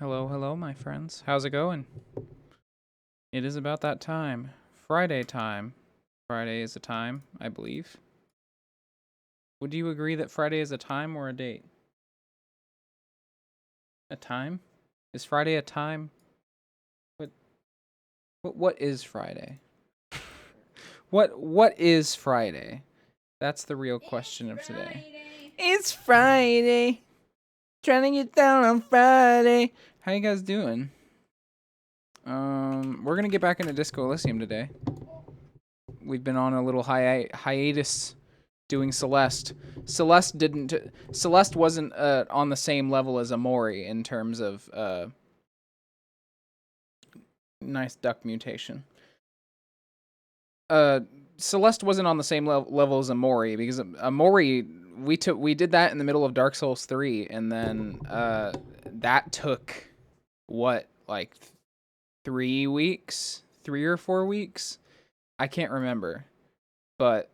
Hello, hello, my friends. How's it going? It is about that time. Friday time. Friday is a time, I believe. Would you agree that Friday is a time or a date? A time? Is Friday a time? What is Friday? What is Friday? That's the real question of today. It's Friday. Trying to get down on Friday. How you guys doing? We're gonna get back into Disco Elysium today. We've been on a little hiatus doing Celeste. Celeste wasn't on the same level as Amori in terms of nice duck mutation. Celeste wasn't on the same level as Amori because Amori we did that in the middle of Dark Souls 3 and then that took what, like 3 weeks, 3 or 4 weeks? I can't remember. But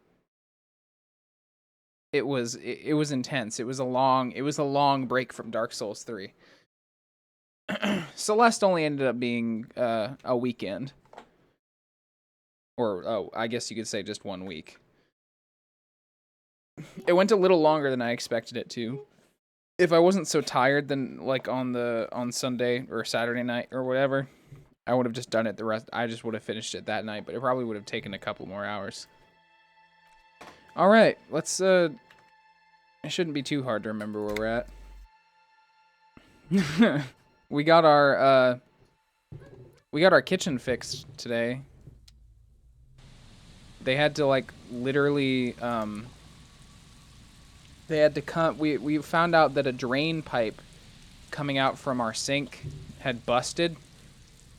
it was intense. It was a long break from Dark Souls 3. Celeste only ended up being a weekend. Or I guess you could say just 1 week. It went a little longer than I expected it to. If I wasn't so tired then like on Sunday or Saturday night or whatever, I would have just done it the rest. I just would have finished it that night, but it probably would have taken a couple more hours. All right, let's it shouldn't be too hard to remember where we're at. we got our kitchen fixed today. They had to like literally they had to come we found out that a drain pipe coming out from our sink had busted.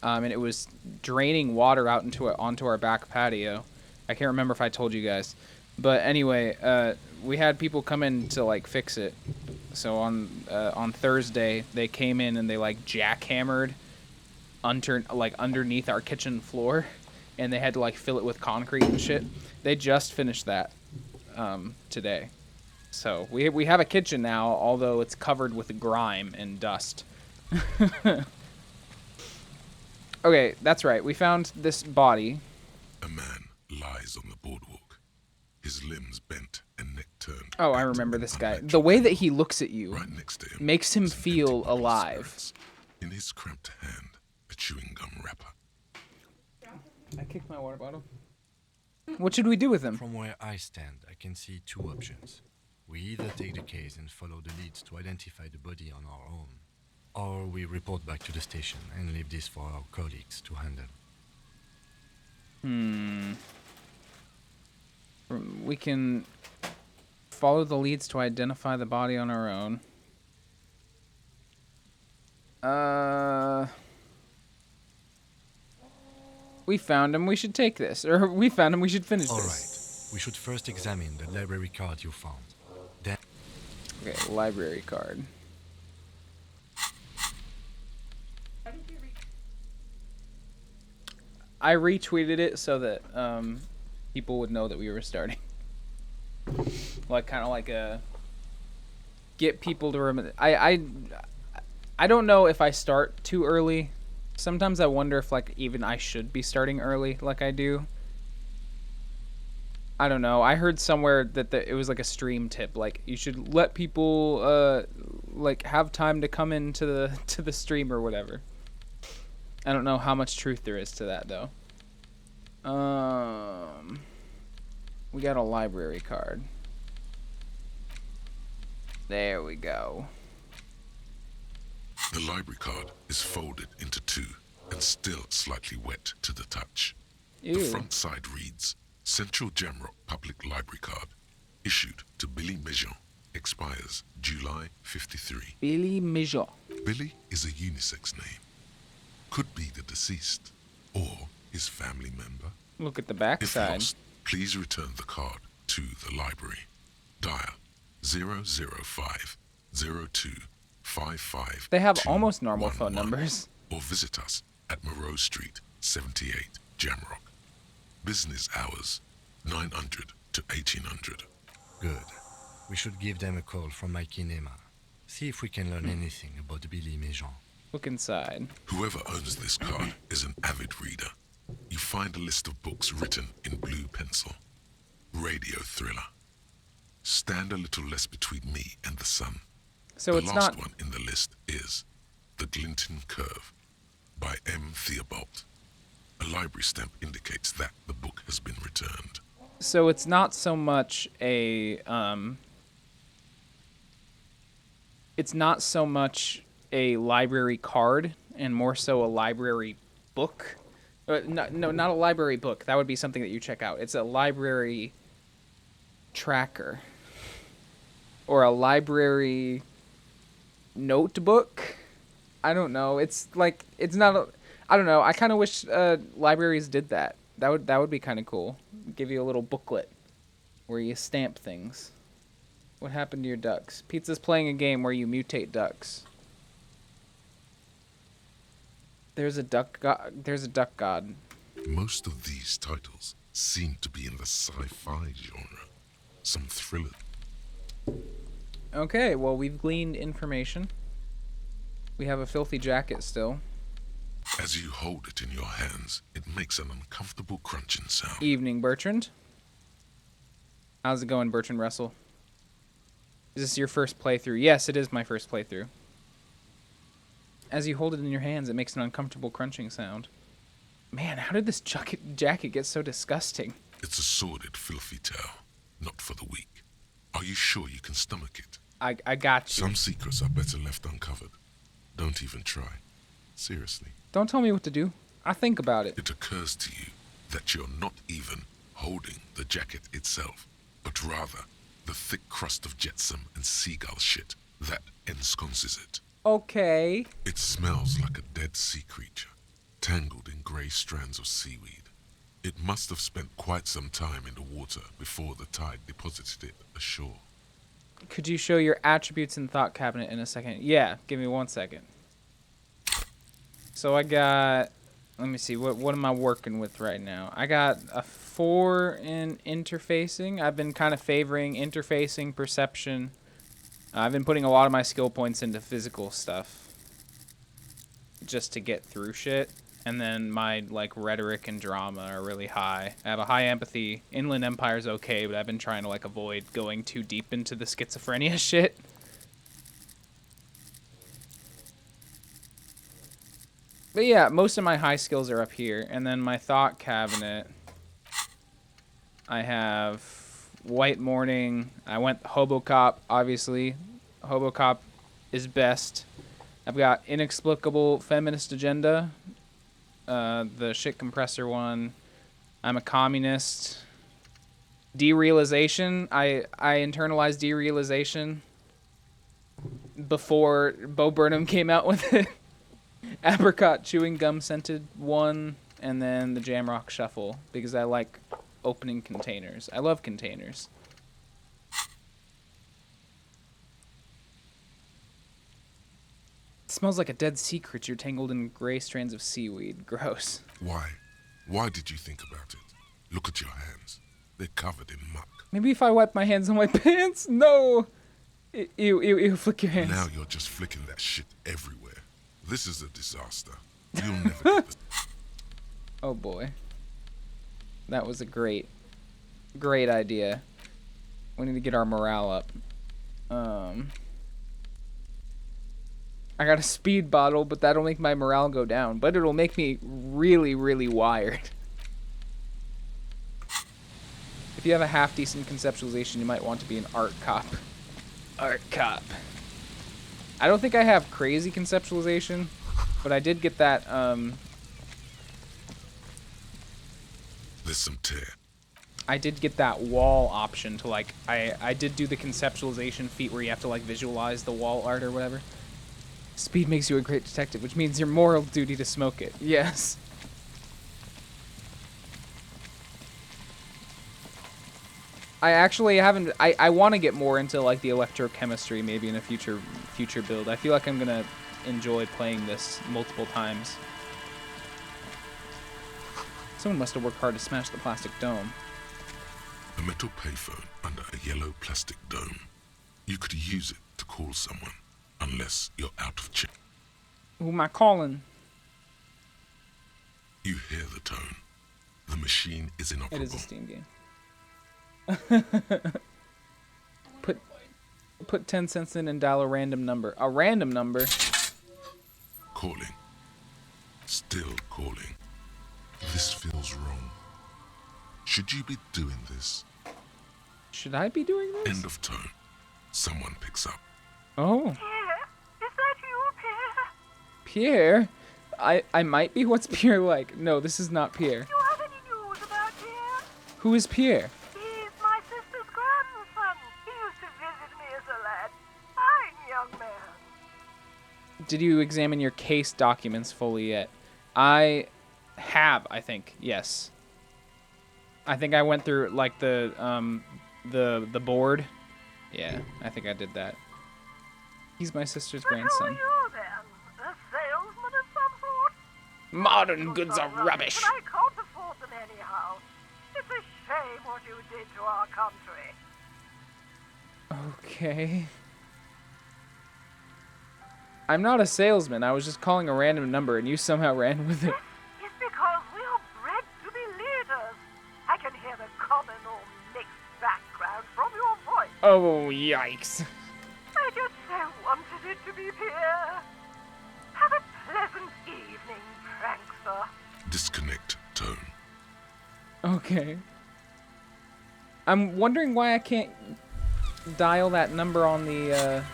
And it was draining water out onto our back patio. I can't remember if I told you guys. But anyway, we had people come in to like fix it. So on Thursday, they came in and they like jackhammered underneath our kitchen floor, and they had to like fill it with concrete and shit. They just finished that today. So we have a kitchen now, although it's covered with grime and dust. Okay, that's right. We found this body. A man lies on the boardwalk, his limbs bent and neck turned. Oh, I remember this guy. The way that he looks at you right next to him makes him feel alive. In his cramped hand, a chewing gum wrapper. I kicked my water bottle. What should we do with him? From where I stand, I can see 2 options. We either take the case and follow the leads to identify the body on our own, or we report back to the station and leave this for our colleagues to handle. We can follow the leads to identify the body on our own. We found him. We should take this. Or we found him. We should finish this. All right. We should first examine the library card you found. Then... Okay, library card. I retweeted it so that people would know that we were starting. Like kind of like a get people to remember. I don't know if I start too early. Sometimes I wonder if like even I should be starting early like I do. I don't know. I heard somewhere that it was like a stream tip, like you should let people like have time to come into the stream or whatever. I don't know how much truth there is to that though. We got a library card. There we go. The library card is folded into 2 and still slightly wet to the touch. Ew. The front side reads, Central Jamrock Public Library Card, issued to Billy Mejean, expires July 53. Billy Mejean. Billy is a unisex name. Could be the deceased, or his family member. Look at the If backside. lost, please return the card to the library. Dial 005 02 55. They have almost normal phone numbers. Or visit us at Moreau Street, 78, Jamrock. Business hours, 900 to 1800. Good. We should give them a call from my kinema. See if we can learn anything about Billy Mejean. Look inside. Whoever owns this card is an avid reader. You find a list of books written in blue pencil. Radio thriller. Stand a little less between me and the sun. So The it's last not... one in the list is The Glinton Curve by M. Theobald. A library stamp indicates that the book has been returned. So it's not so much a... It's not so much a library card and more so a library book. No, not a library book. That would be something that you check out. It's a library tracker. Or a library notebook. I don't know. It's like, it's not a... I don't know. I kind of wish libraries did that. That would be kind of cool. Give you a little booklet where you stamp things. What happened to your ducks? Pizza's playing a game where you mutate ducks. There's a duck god. There's a duck god. Most of these titles seem to be in the sci-fi genre. Some thriller. Okay, well, we've gleaned information. We have a filthy jacket still. As you hold it in your hands, it makes an uncomfortable crunching sound. Evening, Bertrand. How's it going, Bertrand Russell? Is this your first playthrough? Yes, it is my first playthrough. As you hold it in your hands, it makes an uncomfortable crunching sound. Man, how did this jacket get so disgusting? It's a sordid, filthy tale, not for the weak. Are you sure you can stomach it? I got you. Some secrets are better left uncovered. Don't even try. Seriously. Don't tell me what to do. I think about it. It occurs to you that you're not even holding the jacket itself, but rather the thick crust of jetsam and seagull shit that ensconces it. Okay. It smells like a dead sea creature, tangled in grey strands of seaweed. It must have spent quite some time in the water before the tide deposited it ashore. Could you show your attributes in Thought Cabinet in a second? Yeah, give me 1 second. So I got... Let me see, what am I working with right now? I got a 4 in interfacing. I've been kind of favoring interfacing, perception. I've been putting a lot of my skill points into physical stuff. Just to get through shit. And then my, like, rhetoric and drama are really high. I have a high empathy. Inland Empire's okay, but I've been trying to, like, avoid going too deep into the schizophrenia shit. But yeah, most of my high skills are up here. And then my Thought Cabinet, I have White Morning. I went hobocop, obviously. Hobocop is best. I've got Inexplicable Feminist Agenda. The shit compressor one. I'm a communist. Derealization. I internalized derealization before Bo Burnham came out with it. Apricot chewing gum scented one, and then the Jamrock Shuffle because I like opening containers. I love containers. It smells like a dead sea creature tangled in gray strands of seaweed. Gross. Why? Why did you think about it? Look at your hands. They're covered in muck. Maybe if I wipe my hands on my pants? No! Ew, flick your hands. Now you're just flicking that shit everywhere. This is a disaster. You'll never get this. Oh boy. That was a great idea. We need to get our morale up. I got a speed bottle, but that'll make my morale go down. But it'll make me really, really wired. If you have a half-decent conceptualization, you might want to be an art cop. Art cop. I don't think I have crazy conceptualization, but I did get that, There's some tear. I did get that wall option to, like, I did do the conceptualization feat where you have to, like, visualize the wall art or whatever. Speed makes you a great detective, which means your moral duty to smoke it. Yes. I actually haven't... I want to get more into, like, the electrochemistry maybe in a future build. I feel like I'm going to enjoy playing this multiple times. Someone must have worked hard to smash the plastic dome. A metal payphone under a yellow plastic dome. You could use it to call someone, unless you're out of chip. Who am I calling? You hear the tone. The machine is It inoperable. is a Steam game. Put 10 cents in and dial a random number. A random number? Calling. Still calling. This feels wrong. Should you be doing this? Should I be doing this? End of tone. Someone picks up. Oh. Pierre? Is that you, Pierre? Pierre? I might be. What's Pierre like? No, this is not Pierre. Do you have any news about Pierre? Who is Pierre? He's my sister's grandson. He used to visit me as a lad. Fine young man. Did you examine your case documents fully yet? I have, I think. Yes. I think I went through like the board. Yeah, I think I did that. He's my sister's But who are grandson. you then? A salesman of some sort? Modern goods So are rubbish. But I can't afford them anyhow. It's a shame what you did to our country. Okay. I'm not a salesman. I was just calling a random number and you somehow ran with it. It's because we are bred to be leaders. I can hear the common or mixed background from your voice. Oh, yikes. I just so wanted it to be Pierre. Have a pleasant evening, prankster. Disconnect tone. Okay. I'm wondering why I can't dial that number on the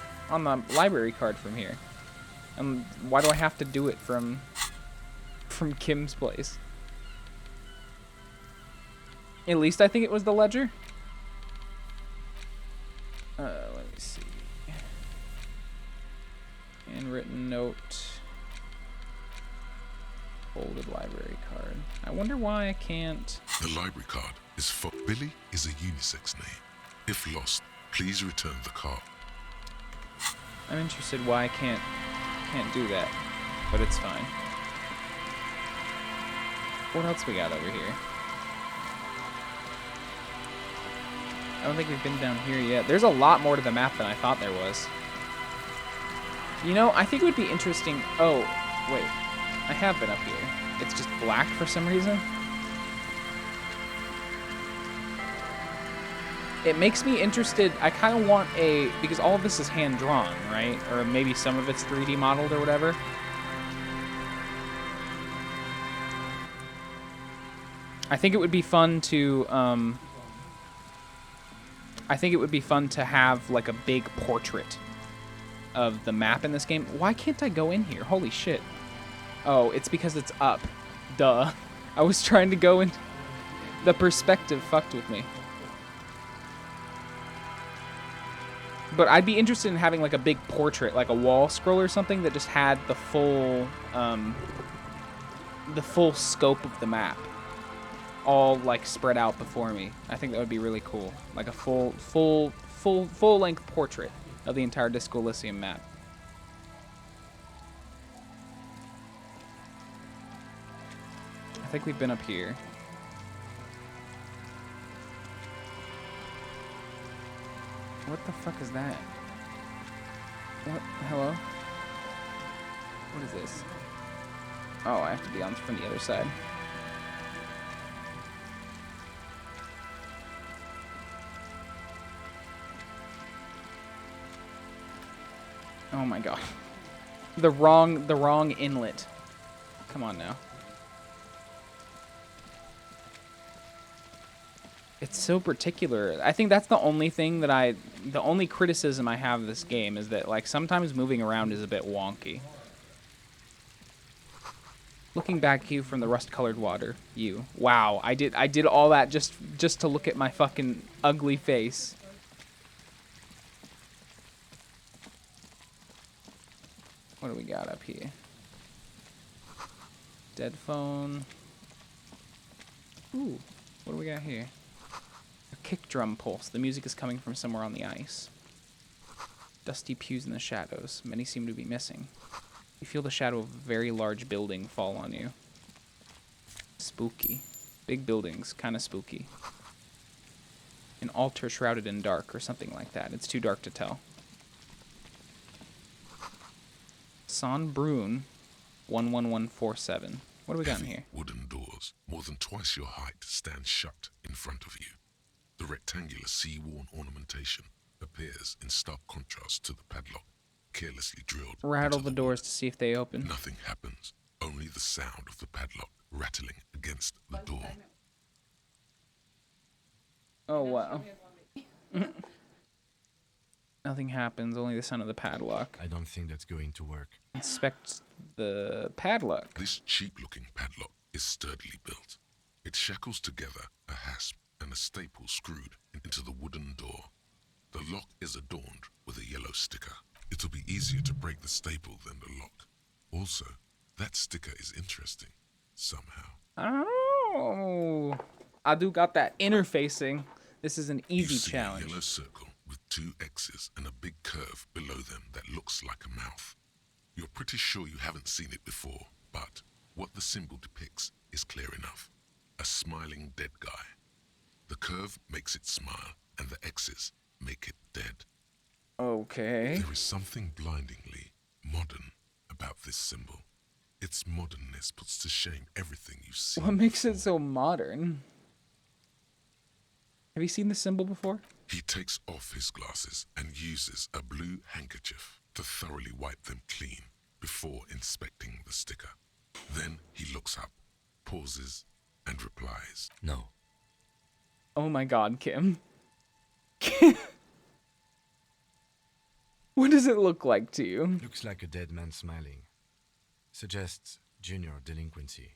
library card from here. Why do I have to do it from Kim's place? At least I think it was the ledger. Let me see. Handwritten note. Folded library card. I wonder why I can't. The library card is for Billy is a unisex name. If lost, please return the card. I'm interested why I can't do that, but it's fine. What else we got over here? I don't think we've been down here yet. There's a lot more to the map than I thought there was. You know, I think it would be interesting. Oh, wait. I have been up here. It's just black for some reason. It makes me interested. I kind of want because all of this is hand-drawn, right? Or maybe some of it's 3D modeled or whatever. I think it would be fun to, have like a big portrait of the map in this game. Why can't I go in here? Holy shit. Oh, it's because it's up. Duh. I was trying to go in. The perspective fucked with me. But I'd be interested in having like a big portrait, like a wall scroll or something that just had the full scope of the map all like spread out before me. I think that would be really cool. Like a full length portrait of the entire Disco Elysium map. I think we've been up here. What the fuck is that? What? Hello? What is this? Oh, I have to be on from the other side. Oh my god. The wrong inlet. Come on now. It's so particular. I think that's the only thing that the only criticism I have of this game is that like sometimes moving around is a bit wonky. Looking back at you from the rust-colored water, you. Wow, I did all that just to look at my fucking ugly face. What do we got up here? Dead phone. Ooh, what do we got here? A kick drum pulse. The music is coming from somewhere on the ice. Dusty pews in the shadows. Many seem to be missing. You feel the shadow of a very large building fall on you. Spooky. Big buildings, kind of spooky. An altar shrouded in dark or something like that. It's too dark to tell. Son Brune. 11147. What do we got in Heavy here? wooden doors, more than twice your height, stand shut in front of you. The rectangular sea-worn ornamentation appears in stark contrast to the padlock, carelessly drilled Rattle into the doors to see if they open. Nothing happens, only the sound of the padlock rattling against the door. Oh, wow. Nothing happens, only the sound of the padlock. I don't think that's going to work. Inspect the padlock. This cheap-looking padlock is sturdily built. It shackles together a hasp and a staple screwed into the wooden door. The lock is adorned with a yellow sticker. It'll be easier to break the staple than the lock. Also, that sticker is interesting, somehow. Oh. I do got that interfacing. This is an easy You see challenge. a yellow circle with 2 X's and a big curve below them that looks like a mouth. You're pretty sure you haven't seen it before, but what the symbol depicts is clear enough. A smiling dead guy. The curve makes it smile, and the X's make it dead. Okay. There is something blindingly modern about this symbol. Its modernness puts to shame everything you see. What makes it so modern? Have you seen the symbol before? He takes off his glasses and uses a blue handkerchief to thoroughly wipe them clean before inspecting the sticker. Then he looks up, pauses, and replies. No. Oh my god, Kim. What does it look like to you? Looks like a dead man smiling. Suggests junior delinquency.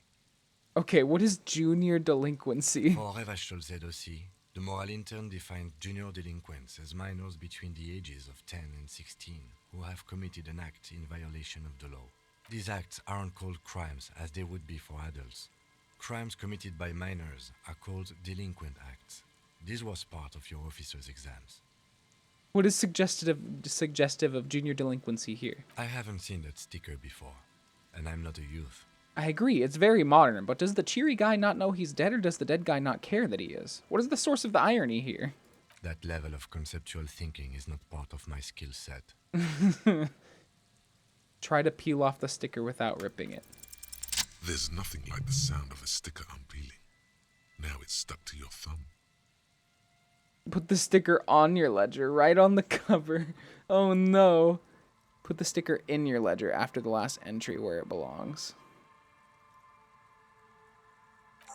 Okay, what is junior delinquency? For Revachol ZOC, the moral intern defined junior delinquents as minors between the ages of 10 and 16 who have committed an act in violation of the law. These acts aren't called crimes as they would be for adults. Crimes committed by minors are called delinquent acts. This was part of your officer's exams. What is suggestive of junior delinquency here? I haven't seen that sticker before, and I'm not a youth. I agree, it's very modern, but does the cheery guy not know he's dead, or does the dead guy not care that he is? What is the source of the irony here? That level of conceptual thinking is not part of my skill set. Try to peel off the sticker without ripping it. There's nothing like the sound of a sticker unpeeling. Now it's stuck to your thumb. Put the sticker on your ledger, right on the cover. Oh no. Put the sticker in your ledger after the last entry where it belongs.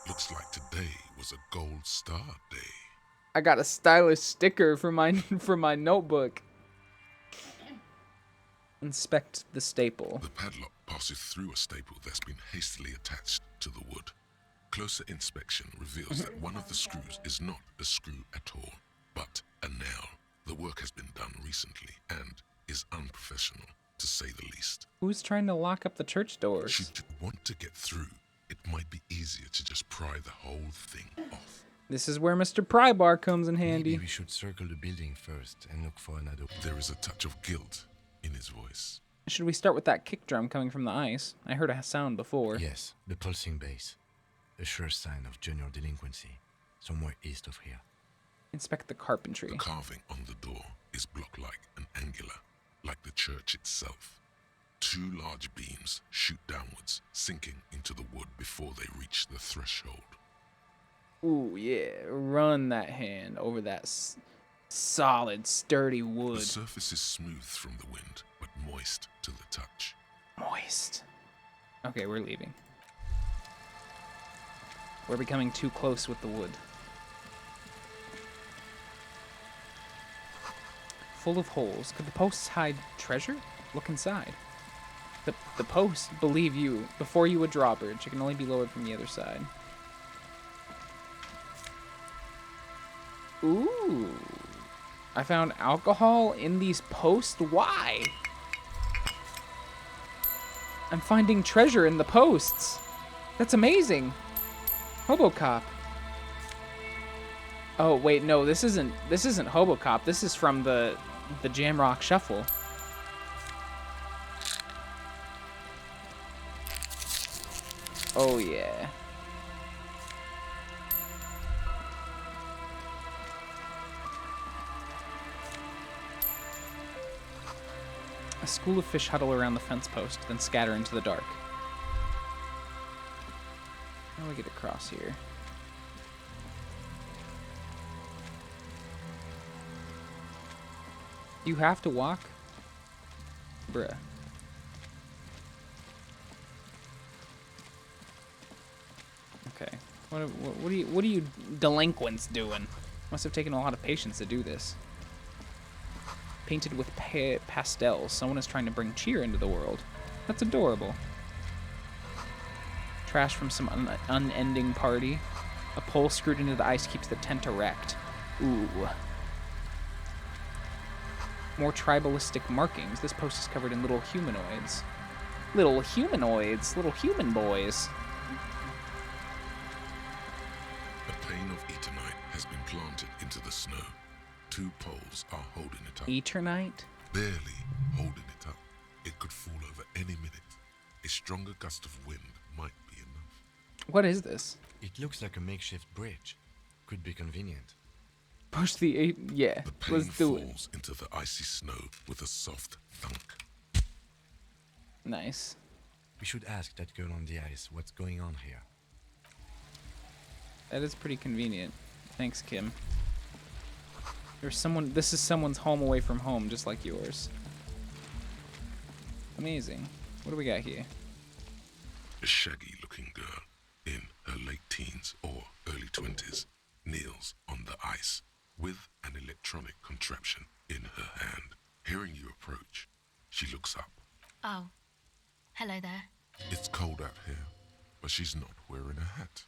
Looks like today was a gold star day. I got a stylish sticker for my notebook. Inspect the staple. The padlock passes through a staple that's been hastily attached to the wood. Closer inspection reveals that one of the screws is not a screw at all, but a nail. The work has been done recently and is unprofessional, to say the least. Who's trying to lock up the church doors? Should you want to get through, it might be easier to just pry the whole thing off. This is where Mr. Prybar comes in handy. Maybe we should circle the building first and look for another. There is a touch of guilt in his voice. Should we start with that kick drum coming from the ice? I heard a sound before. Yes, the pulsing bass. A sure sign of junior delinquency, somewhere east of here. Inspect the carpentry. The carving on the door is block-like and angular, like the church itself. 2 large beams shoot downwards, sinking into the wood before they reach the threshold. Ooh, yeah. Run that hand over that solid, sturdy The wood. surface is smooth from the wind, but moist to the touch. Moist. Okay, we're leaving. We're becoming too close with the wood. Full of holes. Could the posts hide treasure? Look inside. The post, believe you, before you a drawbridge. It can only be lowered from the other side. Ooh. I found alcohol in these posts. Why? I'm finding treasure in the posts. That's amazing. Hobocop. Oh wait, no, this isn't Hobocop. This is from the Jamrock Shuffle. Oh yeah. A school of fish huddle around the fence post, then scatter into the dark. How do we get across here? You have to walk? Bruh. Okay. What are you delinquents doing? Must have taken a lot of patience to do this. Painted with pastels. Someone is trying to bring cheer into the world. That's adorable. Trash from some unending party. A pole screwed into the ice keeps the tent erect. Ooh. More tribalistic markings. This post is covered in little humanoids. Little humanoids. Little human boys. A pane of eternite has been planted into the snow. 2 poles are holding it up. Eternite? Barely holding it up. It could fall over any minute. A stronger gust of wind might be enough. What is this? It looks like a makeshift bridge. Could be convenient. Push the 8. Yeah, The pane let's do it. falls into the icy snow with a soft thunk. Nice. We should ask that girl on the ice what's going on here. That is pretty convenient. Thanks, Kim. There's someone. This is someone's home away from home, just like yours. Amazing. What do we got here? A shaggy-looking girl in her late teens or early 20s kneels on the ice with an electronic contraption in her hand. Hearing you approach, she looks up. Oh. Hello there. It's cold out here, but she's not wearing a hat.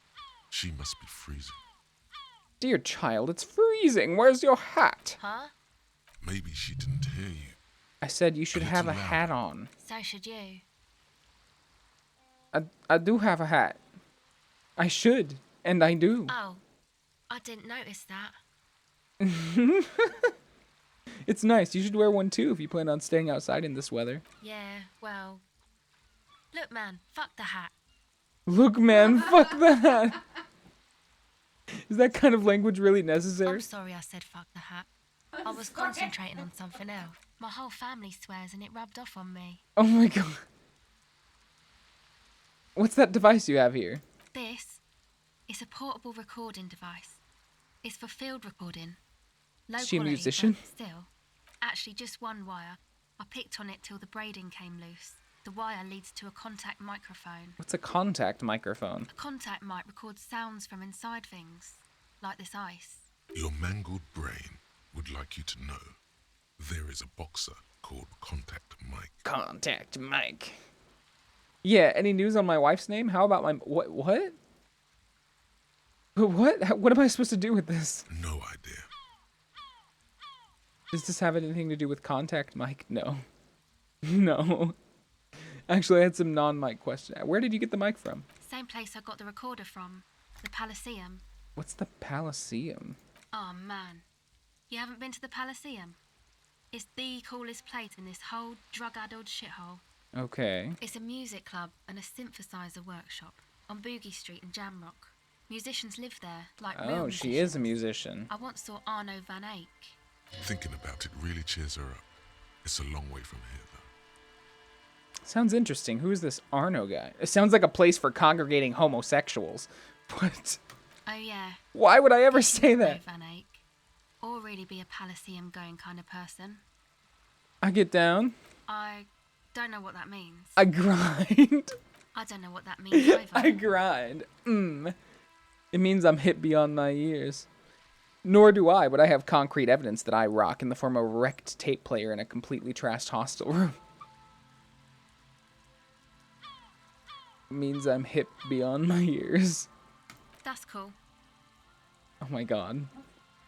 She must be freezing. Dear child, it's freezing. Where's your hat? Huh? Maybe she didn't hear you. I said you should A have a little hat on. So should you. I do have a hat. I should, and I do. Oh. I didn't notice that. It's nice. You should wear one too if you plan on staying outside in this weather. Yeah, well. Look, man, fuck the hat. Look, man, fuck that. Is that kind of language really necessary? I'm sorry I said fuck the hat. I was concentrating on something else. My whole family swears and it rubbed off on me. Oh my god. What's that device you have here? This is a portable recording device. It's for field recording. Low Is she a quality, musician? but still. Actually, just one wire. I picked on it till the braiding came loose. The wire leads to a contact microphone. What's a contact microphone? A contact mic records sounds from inside things, like this ice. Your mangled brain would like you to know there is a boxer called Contact Mike. Contact Mike. Yeah, any news on my wife's name? How about my... What? What? What am I supposed to do with this? No idea. Does this have anything to do with Contact Mike? No. No. Actually, I had some non-mic questions. Where did you get the mic from? Same place I got the recorder from, the Palaceum. What's the Palaceum? Oh man, you haven't been to the Palaceum? It's the coolest place in this whole drug-addled shithole. Okay. It's a music club and a synthesizer workshop on Boogie Street in Jamrock. Musicians live there, like real Oh, she is a musicians. musician. I once saw Arno van Eyck. Thinking about it really cheers her up. It's a long way from here, though. Sounds interesting. Who is this Arno guy? It sounds like a place for congregating homosexuals. What? Oh yeah. Why would I ever This say is no that? Van Eyck. Or really be a Palaceum going kind of person. I get down. I don't know what that means. I grind. I don't know what that means either. I grind. It means I'm hip beyond my years. Nor do I, but I have concrete evidence that I rock in the form of a wrecked tape player in a completely trashed hostel room. It means I'm hip beyond my years. That's cool. Oh my god.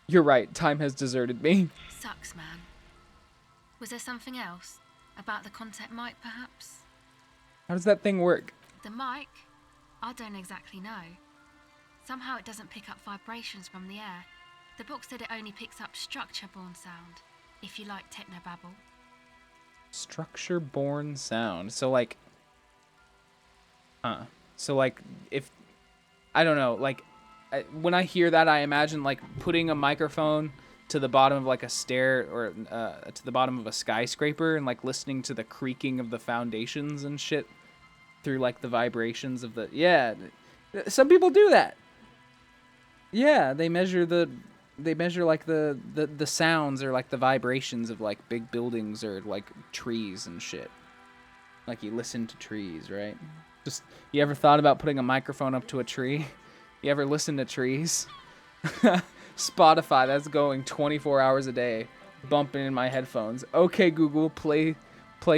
You're right, time has deserted me. Sucks, man. Was there something else? About the contact mic, perhaps? How does that thing work? The mic? I don't exactly know. Somehow it doesn't pick up vibrations from the air. The book said it only picks up structure-borne sound, if you like technobabble. Structure-borne sound. So like... if... I don't know, like... when I hear that, I imagine like putting a microphone to the bottom of like a stair or to the bottom of a skyscraper and like listening to the creaking of the foundations and shit through like the vibrations of the... Yeah, Some people do that. Yeah, they measure like the sounds or like the vibrations of like big buildings or like trees and shit. Like you listen to trees, right? Just you ever thought about putting a microphone up to a tree? You ever listen to trees? Spotify, that's going 24 hours a day, bumping in my headphones. Okay, Google, play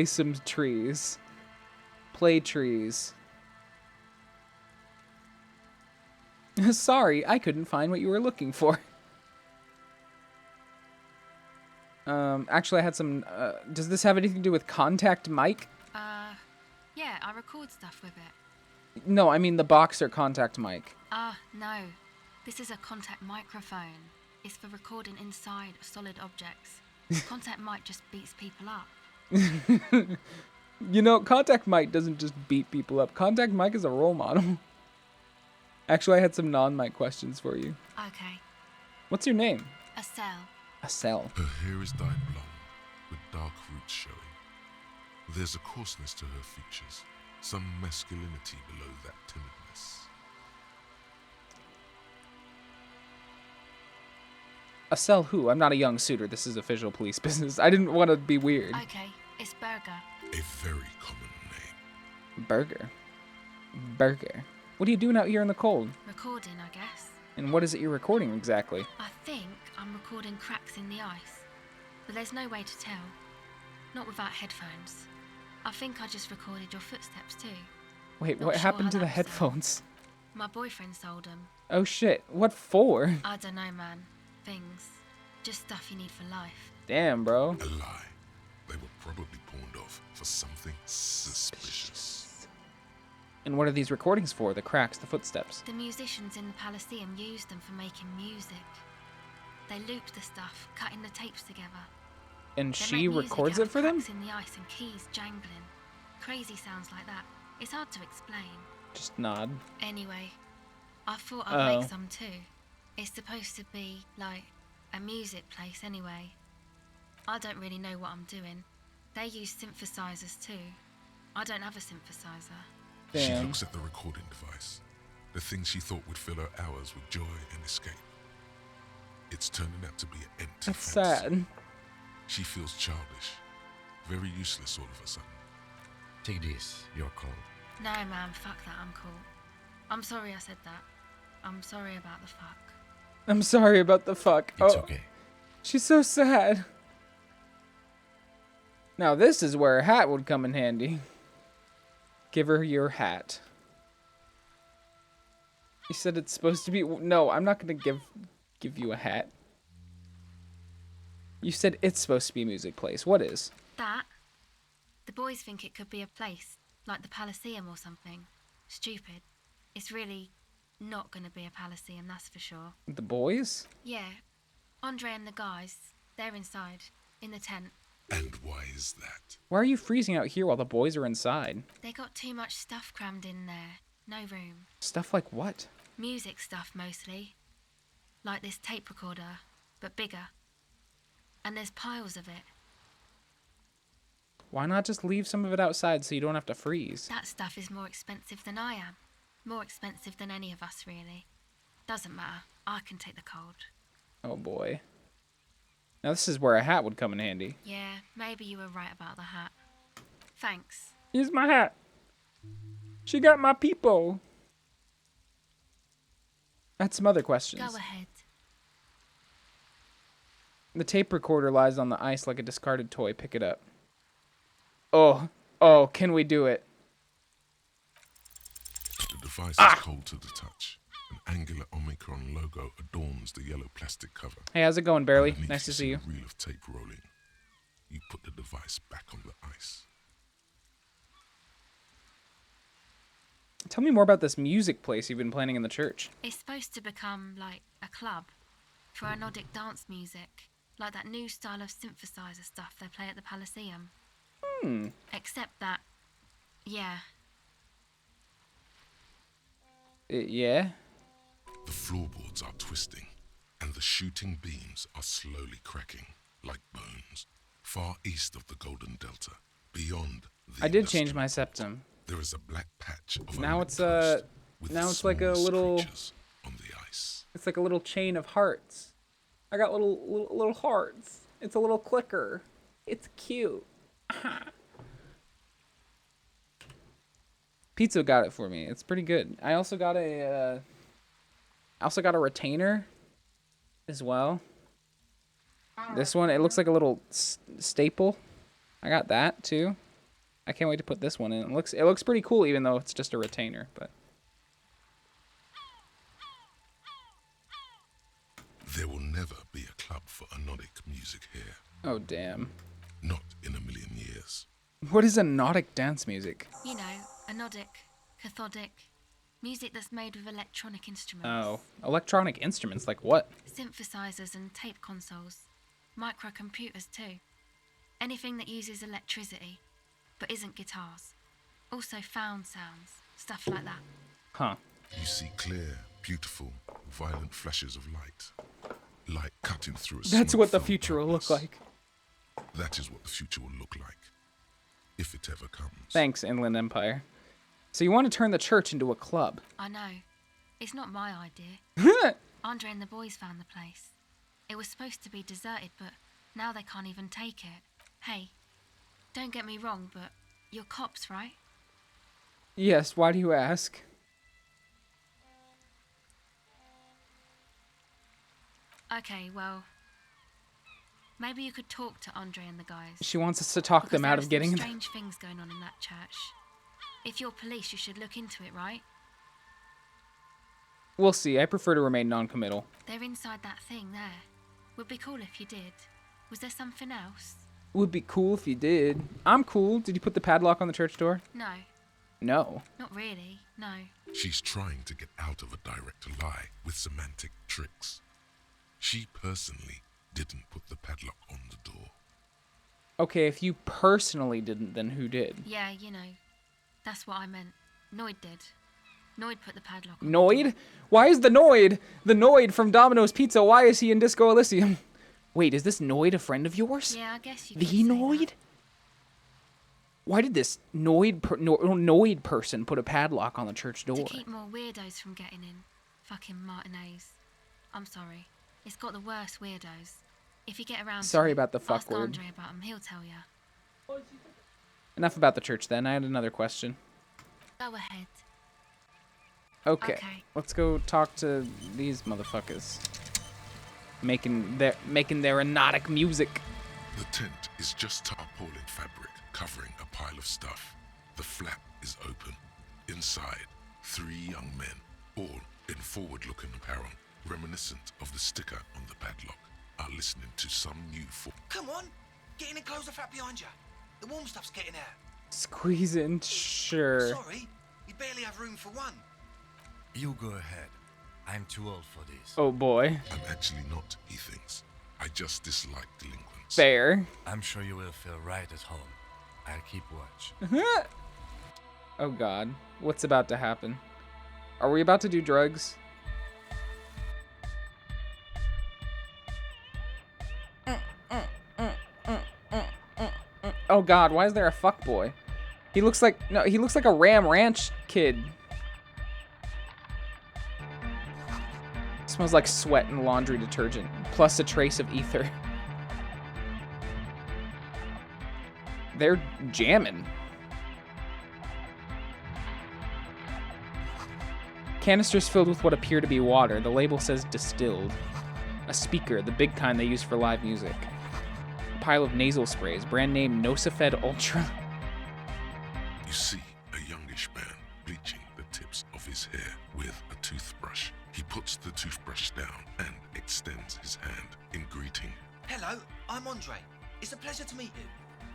some trees. Play trees. Sorry, I couldn't find what you were looking for. Actually, I had some. Does this have anything to do with contact mic? Yeah, I record stuff with it. No, I mean the Boxer contact mic. No. This is a contact microphone. It's for recording inside solid objects. Contact mic just beats people up. You know, contact mic doesn't just beat people up. Contact mic is a role model. Actually, I had some non-mic questions for you. Okay. What's your name? A cell. A cell. Her hair is dyed blonde, with dark roots showing. There's a coarseness to her features, some masculinity below that timidness. A cell who? I'm not a young suitor. This is official police business. I didn't want to be weird. Okay, it's Burger. A very common name. Burger. Burger. What are you doing out here in the cold? Recording, I guess. And what is it you're recording exactly? I think I'm recording cracks in the ice. But there's no way to tell. Not without headphones. I think I just recorded your footsteps too. Wait, Not what sure happened how to the that was done. headphones? My boyfriend sold them. Oh shit, what for? I don't know, man. Things. Just stuff you need for life. Damn, bro. A lie. They were probably pawned off for something suspicious. And what are these recordings for? The cracks, the footsteps? The musicians in the Palaceum used them for making music. They looped the stuff, cutting the tapes together. And They she make music records out it of for them? cracks in the ice and keys jangling. Crazy sounds like that. It's hard to explain. Just nod. Anyway, I thought I'd Oh. make some too. It's supposed to be like a music place anyway. I don't really know what I'm doing. They use synthesizers too. I don't have a synthesizer. She Damn. looks at the recording device, the thing she thought would fill her hours with joy and escape. It's turning out to be an empty That's fantasy. sad. She feels childish, very useless all of a sudden. Take this, your call. No, man, fuck that, I'm cool. I'm sorry I said that. I'm sorry about the fuck. I'm sorry about the fuck. It's Oh, okay. she's so sad. Now this is where a hat would come in handy. Give her your hat. You said it's supposed to be... No, I'm not going to give you a hat. You said it's supposed to be a music place. What is? That? The boys think it could be a place, like the Palaceum or something. Stupid. It's really not gonna be a Palaceum, that's for sure. The boys? Yeah. Andre and the guys, they're inside, in the tent. And why is that? Why are you freezing out here while the boys are inside? They got too much stuff crammed in there. No room. Stuff like what? Music stuff mostly. Like this tape recorder, but bigger. And there's piles of it. Why not just leave some of it outside so you don't have to freeze? That stuff is more expensive than I am. More expensive than any of us, really. Doesn't matter. I can take the cold. Oh boy. Now this is where a hat would come in handy. Yeah, maybe you were right about the hat. Thanks. Here's my hat. She got my peepo. I had some other questions. Go ahead. The tape recorder lies on the ice like a discarded toy. Pick it up. Oh, can we do it? The device is cold to the touch. An angular Omicron logo adorns the yellow plastic cover. Hey, how's it going, Barely? Underneath Nice to see you. A reel of tape rolling. You put the device back on the ice. Tell me more about this music place you've been planning in the church. It's supposed to become like a club for Nordic dance music, like that new style of synthesizer stuff they play at the Palaceum. Except that, yeah, Yeah? The floorboards are twisting, and the shooting beams are slowly cracking, like bones, far east of the Golden Delta, beyond the I did change industrial my port. septum. There is a black patch of Now a it's, coast, with Now the it's like a smallest little- creatures on the ice. It's like a little chain of hearts. I got little hearts. It's a little clicker. It's cute. Pizza got it for me. It's pretty good. I also got a retainer as well. This one, it looks like a little staple. I got that too. I can't wait to put this one in. It looks pretty cool, even though it's just a retainer. But There will never be a club for anodic music here. oh damn, Not in a million years. what is anodic dance music? You know, anodic, cathodic, music that's made with electronic instruments. Oh, electronic instruments like what? Synthesizers and tape consoles. Microcomputers too. Anything that uses electricity, but isn't guitars. Also found sounds, stuff like that. Huh? You see clear, beautiful, violent flashes of light. Light cutting through a That's what the smoke-filled future will look darkness. like. That is what the future will look like. If it ever comes. Thanks, Inland Empire. So you want to turn the church into a club? I know. It's not my idea. Andre and the boys found the place. It was supposed to be deserted, but now they can't even take it. Hey, don't get me wrong, but you're cops, right? Yes, why do you ask? Okay, well, maybe you could talk to Andre and the guys. She wants us to talk Because them there out are of some getting... strange things going on in that church. If you're police, you should look into it, right? We'll see. I prefer to remain non-committal. They're inside that thing there. Would be cool if you did. Was there something else? Would be cool if you did. I'm cool. Did you put the padlock on the church door? No, No. not really, no. She's trying to get out of a direct lie with semantic tricks. She personally didn't put the padlock on the door. Okay, if you personally didn't, then who did? Yeah, you know. That's what I meant. Noid did. Noid put the padlock on. Noid? Why is the Noid? The Noid from Domino's Pizza, why is he in Disco Elysium? Wait, is this Noid a friend of yours? Yeah, I guess you The could say Noid? that. Why did this Noid person put a padlock on the church door? To keep more weirdos from getting in. Fucking Martinez. I'm sorry. It's got the worst weirdos. If you get around Sorry to it, about the fuck ask word. Andre about him, he'll tell ya. Enough about the church then. I had another question. Go ahead. Okay. Okay. Let's go talk to these motherfuckers. Making their anodic music. The tent is just tarpaulin fabric covering a pile of stuff. The flap is open. Inside, 3 young men, all in forward-looking apparel, reminiscent of the sticker on the padlock, are listening to some new form. Come on, get in and close the flap behind you. The warm stuff's getting out. Squeeze in, sure. Sorry, you barely have room for one. You go ahead. I'm too old for this. Oh boy. I'm actually not, he thinks. I just dislike delinquents. Fair. I'm sure you will feel right at home. I'll keep watch. Oh god. What's about to happen? Are we about to do drugs? Oh god, why is there a fuckboy? He looks like a Ram Ranch kid. Smells like sweat and laundry detergent, plus a trace of ether. They're jamming. Canisters filled with what appear to be water. The label says distilled. A speaker, the big kind they use for live music. A pile of nasal sprays, brand name Nosifed Ultra. You see a youngish man bleaching the tips of his hair with a toothbrush. He puts the toothbrush down and extends his hand in greeting. Hello, I'm Andre. It's a pleasure to meet you.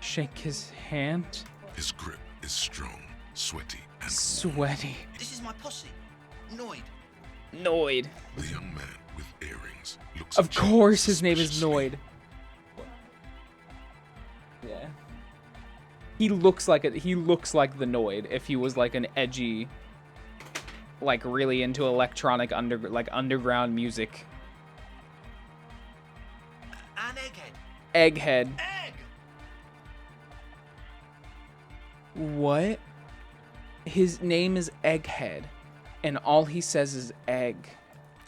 Shake his hand. His grip is strong, sweaty, and Sweaty. This is my posse, Noid. Noid. the young man with earrings looks Of at you course his name is suspiciously. Noid. Yeah. He looks like the Noid if he was like an edgy, like really into electronic underground music. An egghead. Egghead. Egg! What? His name is Egghead. And all he says is egg.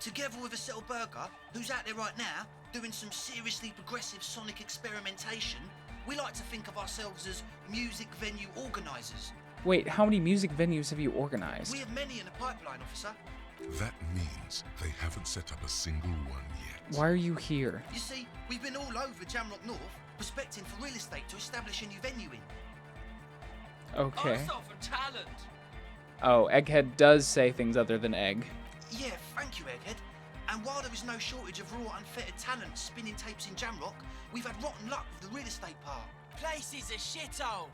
Together with a Settle Burger, who's out there right now, doing some seriously progressive sonic experimentation, we like to think of ourselves as music venue organisers. Wait, how many music venues have you organized? We have many in the pipeline, officer. That means they haven't set up a single one yet. Why are you here? You see, we've been all over Jamrock North, prospecting for real estate to establish a new venue in. Okay. Also for talent. Oh, Egghead does say things other than egg. Yeah, thank you, Egghead. And while there is no shortage of raw, unfettered talent spinning tapes in Jamrock, we've had rotten luck with the real estate part. Place is a shithole.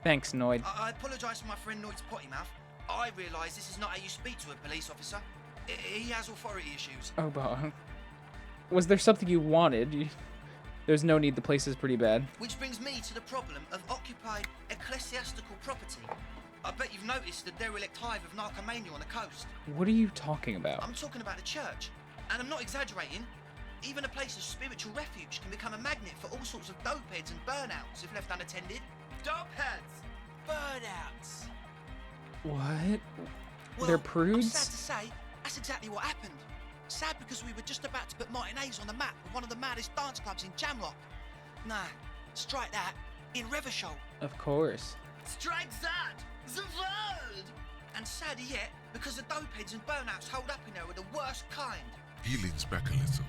Thanks, Noid. I apologise for my friend Noid's potty mouth. I realise this is not how you speak to a police officer. He has authority issues. Oh, but was there something you wanted? There's no need. The place is pretty bad. Which brings me to the problem of occupied ecclesiastical property. I bet you've noticed the derelict hive of narcomania on the coast. What are you talking about? I'm talking about the church. And I'm not exaggerating. Even a place of spiritual refuge can become a magnet for all sorts of dopeheads and burnouts if left unattended. Dopeheads. Burnouts. What? Well, They're I'm prudes? sad to say, that's exactly what happened. Sad because we were just about to put Martinez on the map with one of the maddest dance clubs in Jamrock. Nah, strike that, in Revachol. Of course. Strike that. The world. And sadder yet, because the dopeheads and burnouts holed up in there are the worst kind. He leans back a little,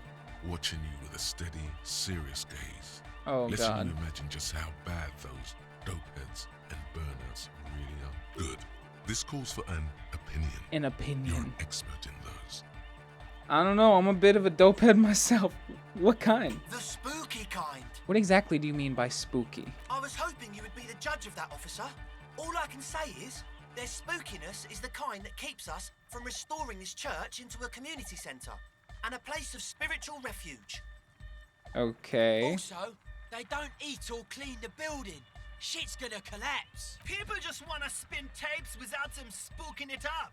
watching you with a steady, serious gaze. Oh, letting God. you imagine just how bad those dopeheads and burnouts really are. Good. This calls for an opinion. An You're opinion. an expert in those. I don't know. I'm a bit of a dopehead myself. What kind? The spooky kind. What exactly do you mean by spooky? I was hoping you would be the judge of that, officer. All I can say is, their spookiness is the kind that keeps us from restoring this church into a community centre and a place of spiritual refuge. Okay. Also, they don't eat or clean the building. Shit's gonna collapse. People just wanna spin tapes without them spooking it up.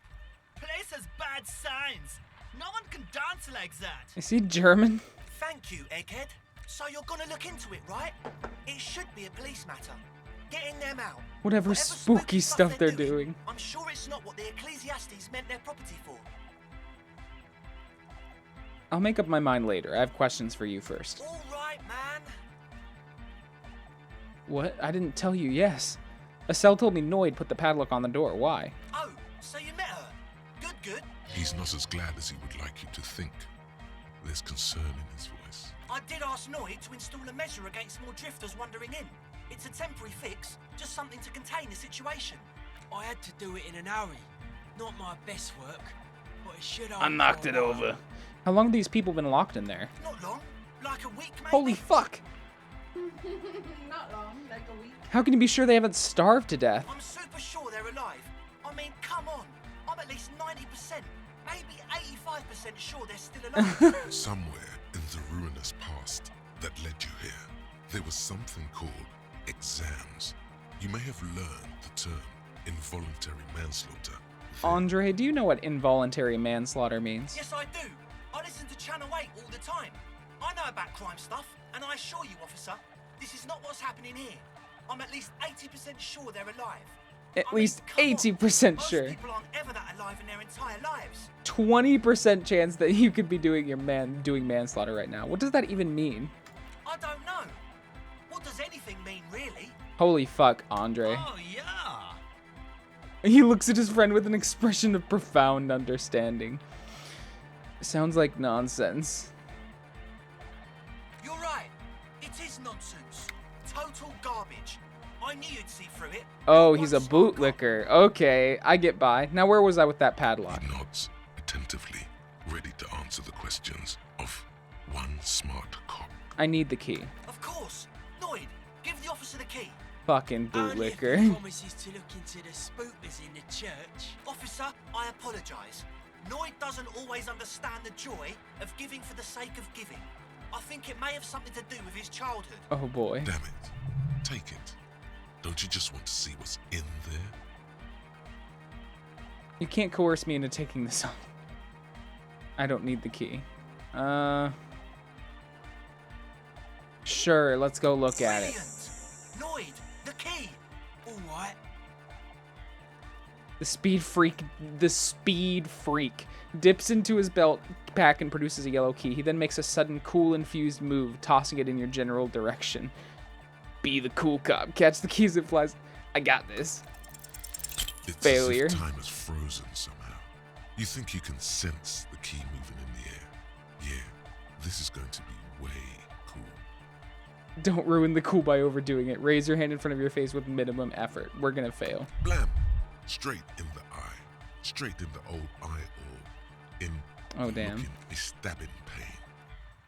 Place has bad signs. No one can dance like that. Is he German? Thank you, Egghead. So you're gonna look into it, right? It should be a police matter. Getting them out. Whatever spooky stuff they're doing. I'm sure it's not what the Ecclesiastes meant their property for. I'll make up my mind later. I have questions for you first. All right, man. What? I didn't tell you yes. Estelle told me Noid put the padlock on the door. Why? Oh, so you met her. Good, good. He's not as glad as he would like you to think. There's concern in his voice. I did ask Noid to install a measure against more drifters wandering in. It's a temporary fix, just something to contain the situation. I had to do it in an hurry. Not my best work, but it should I knocked it over. How long have these people been locked in there? Not long, like a week maybe. Holy fuck! Not long, like a week. How can you be sure they haven't starved to death? I'm super sure they're alive. I mean, come on. I'm at least 90%, maybe 85% sure they're still alive. Somewhere in the ruinous past that led you here, there was something called exams. You may have learned the term involuntary manslaughter. Andre, do you know what involuntary manslaughter means? Yes, I do. I listen to Channel 8 all the time. I know about crime stuff, and I assure you, officer, this is not what's happening here. I'm at least 80% sure they're alive. At least 80% Most sure. people aren't ever that alive in their entire lives. 20% chance that you could be doing manslaughter right now. What does that even mean? I don't know. What does anything mean, really? Holy fuck, Andre. Oh, yeah. He looks at his friend with an expression of profound understanding. Sounds like nonsense. You're right. It is nonsense. Total garbage. I knew you'd see through it. Oh, One he's a smart cop. bootlicker. Okay, I get by. Now, where was I with that padlock? He nods attentively, ready to answer the questions of one smart cop. I need the key. Of course. Noid, give the officer the key. Fucking Only if he bootlicker. promises to look into the spookers in the church. Officer, I apologise. Noid doesn't always understand the joy of giving for the sake of giving. I think it may have something to do with his childhood. Oh boy. Damn it. Take it. Don't you just want to see what's in there? You can't coerce me into taking this on. I don't need the key. Sure, let's go look at it. Brilliant. Noid, the key. All right. The speed freak dips into his belt pack and produces a yellow key. He then makes a sudden cool infused move, tossing it in your general direction. Be the cool cop. Catch the keys and flies. I got this. It's Failure. as if time is frozen somehow. You think you can sense the key moving in the air. Yeah, this is going to be way cool. Don't ruin the cool by overdoing it. Raise your hand in front of your face with minimum effort. We're gonna fail. Blam! Straight in the eye. Straight in the old eye orb. In Oh, damn. looking a stabbing pain.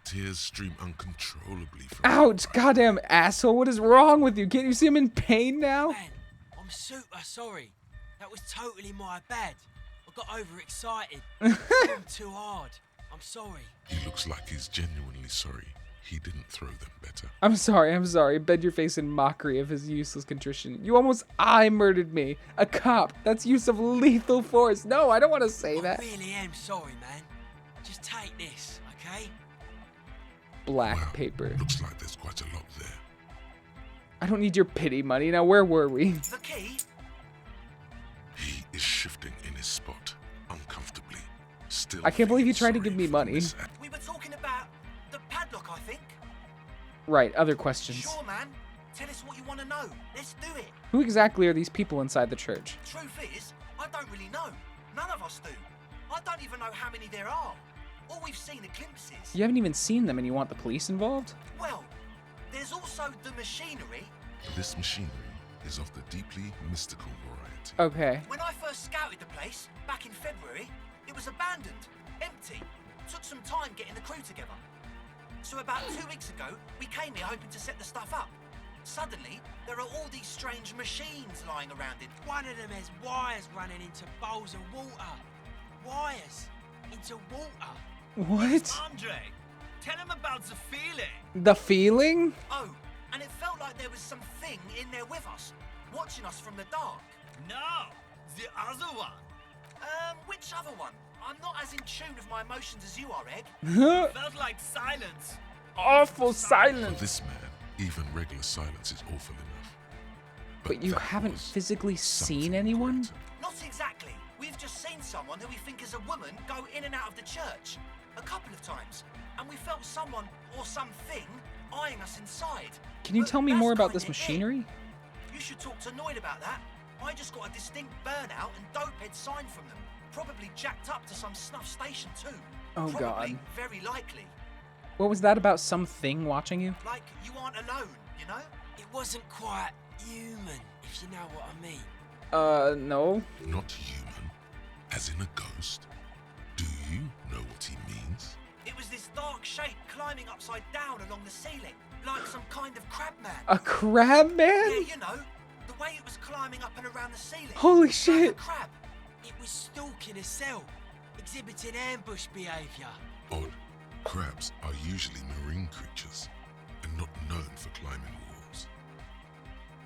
Tears stream uncontrollably from Ouch! Goddamn asshole! What is wrong with you? Can't you see him in pain now? Man, I'm super sorry. That was totally my bad. I got overexcited. I'm too hard. I'm sorry. He looks like he's genuinely sorry. He didn't throw them better. I'm sorry. Bend your face in mockery of his useless contrition. You almost murdered me. A cop. That's use of lethal force. No, I don't want to say I that. really am sorry, man. Just take this, okay? Black Wow, paper. looks like there's quite a lot there. I don't need your pity money. Now, where were we? The key? He is shifting in his spot, uncomfortably. Still I can't believe he feeling tried to give sorry me for money. this act. We were talking about the padlock, I think. Right, other questions. Sure, man. Tell us what you want to know. Let's do it. Who exactly are these people inside the church? Truth is, I don't really know. None of us do. I don't even know how many there are. All we've seen are glimpses. You haven't even seen them and you want the police involved? Well, there's also the machinery. This machinery is of the deeply mystical variety. Okay. When I first scouted the place, back in February, it was abandoned, empty. Took some time getting the crew together. So about 2 weeks ago, we came here hoping to set the stuff up. Suddenly, there are all these strange machines lying around it. One of them has wires running into bowls of water. Wires into water. What? Andre, tell him about the feeling. The feeling? Oh, and it felt like there was something in there with us, watching us from the dark. No, the other one. Which other one? I'm not as in tune with my emotions as you are, Egg. Felt like silence. Awful For silence. this man, even regular silence is awful enough. But you that haven't was physically seen something anyone? greater. Not exactly. We've just seen someone who we think is a woman go in and out of the church a couple of times, and we felt someone or something eyeing us inside. Can you But tell me that's more about this kinda it. machinery? You should talk to Noid about that. I just got a distinct burnout and dopehead sign from them. Probably jacked up to some snuff station too. Oh, Probably, God. very likely. What was that about something watching you? Like you aren't alone, you know? It wasn't quite human, if you know what I mean. No. Not human, as in a ghost. Do you know what he means? It was this dark shape climbing upside down along the ceiling, like some kind of crab man. A crab man? Yeah, you know, the way it was climbing up and around the ceiling. Holy Like a shit. crab. It was stalking a cell, exhibiting ambush behavior. Odd. Crabs are usually marine creatures and not known for climbing walls.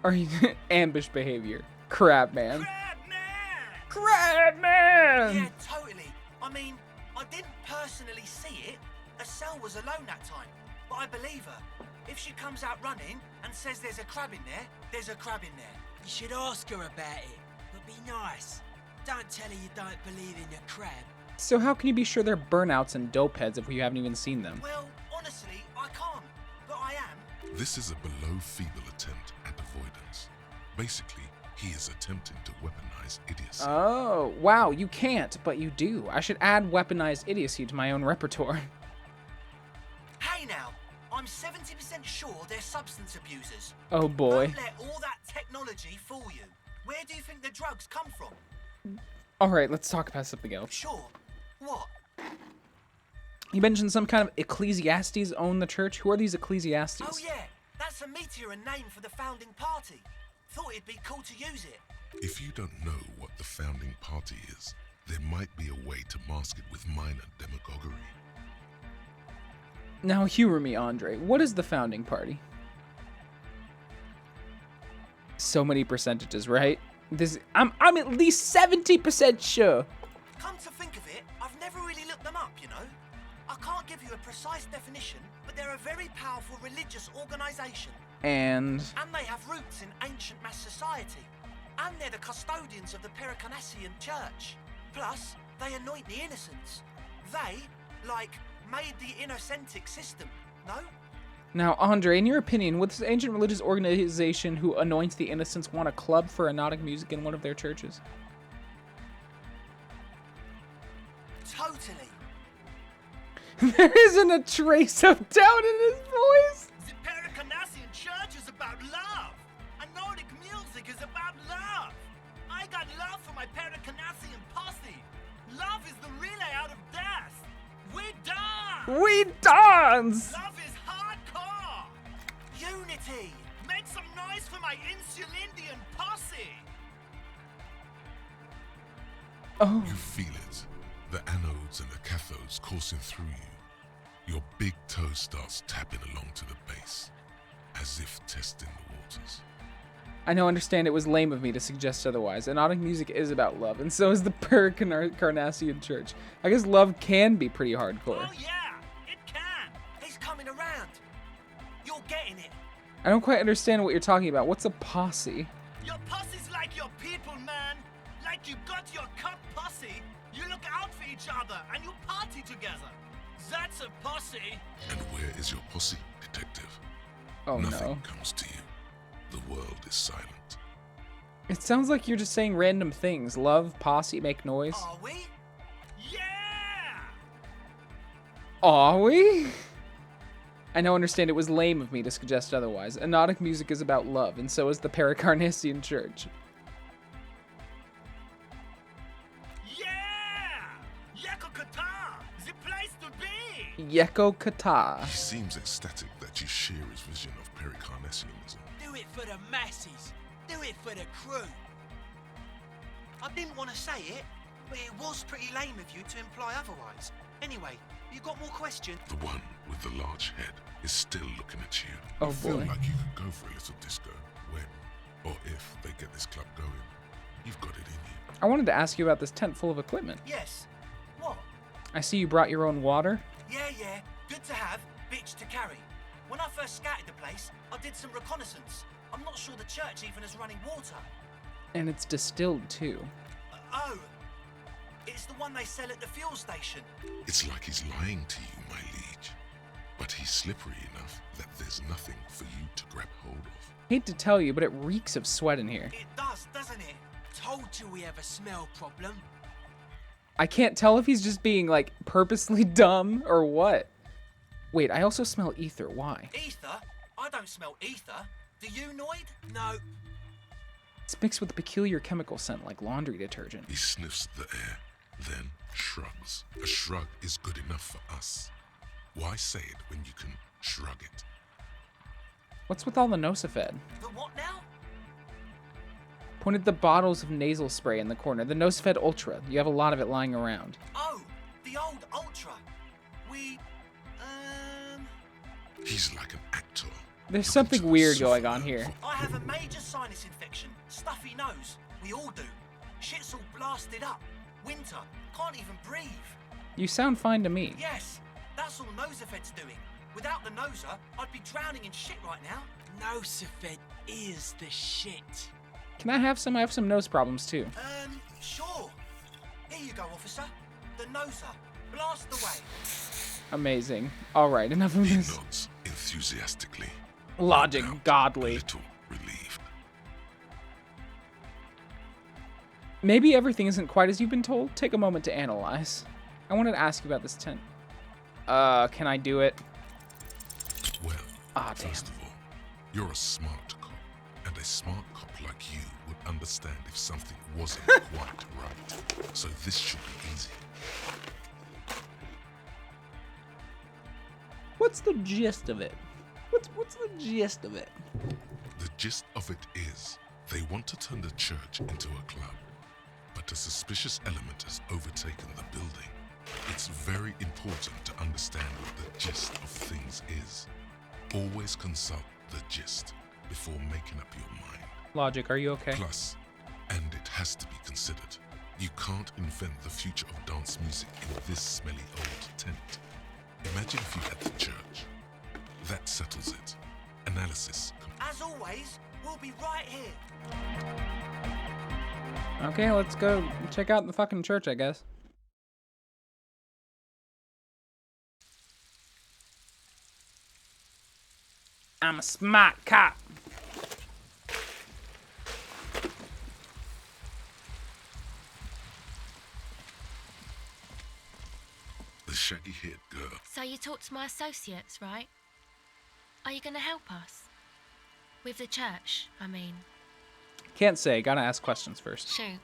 Are you ambush behavior? Crab man. Crab man! Crab man! Yeah, totally. I mean, I didn't personally see it. A cell was alone that time. But I believe her. If she comes out running and says there's a crab in there, there's a crab in there. You should ask her about it, but be nice. Don't tell her you don't believe in the crab. So how can you be sure they're burnouts and dope heads if you haven't even seen them? Well, honestly, I can't. But I am. This is a below feeble attempt at avoidance. Basically, he is attempting to weaponize idiocy. Oh, wow, you can't, but you do. I should add weaponized idiocy to my own repertoire. Hey now, I'm 70% sure they're substance abusers. Oh boy. Don't let all that technology fool you. Where do you think the drugs come from? Alright, let's talk about something else. Sure. What? You mentioned some kind of ecclesiastes own the church. Who are these ecclesiastes? Oh yeah, that's a meteor and name for the founding party. Thought it'd be cool to use it. If you don't know what the founding party is, there might be a way to mask it with minor demagoguery. Now humor me, Andre. What is the founding party? So many percentages, right? I'm at least 70% sure. Come to think of it, I've never really looked them up, you know. I can't give you a precise definition, but they're a very powerful religious organisation. And And they have roots in ancient mass society. And they're the custodians of the Pericarnassian church. Plus, they anoint the innocents. They, made the innocentic system, no? Now, Andre, in your opinion, would this ancient religious organization who anoints the innocents want a club for hypnotic music in one of their churches? Totally. There isn't a trace of doubt in his voice. The Pericarnassian church is about love. And Nordic music is about love. I got love for my Pericarnassian posse. Love is the relay out of death. We dance. We dance. Love is hardcore. Unity. Make some noise for my Insulindian posse. Oh. You feel it. The anodes and the cathodes coursing through you. Your big toe starts tapping along to the base, as if testing the waters. I now understand it was lame of me to suggest otherwise. Hypnotic music is about love, and so is the Pericarnassian church. I guess love can be pretty hardcore. Oh yeah, it can. He's coming around. You're getting it. I don't quite understand what you're talking about. What's a posse? Your posse's like your people, man. Like you got your cup posse. You look out for each other and you party together. That's a posse. And where is your posse, detective? Oh Nothing no. comes to you. The world is silent. It sounds like you're just saying random things. Love, posse, make noise. Are we? Yeah! Are we? I now understand it was lame of me to suggest otherwise. Hypnotic music is about love, and so is the Pericarnassian church. Yeah! Yako Qatar! The place to be! Yeko Kata. He seems ecstatic that you share his vision of Pericarnassianism. Do it for the masses. Do it for the crew. I didn't want to say it, but it was pretty lame of you to imply otherwise. Anyway, you got more questions? The one with the large head is still looking at you. Oh, You feel boy. like you could go for a little disco when, or if they get this club going. You've got it in you. I wanted to ask you about this tent full of equipment. Yes. What? I see you brought your own water. Yeah. Good to have, bitch to carry. When I first scouted the place, I did some reconnaissance. I'm not sure the church even has running water. And it's distilled, too. Oh. It's the one they sell at the fuel station. It's like he's lying to you, my liege. But he's slippery enough that there's nothing for you to grab hold of. Hate to tell you, but it reeks of sweat in here. It does, doesn't it? Told you we have a smell problem. I can't tell if he's just being, like, purposely dumb or what. Wait, I also smell ether. Why? Ether? I don't smell ether. Do you, Noid? No, It's mixed with a peculiar chemical scent like laundry detergent. He sniffs the air, then shrugs. A shrug is good enough for us. Why say it when you can shrug it? What's with all the Nosifed? The what now? Pointed the bottles of nasal spray in the corner. The Nosifed Ultra. You have a lot of it lying around. Oh, the old Ultra. He's like an actor. There's Looking something to the weird going souffle on here. for- I have a major sinus infection. Stuffy nose. We all do. Shit's all blasted up. Winter. Can't even breathe. You sound fine to me. Yes, that's all Nosifed's doing. Without the Noser, I'd be drowning in shit right now. Nosifed is the shit. Can I have some? I have some nose problems too. Sure. Here you go, officer. The Noser. Blast away. Amazing. All right, enough of He this. nods enthusiastically. Logic, No doubt, godly. A little relieved. Maybe everything isn't quite as you've been told. Take a moment to analyze. I wanted to ask you about this tent. Can I do it? Well, Ah, damn. first of all, you're a smart cop. And a smart cop like you would understand if something wasn't quite right. So this should be easy. What's the gist of it? What's the gist of it? The gist of it is, they want to turn the church into a club, but a suspicious element has overtaken the building. It's very important to understand what the gist of things is. Always consult the gist before making up your mind. Logic, are you okay? Plus, and it has to be considered, you can't invent the future of dance music in this smelly old tent. Imagine if you had the church. That settles it. Analysis. As always, we'll be right here. Okay, let's go check out the fucking church, I guess. I'm a smart cop. The shaggy-haired girl. So you talked to my associates, right? Are you going to help us? With the church, I mean. Can't say. Gotta ask questions first. Shoot.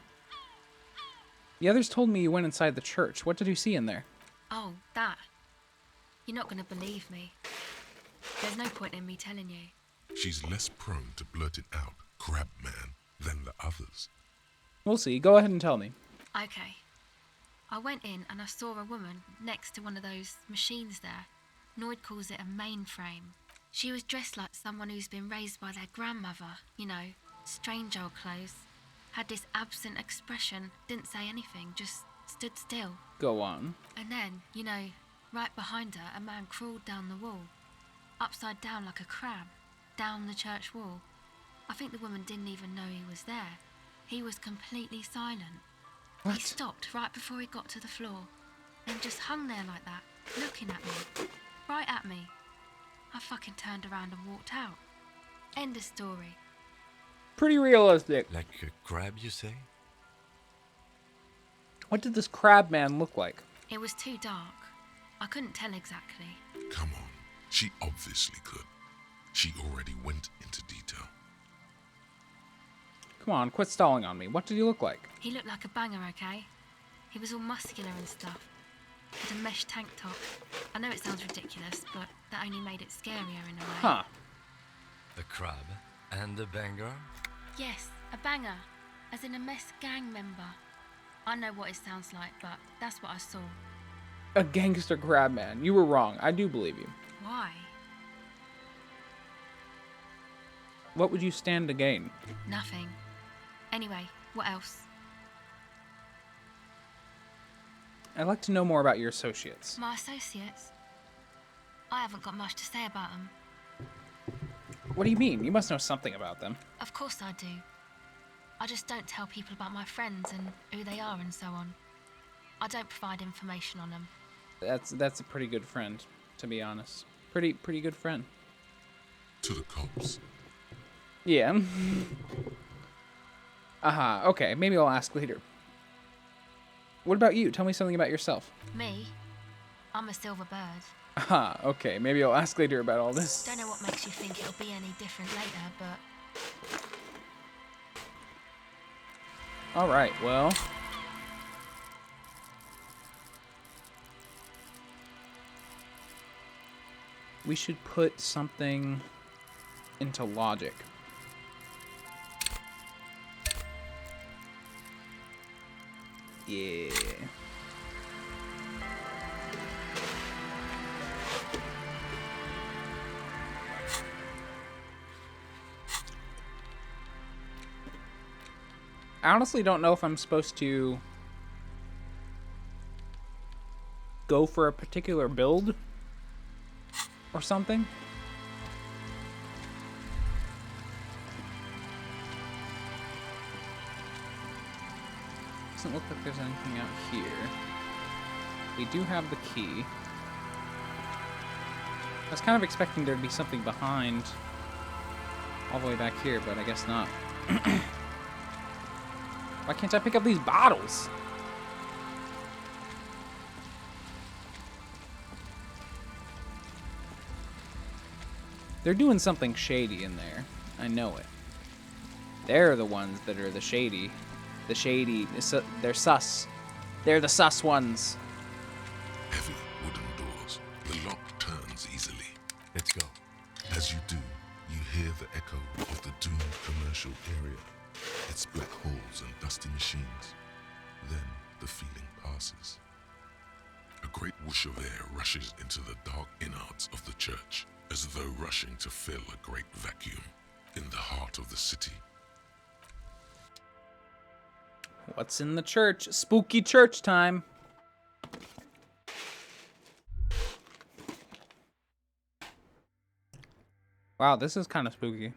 The others told me you went inside the church. What did you see in there? Oh, that. You're not going to believe me. There's no point in me telling you. She's less prone to blurt it out, crab man, than the others. We'll see. Go ahead and tell me. Okay. I went in and I saw a woman next to one of those machines there. Noid calls it a mainframe. She was dressed like someone who's been raised by their grandmother, you know, strange old clothes. Had this absent expression, didn't say anything, just stood still. Go on. And then, you know, right behind her, a man crawled down the wall. Upside down like a crab, down the church wall. I think the woman didn't even know he was there. He was completely silent. What? He stopped right before he got to the floor, and just hung there like that, looking at me. Right at me. I fucking turned around and walked out. End of story. Pretty realistic. Like a crab, you say? What did this crab man look like? It was too dark. I couldn't tell exactly. Come on, she obviously could. She already went into detail. Come on, quit stalling on me. What did he look like? He looked like a banger, okay? He was all muscular and stuff. Had a mesh tank top. I know it sounds ridiculous, but that only made it scarier in a way. Huh. The crab and the banger? Yes, a banger. As in a mess gang member. I know what it sounds like, but that's what I saw. A gangster crab man. You were wrong. I do believe you. Why? What would you stand to gain? Nothing. Anyway, what else? I'd like to know more about your associates. My associates? I haven't got much to say about them. What do you mean? You must know something about them. Of course I do. I just don't tell people about my friends and who they are and so on. I don't provide information on them. That's a pretty good friend, to be honest. Pretty good friend. To the cops. Yeah. Okay, maybe I'll ask later. What about you? Tell me something about yourself. Me? I'm a silver bird. Okay, maybe I'll ask later about all this. Don't know what makes you think it'll be any different later, but... Alright, well... we should put something into logic. Yeah. I honestly don't know if I'm supposed to go for a particular build or something. Doesn't look like there's anything out here. We do have the key. I was kind of expecting there to be something behind all the way back here, but I guess not. Why can't I pick up these bottles? They're doing something shady in there. I know it. They're the ones that are the shady. The shady, they're sus. They're the sus ones. Heavy wooden doors. The lock turns easily. Let's go. As you do, you hear the echo of the doomed commercial area. Its black holes and dusty machines. Then the feeling passes. A great whoosh of air rushes into the dark innards of the church, as though rushing to fill a great vacuum in the heart of the city. What's in the church? Spooky church time. Wow, this is kind of spooky.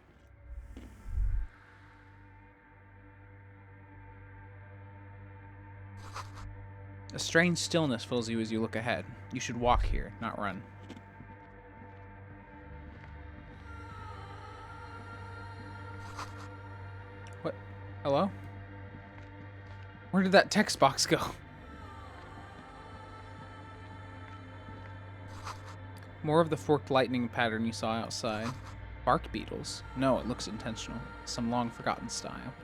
A strange stillness fills you as you look ahead. You should walk here, not run. What? Hello? Where did that text box go? More of the forked lightning pattern you saw outside. Bark beetles? No, it looks intentional. Some long-forgotten style.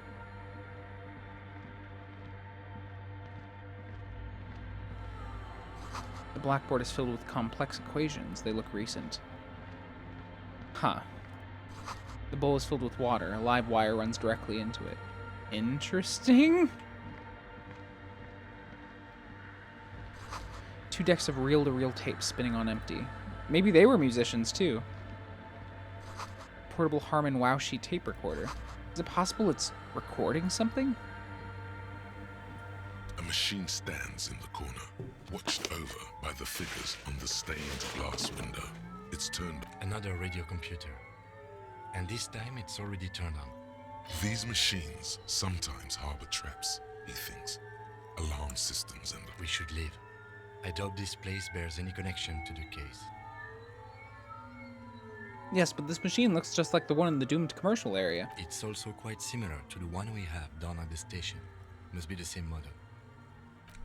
The blackboard is filled with complex equations. They look recent. Huh. The bowl is filled with water. A live wire runs directly into it. Interesting? 2 decks of reel-to-reel tape spinning on empty. Maybe they were musicians, too. Portable Harman Wowshy tape recorder. Is it possible it's recording something? A machine stands in the corner, watched over by the figures on the stained glass window. It's turned. Another radio computer. And this time it's already turned on. These machines sometimes harbor traps, he thinks. Alarm systems and... We should leave. I doubt this place bears any connection to the case. Yes, but this machine looks just like the one in the doomed commercial area. It's also quite similar to the one we have down at the station. Must be the same model.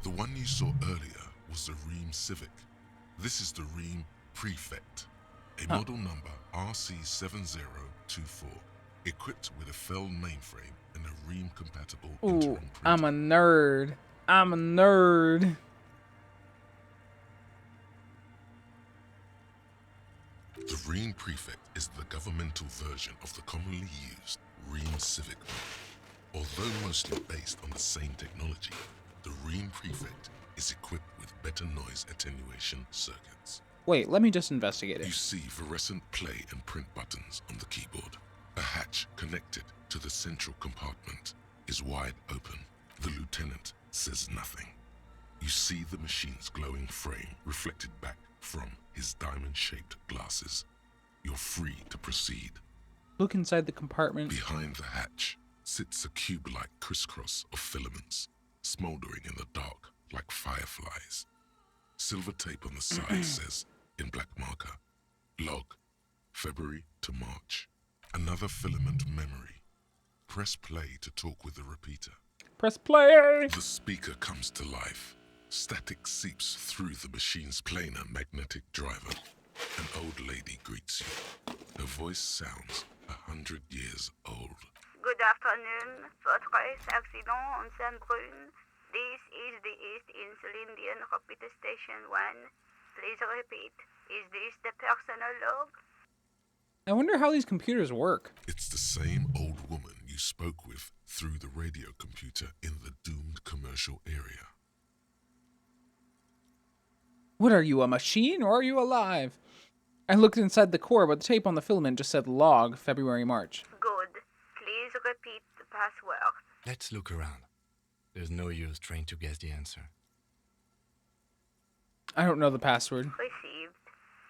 The one you saw earlier was the Ream Civic. This is the Ream Prefect, a model number RC7024, equipped with a Fell mainframe and a Ream-compatible Ooh, interim printer. I'm a nerd. I'm a nerd. The Ream Prefect is the governmental version of the commonly used Ream Civic model. Although mostly based on the same technology, the Ream Prefect is equipped with better noise attenuation circuits. Wait, let me just investigate You it. see fluorescent play and print buttons on the keyboard. A hatch connected to the central compartment is wide open. The lieutenant says nothing. You see the machine's glowing frame reflected back from his diamond-shaped glasses. You're free to proceed. Look inside the compartment. Behind the hatch sits a cube-like crisscross of filaments, smoldering in the dark like fireflies. Silver tape on the side says, in black marker, log, February to March. Another filament memory. Press play to talk with the repeater. Press play! The speaker comes to life. Static seeps through the machine's planar magnetic driver. An old lady greets you. Her voice sounds 100 years old. Good afternoon, Fortress Accident on Saint-Brune. This is the East Insulindian Repeater Station 1. Please repeat. Is this the personal log? I wonder how these computers work. It's the same old woman you spoke with through the radio computer in the doomed commercial area. What are you, a machine, or are you alive? I looked inside the core, but the tape on the filament just said log, February, March. Good. Please repeat the password. Let's look around. There's no use trying to guess the answer. I don't know the password. Received.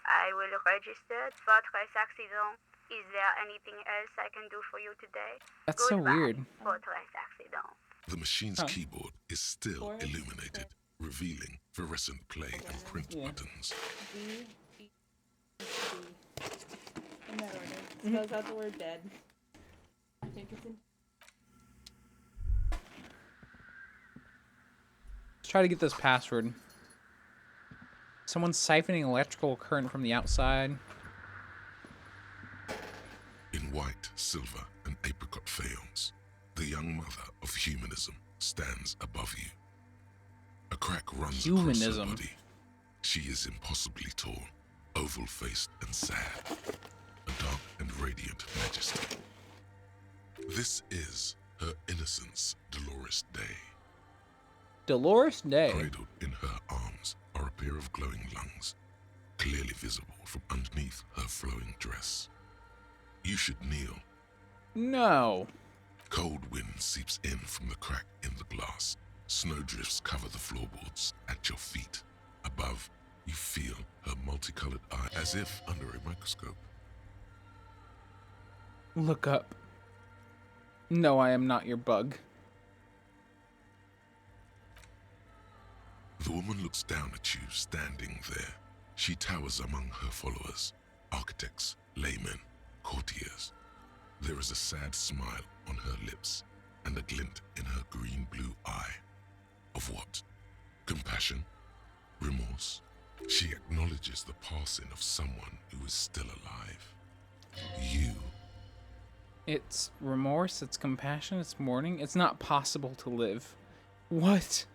I will register Fortress Accident. Is there anything else I can do for you today? That's so Goodbye, weird. Fortress Accident. The machine's keyboard is still illuminated, revealing fluorescent play and print buttons. D, E, D. In that order. Spells out the word dead. I think it's in. Let's try to get this password. Someone's siphoning electrical current from the outside. In white, silver, and apricot faience, the young mother of humanism stands above you. A crack runs across her Humanism. body. She is impossibly tall, oval-faced and sad, a dark and radiant majesty. This is her innocence, Dolores Day. Dolores Day. Cradled in her arms are a pair of glowing lungs, clearly visible from underneath her flowing dress. You should kneel. No. Cold wind seeps in from the crack in the glass. Snowdrifts cover the floorboards at your feet. Above, you feel her multicolored eye as if under a microscope. Look up. No, I am not your bug. The woman looks down at you standing there. She towers among her followers, architects, laymen, courtiers. There is a sad smile on her lips and a glint in her green-blue eye. Of what? Compassion? Remorse? She acknowledges the passing of someone who is still alive. You. It's remorse, it's compassion, it's mourning. It's not possible to live. What?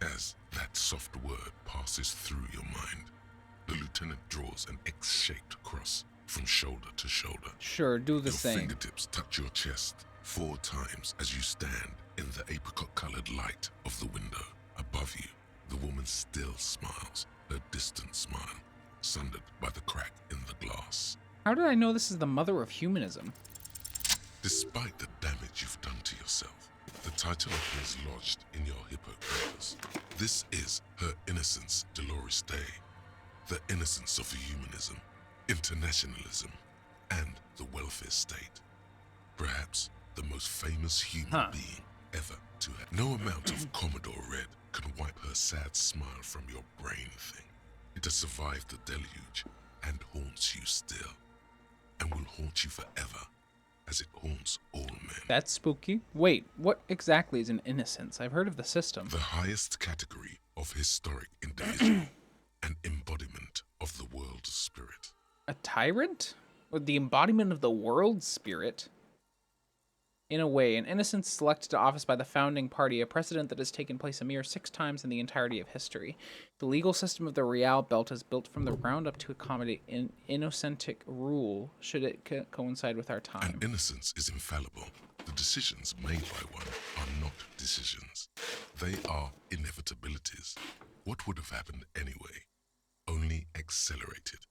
As that soft word passes through your mind, the lieutenant draws an X-shaped cross from shoulder to shoulder. Sure, do the Your same. fingertips touch your chest 4 times as you stand in the apricot-colored light of the window. Above you, the woman still smiles, her distant smile, sundered by the crack in the glass. How did I know this is the mother of humanism? Despite the damage you've done to yourself, the title appears lodged in your hippocampus. This is Her Innocence Dolores Day, the innocence of humanism, internationalism, and the welfare state. Perhaps the most famous human being ever to have. No amount of Commodore Red can wipe her sad smile from your brain thing. It has survived the deluge and haunts you still, and will haunt you forever, as it haunts all men. That's spooky. Wait, what exactly is an innocence? I've heard of the system. The highest category of historic individual, an embodiment of the world spirit. A tyrant? Or the embodiment of the world spirit? In a way, an innocence selected to office by the founding party, a precedent that has taken place a mere 6 times in the entirety of history. The legal system of the Real Belt is built from the ground up to accommodate innocentic rule, should it coincide with our time. An innocence is infallible. The decisions made by one are not decisions. They are inevitabilities. What would have happened anyway? Only accelerated,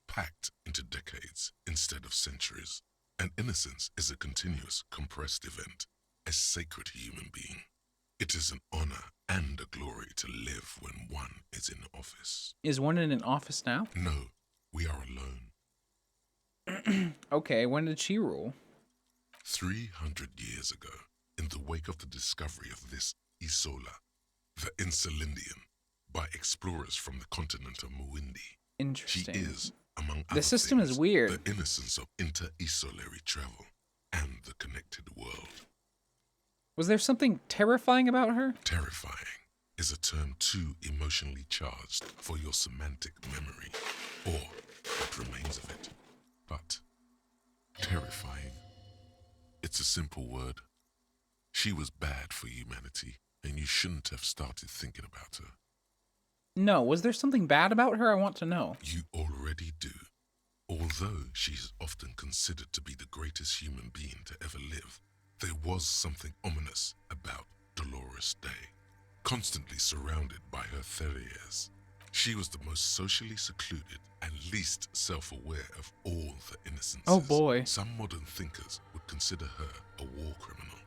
packed into decades instead of centuries. An innocence is a continuous, compressed event, a sacred human being. It is an honor and a glory to live when one is in office. Is one in an office now? No, we are alone. Okay, when did she rule? 300 years ago, in the wake of the discovery of this Isola, the Insulindian, by explorers from the continent of Muindi. Interesting. She is, among other The system things, is weird. the innocence of inter-isolary travel and the connected world. Was there something terrifying about her? Terrifying is a term too emotionally charged for your semantic memory, or what remains of it. But terrifying, it's a simple word. She was bad for humanity, and you shouldn't have started thinking about her. No, was there something bad about her? I want to know. You already do. Although she is often considered to be the greatest human being to ever live, there was something ominous about Dolores Day. Constantly surrounded by her terriers, she was the most socially secluded and least self-aware of all the innocences. Oh boy. Some modern thinkers would consider her a war criminal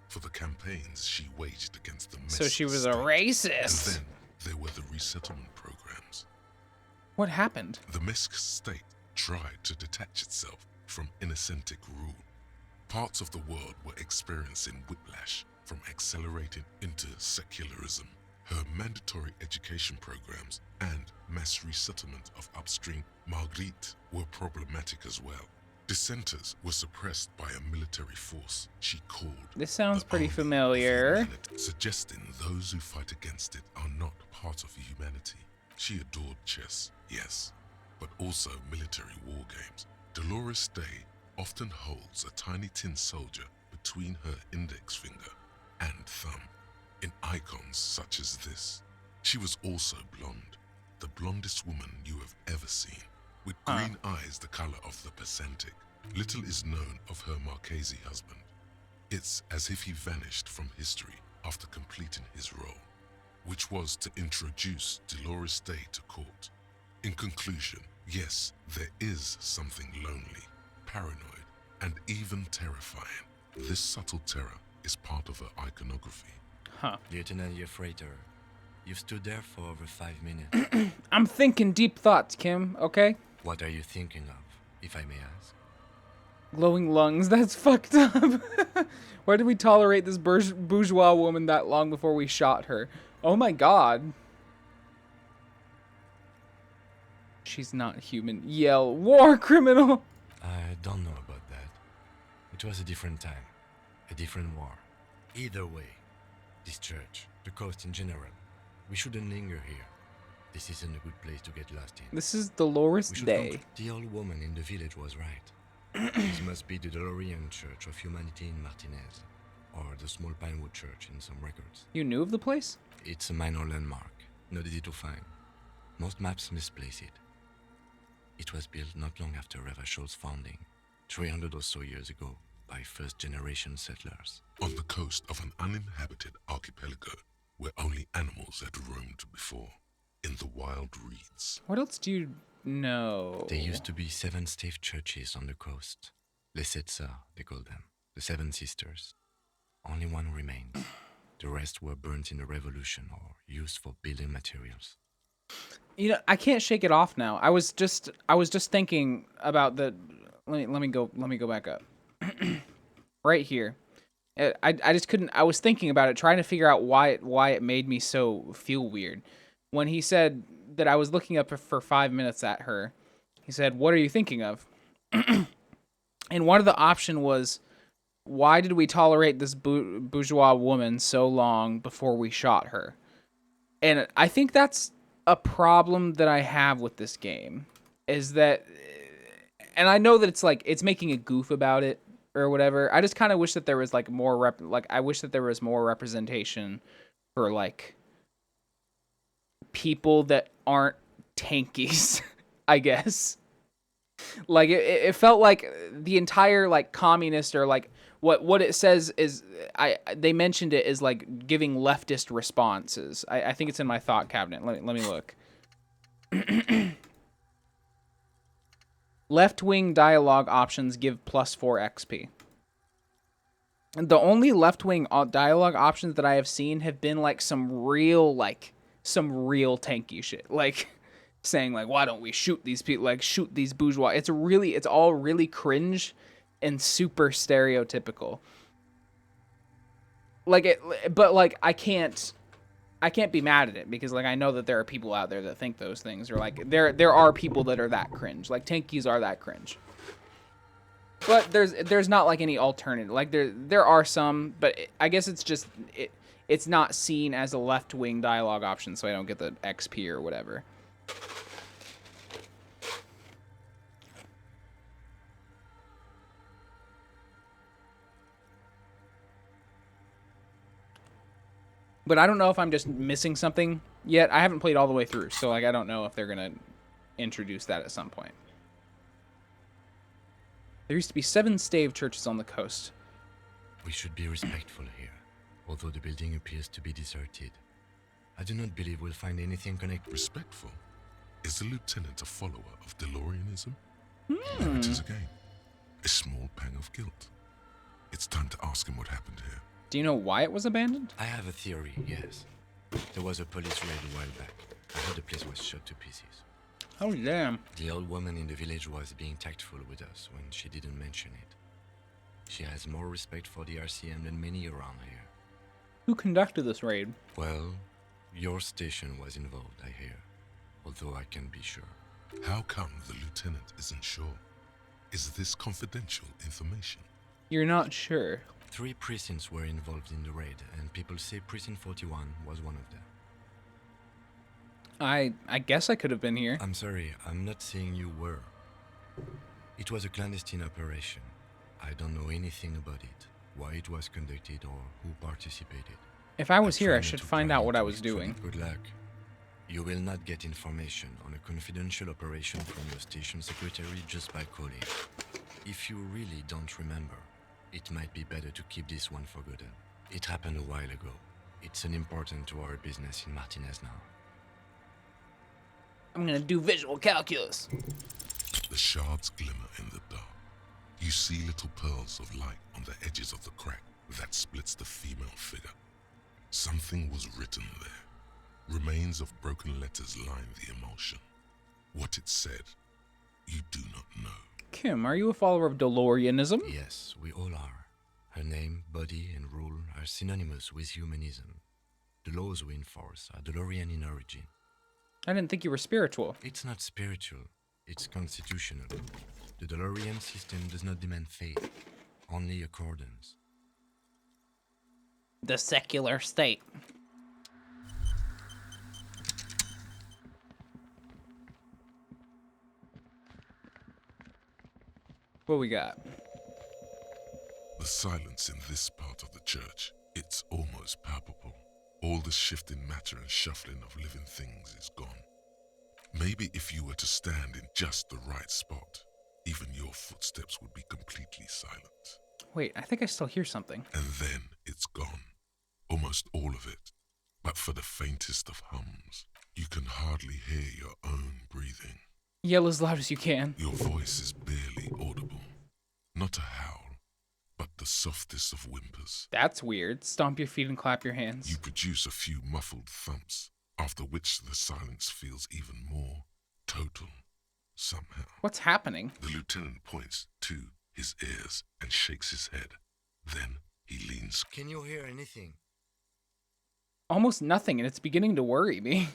for the campaigns she waged against the So she was state. a racist. And then there were the resettlement programs. What happened? The Mesk state tried to detach itself from innocentic rule. Parts of the world were experiencing whiplash from accelerating into secularism. Her mandatory education programs and mass resettlement of upstream Marguerite were problematic as well. Dissenters were suppressed by a military force she called This sounds the pretty Army of familiar. Humanity, suggesting those who fight against it are not part of humanity. She adored chess, yes, but also military war games. Dolores Day often holds a tiny tin soldier between her index finger and thumb in icons such as this. She was also blonde, the blondest woman you have ever seen, with green eyes the color of the Pacific. Little is known of her Marchese husband. It's as if he vanished from history after completing his role, which was to introduce Dolores Day to court. In conclusion, yes, there is something lonely, paranoid, and even terrifying. This subtle terror is part of her iconography. Huh. Lieutenant Yefrater, you've stood there for over 5 minutes. I'm thinking deep thoughts, Kim, okay? What are you thinking of? if I may ask. Glowing lungs, that's fucked up. Why did we tolerate this bourgeois woman that long before we shot her? Oh my god. She's not human. Yell, war criminal! I don't know about that. It was a different time, a different war. Either way, this church, the coast in general, we shouldn't linger here. This isn't a good place to get lost in. This is Dolores We should Day. conclude the old woman in the village was right. This must be the Dolorian Church of Humanity in Martinez, or the small Pinewood Church in some records. You knew of the place? It's a minor landmark, not easy to find. Most maps misplace it. It was built not long after Revachol's founding, 300 or so years ago, by first-generation settlers. On the coast of an uninhabited archipelago where only animals had roamed before, in the wild reeds. What else do you know? There used to be 7 stave churches on the coast. Les Sept Sœurs, they call them. The 7 Sisters. Only one remains. The rest were burnt in the revolution or used for building materials. You know, I can't shake it off now. I was just thinking about the. Let me go back up. Right here. I just couldn't. I was thinking about it, trying to figure out why it made me so feel weird. When he said that I was looking up for 5 minutes at her, he said, "What are you thinking of?" And one of the option was, "Why did we tolerate this bourgeois woman so long before we shot her?" And I think that's a problem that I have with this game, is that, and I know that it's like it's making a goof about it or whatever. I just kind of wish that there was like more I wish that there was more representation for like people that aren't tankies, I guess. Like it felt like the entire like communist or like what it says is they mentioned it as like giving leftist responses. I think it's in my thought cabinet. Let me look. Left-wing dialogue options give +4 XP. And the only left-wing dialogue options that I have seen have been like some real tanky shit. Like saying like, why don't we shoot these people? Like shoot these bourgeois. It's all really cringe and super stereotypical. But like I can't be mad at it because like I know that there are people out there that think those things, or like there are people that are that cringe. Like tankies are that cringe. But there's not like any alternative. Like there are some, but I guess it's just it's not seen as a left-wing dialogue option, so I don't get the XP or whatever. But I don't know if I'm just missing something yet. I haven't played all the way through, so like I don't know if they're gonna introduce that at some point. There used to be 7 stave churches on the coast. We should be respectful here, although the building appears to be deserted. I do not believe we'll find anything connected. Respectful? Is the lieutenant a follower of Delorianism? There it is again. A small pang of guilt. It's time to ask him what happened here. Do you know why it was abandoned? I have a theory, yes. There was a police raid a while back. I heard the place was shot to pieces. Oh, damn. The old woman in the village was being tactful with us when she didn't mention it. She has more respect for the RCM than many around here. Who conducted this raid? Well, your station was involved, I hear. Although I can't be sure. How come the lieutenant isn't sure? Is this confidential information? You're not sure. 3 precincts were involved in the raid, and people say Precinct 41 was one of them. I guess I could have been here. I'm sorry, I'm not saying you were. It was a clandestine operation. I don't know anything about it, why it was conducted, or who participated. If I was I here, try I not should to find pry out what I into was it, doing. Good luck. You will not get information on a confidential operation from your station secretary just by calling. If you really don't remember, it might be better to keep this one forgotten. It happened a while ago. It's unimportant to our business in Martinez now. I'm gonna do visual calculus. The shards glimmer in the dark. You see little pearls of light on the edges of the crack that splits the female figure. Something was written there. Remains of broken letters line the emulsion. What it said, you do not know. Kim, are you a follower of DeLoreanism? Yes, we all are. Her name, body, and rule are synonymous with humanism. The laws we enforce are DeLorean in origin. I didn't think you were spiritual. It's not spiritual, it's constitutional. The DeLorean system does not demand faith, only accordance. The secular state. What we got? The silence in this part of the church, it's almost palpable. All the shifting matter and shuffling of living things is gone. Maybe if you were to stand in just the right spot, even your footsteps would be completely silent. Wait, I think I still hear something. And then it's gone. Almost all of it. But for the faintest of hums, you can hardly hear your own breathing. Yell as loud as you can. Your voice is barely audible. Not a howl, but the softest of whimpers. That's weird. Stomp your feet and clap your hands. You produce a few muffled thumps, after which the silence feels even more total, somehow. What's happening? The lieutenant points to his ears and shakes his head. Then he leans. Can you hear anything? Almost nothing, and it's beginning to worry me.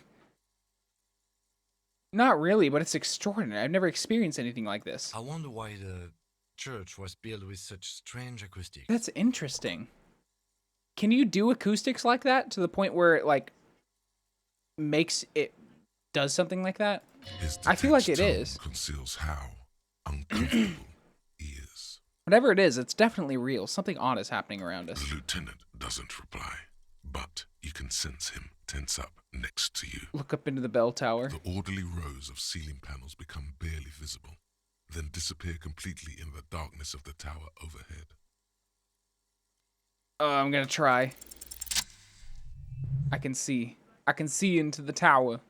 Not really, but it's extraordinary. I've never experienced anything like this. I wonder why the church was built with such strange acoustics. That's interesting. Can you do acoustics like that to the point where it, like, makes it does something like that? I feel like it is. Conceals how uncomfortable he is. Whatever it is, it's definitely real. Something odd is happening around us. The lieutenant doesn't reply, but you can sense him tense up next to you. Look up into the bell tower. The orderly rows of ceiling panels become barely visible, then disappear completely in the darkness of the tower overhead. Oh, I'm gonna try. I can see. I can see into the tower.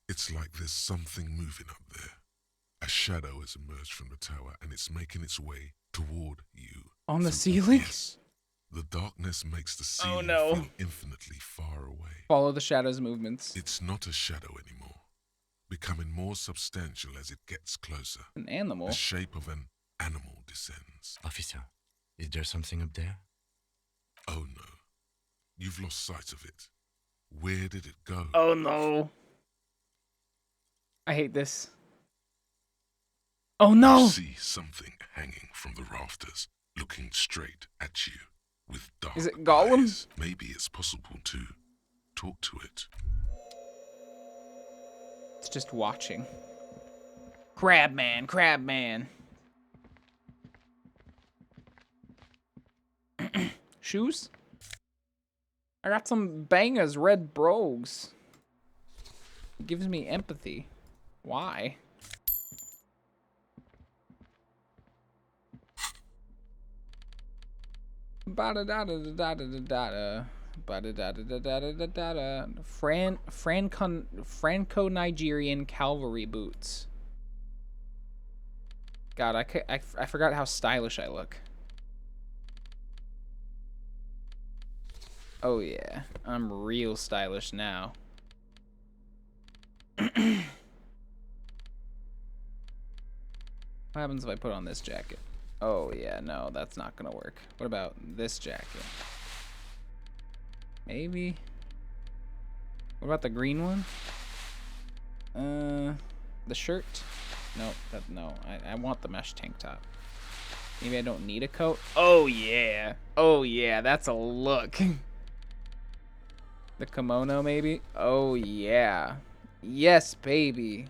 It's like there's something moving up there. A shadow has emerged from the tower and it's making its way toward you. On the ceiling? Yes. The darkness makes the ceiling Oh, no. feel infinitely far away. Follow the shadow's movements. It's not a shadow anymore, becoming more substantial as it gets closer. An animal. The shape of an animal descends. Officer, is there something up there? Oh no, you've lost sight of it. Where did it go? Oh no. I hate this. Oh no! You see something hanging from the rafters, looking straight at you with dark Is it Gollum? eyes. Maybe it's possible to talk to it. It's just watching. Crab man, crab man. Shoes? I got some bangers, red brogues. It gives me empathy. Why? Franco-Nigerian cavalry boots. God, I forgot how stylish I look. Oh yeah, I'm real stylish now. What happens if I put on this jacket? Oh yeah, no, that's not gonna work. What about this jacket? Maybe. What about the green one? The shirt? No, I want the mesh tank top. Maybe I don't need a coat. Oh yeah, that's a look. The kimono maybe? Oh yeah. Yes, baby.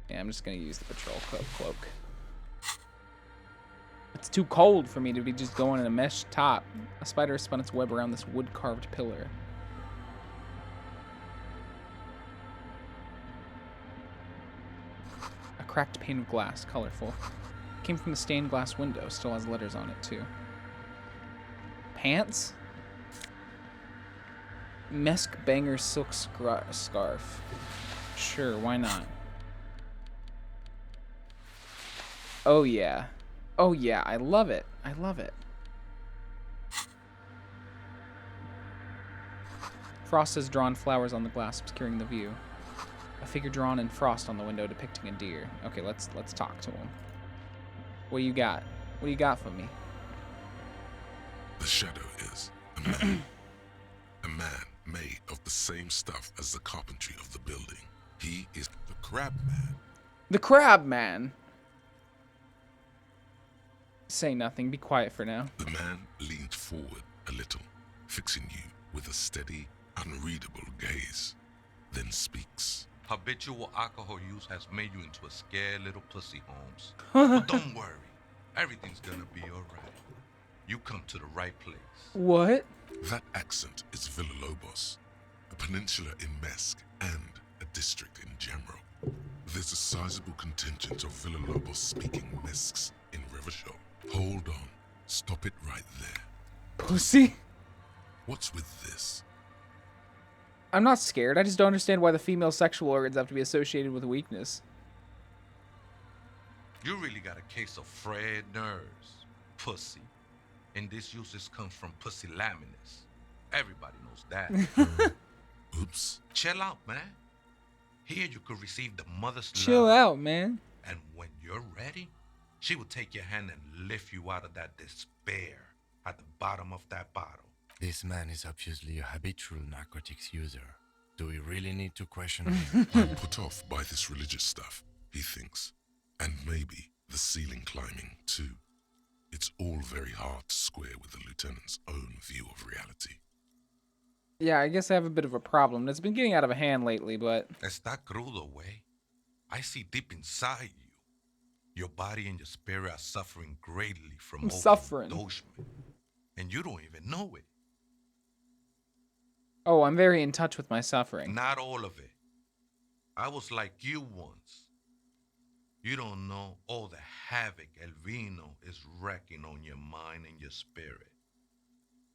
Yeah, I'm just gonna use the patrol cloak. It's too cold for me to be just going in a mesh top. A spider has spun its web around this wood-carved pillar. A cracked pane of glass, colorful. Came from the stained glass window, still has letters on it too. Pants? Mesk banger silk scarf. Sure, why not? Oh yeah. Oh yeah, I love it. I love it. Frost has drawn flowers on the glass, obscuring the view. A figure drawn in frost on the window depicting a deer. Okay, let's talk to him. What do you got? What do you got for me? The shadow is a man. A man made of the same stuff as the carpentry of the building. He is the crab man. The crab man. Say nothing. Be quiet for now. The man leans forward a little, fixing you with a steady, unreadable gaze, then speaks. Habitual alcohol use has made you into a scared little pussy, Holmes. But don't worry. Everything's gonna be alright. You come to the right place. What? That accent is Villalobos, a peninsula in Mesk and a district in general. There's a sizable contingent of Villalobos-speaking Mesks in Rivershore. Hold on. Stop it right there. Pussy? What's with this? I'm not scared. I just don't understand why the female sexual organs have to be associated with weakness. You really got a case of frayed nerves, pussy. And this usage comes from pusillanimous. Everybody knows that. Oops. Chill out, man. Here you could receive the mother's Chill love. out, man. And when you're ready, she will take your hand and lift you out of that despair at the bottom of that bottle. This man is obviously a habitual narcotics user. Do we really need to question him? I'm put off by this religious stuff, he thinks. And maybe the ceiling climbing, too. It's all very hard to square with the lieutenant's own view of reality. Yeah, I guess I have a bit of a problem. It's been getting out of hand lately, but... Está crudo, way. I see deep inside you. Your body and your spirit are suffering greatly from overindulgence. And you don't even know it. Oh, I'm very in touch with my suffering. Not all of it. I was like you once. You don't know all the havoc El Vino is wrecking on your mind and your spirit.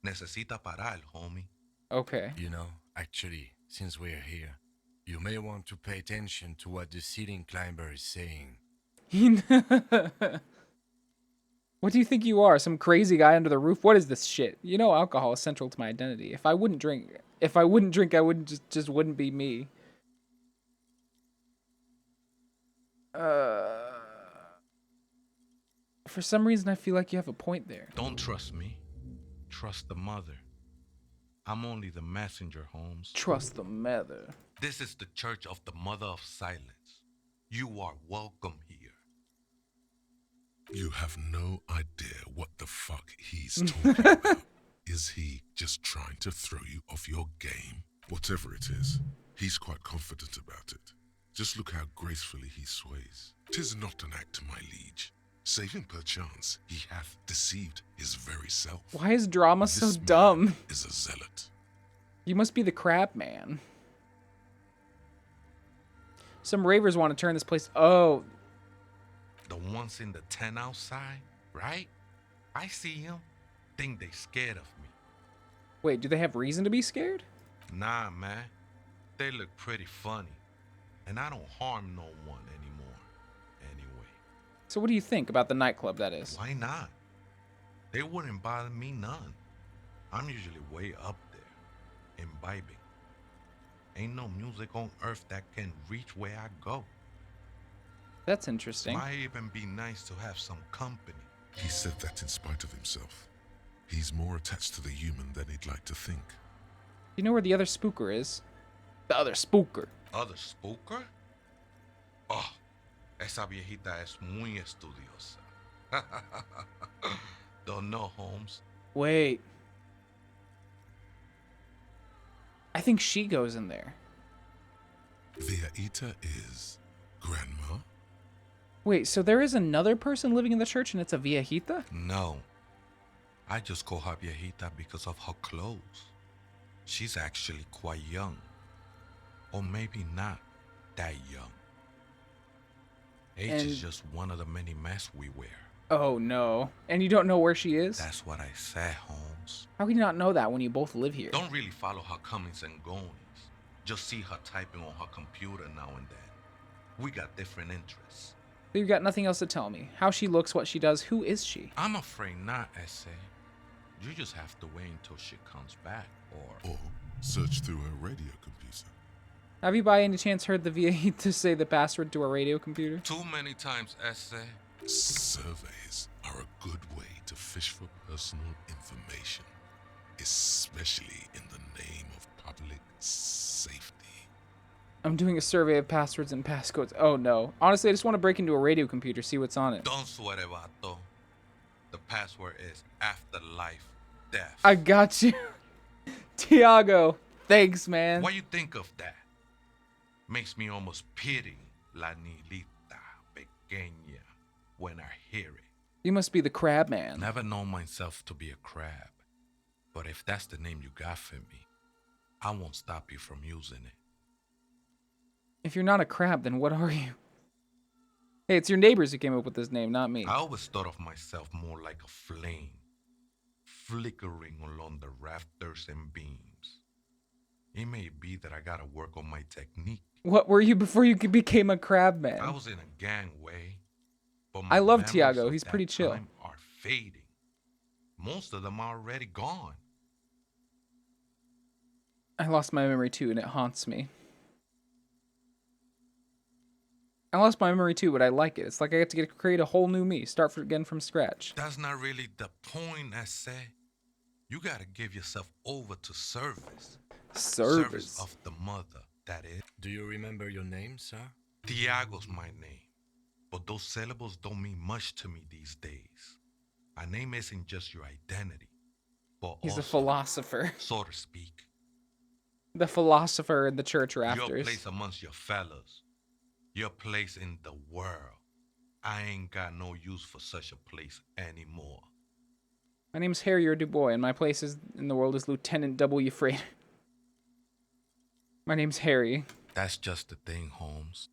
Necesita parar, homie. Okay. You know, actually, since we're here, you may want to pay attention to what the ceiling climber is saying. What do you think you are? Some crazy guy under the roof? What is this shit? You know alcohol is central to my identity. If I wouldn't drink, I wouldn't just wouldn't be me. For some reason I feel like you have a point there. Don't trust me. Trust the mother. I'm only the messenger, Holmes. Trust the mother. This is the Church of the Mother of Silence. You are welcome here. You have no idea what the fuck he's talking about. Is he just trying to throw you off your game? Whatever it is, he's quite confident about it. Just look how gracefully he sways. 'Tis not an act, my liege. Save him perchance, he hath deceived his very self. Why is drama so This man dumb? is a zealot. You must be the crab man. Some ravers want to turn this place... Oh, The ones in the tent outside, right? I see them. Think they scared of me. wait, do they have reason to be scared? Nah, man. They look pretty funny. And I don't harm no one anymore. Anyway. So what do you think about the nightclub, that is? Why not? They wouldn't bother me none. I'm usually way up there, imbibing. Ain't no music on earth that can reach where I go. That's interesting. Might even be nice to have some company. He said that in spite of himself. He's more attached to the human than he'd like to think. You know where the other spooker is? The other spooker. Other spooker? Oh, esa viejita es muy estudiosa. Don't know, Holmes. Wait. I think she goes in there. Viaita is grandma? Wait, so there is another person living in the church and it's a viejita? No. I just call her viejita because of her clothes. She's actually quite young. Or maybe not that young. Age And- is just one of the many masks we wear. Oh no. And you don't know where she is? That's what I said, Holmes. How can you not know that when you both live here? Don't really follow her comings and goings. Just see her typing on her computer now and then. We got different interests. You've got nothing else to tell me. How she looks, what she does, who is she? I'm afraid not, Essay. You just have to wait until she comes back, or... Or Search through her radio computer. Have you by any chance heard the VA to say the password to a radio computer? Too many times, essay. Surveys are a good way to fish for personal information, especially in the name of public safety. I'm doing a survey of passwords and passcodes. Oh no. Honestly, I just want to break into a radio computer, see what's on it. Don't sweat it, vato. The password is afterlife death. I got you. Tiago. Thanks, man. What you think of that? Makes me almost pity La Nilita Pequeña when I hear it. You must be the crab man. Never known myself to be a crab. But if that's the name you got for me, I won't stop you from using it. If you're not a crab, then what are you? Hey, it's your neighbors who came up with this name, not me. I always thought of myself more like a flame, flickering along the rafters and beams. It may be that I gotta work on my technique. What were you before you became a crab man? I was in a gangway, but I love memories Tiago. of He's that pretty chill. time are fading. Most of them are already gone. I lost my memory too, and it haunts me. I lost my memory too, but I like it. It's like I get to create a whole new me, start again from scratch. That's not really the point, I say. You gotta give yourself over to service. Service of the mother, that is. Do you remember your name, sir? Tiago's my name, but those syllables don't mean much to me these days. My name isn't just your identity, but He's also, a philosopher. so to speak. The philosopher in the church rafters. Your place amongst your fellows. Your place in the world. I ain't got no use for such a place anymore. My name's Harrier Dubois, and my place in the world is Lieutenant W. Freight. My name's Harry. That's just the thing, Holmes.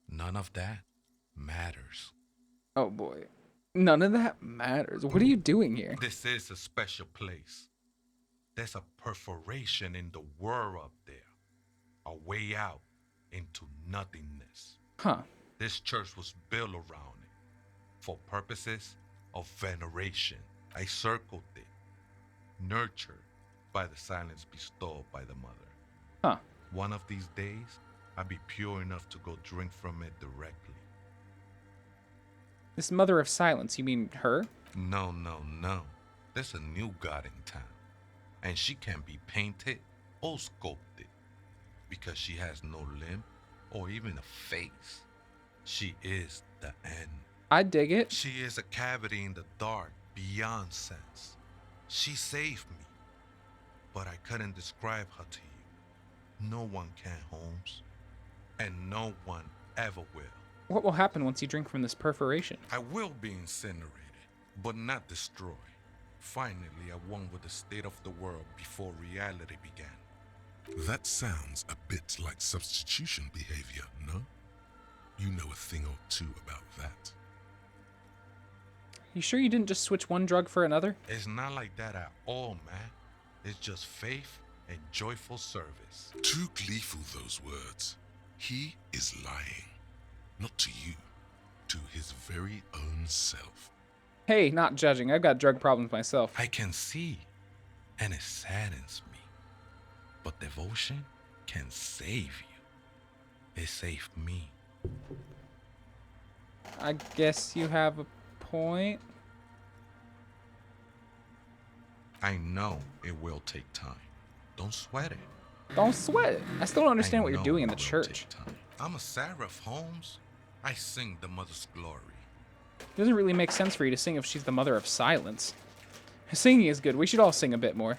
None of that matters. Oh boy. None of that matters. What are you doing here? This is a special place. There's a perforation in the world up there. A way out into nothingness. Huh. This church was built around it for purposes of veneration. I circled it, nurtured by the silence bestowed by the mother. Huh. One of these days, I'll be pure enough to go drink from it directly. This mother of silence, you mean her? No. There's a new god in town, and she can be painted or sculpted because she has no limb or even a face. She is the end. I dig it. She is a cavity in the dark beyond sense. She saved me, but I couldn't describe her to you. No one can, Holmes, and no one ever will. What will happen once you drink from this perforation? I will be incinerated, but not destroyed. Finally, I won with the state of the world before reality began. That sounds a bit like substitution behavior, no? You know a thing or two about that. You sure you didn't just switch one drug for another? It's not like that at all, man. It's just faith and joyful service. Too gleeful, those words. He is lying. Not to you, to his very own self. Hey, not judging. I've got drug problems myself. I can see, and it saddens me. But devotion can save you. It saved me. I guess you have a point. I know it will take time. Don't sweat it. Don't sweat it. I still don't understand I what you're know doing in it the will church. take time. I'm a seraph, Holmes. I sing the mother's glory. It doesn't really make sense for you to sing if she's the mother of silence. Singing is good. We should all sing a bit more.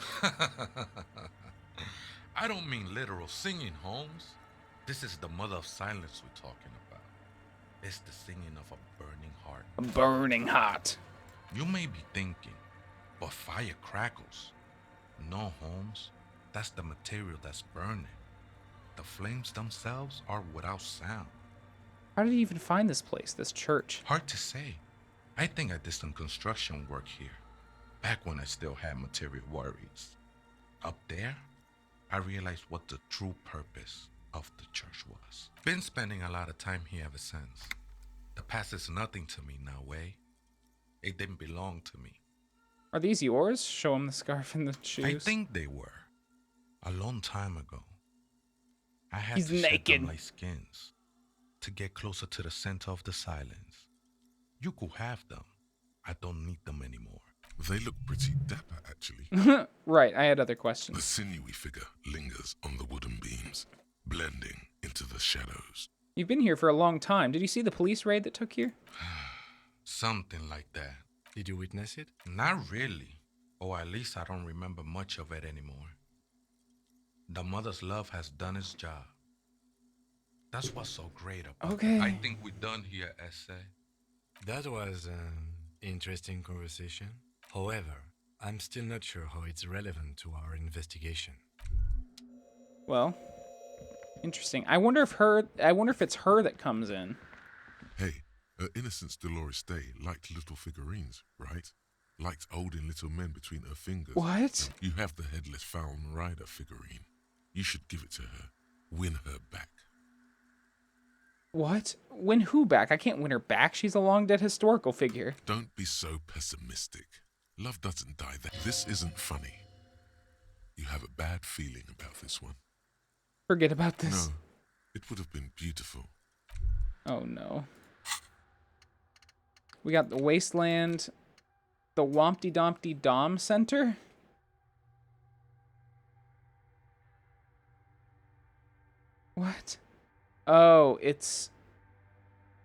I don't mean literal singing, Holmes. This is the mother of silence we're talking about. It's the singing of a burning heart. Burning hot. You may be thinking, but fire crackles. No, Holmes. That's the material that's burning. The flames themselves are without sound. How did you even find this place, this church? Hard to say. I think I did some construction work here, back when I still had material worries. Up there, I realized what the true purpose of the church was. Been spending a lot of time here ever since. The past is nothing to me now, eh? It didn't belong to me. Are these yours? Show him the scarf and the shoes. I think they were. A long time ago, I had He's to shed naked. them like skins to get closer to the center of the silence. You could have them. I don't need them anymore. They look pretty dapper, actually. Right, I had other The questions. sinewy figure lingers on the wooden beams, blending into the shadows. You've been here for a long time. Did you see the police raid that took here? Something like that. Did you witness it? Not really. Or at least I don't remember much of it anymore. The mother's love has done its job. That's what's so great about Okay. it. I think we're done here, Essay. That was an interesting conversation. However, I'm still not sure how it's relevant to our investigation. Well, interesting. I wonder if it's her that comes in. Hey, her Innocence Dolores Day liked little figurines, right? Liked holding little men between her fingers. What? You have the headless Fallen Rider figurine. You should give it to her. Win her back. What? Win who back? I can't win her back. She's a long dead historical figure. Don't be so pessimistic. Love doesn't die. This isn't funny. You have a bad feeling about this one. Forget about this. No, it would have been beautiful. Oh no. We got the Wasteland, the Wompty Dompty Dom Center. What? Oh, it's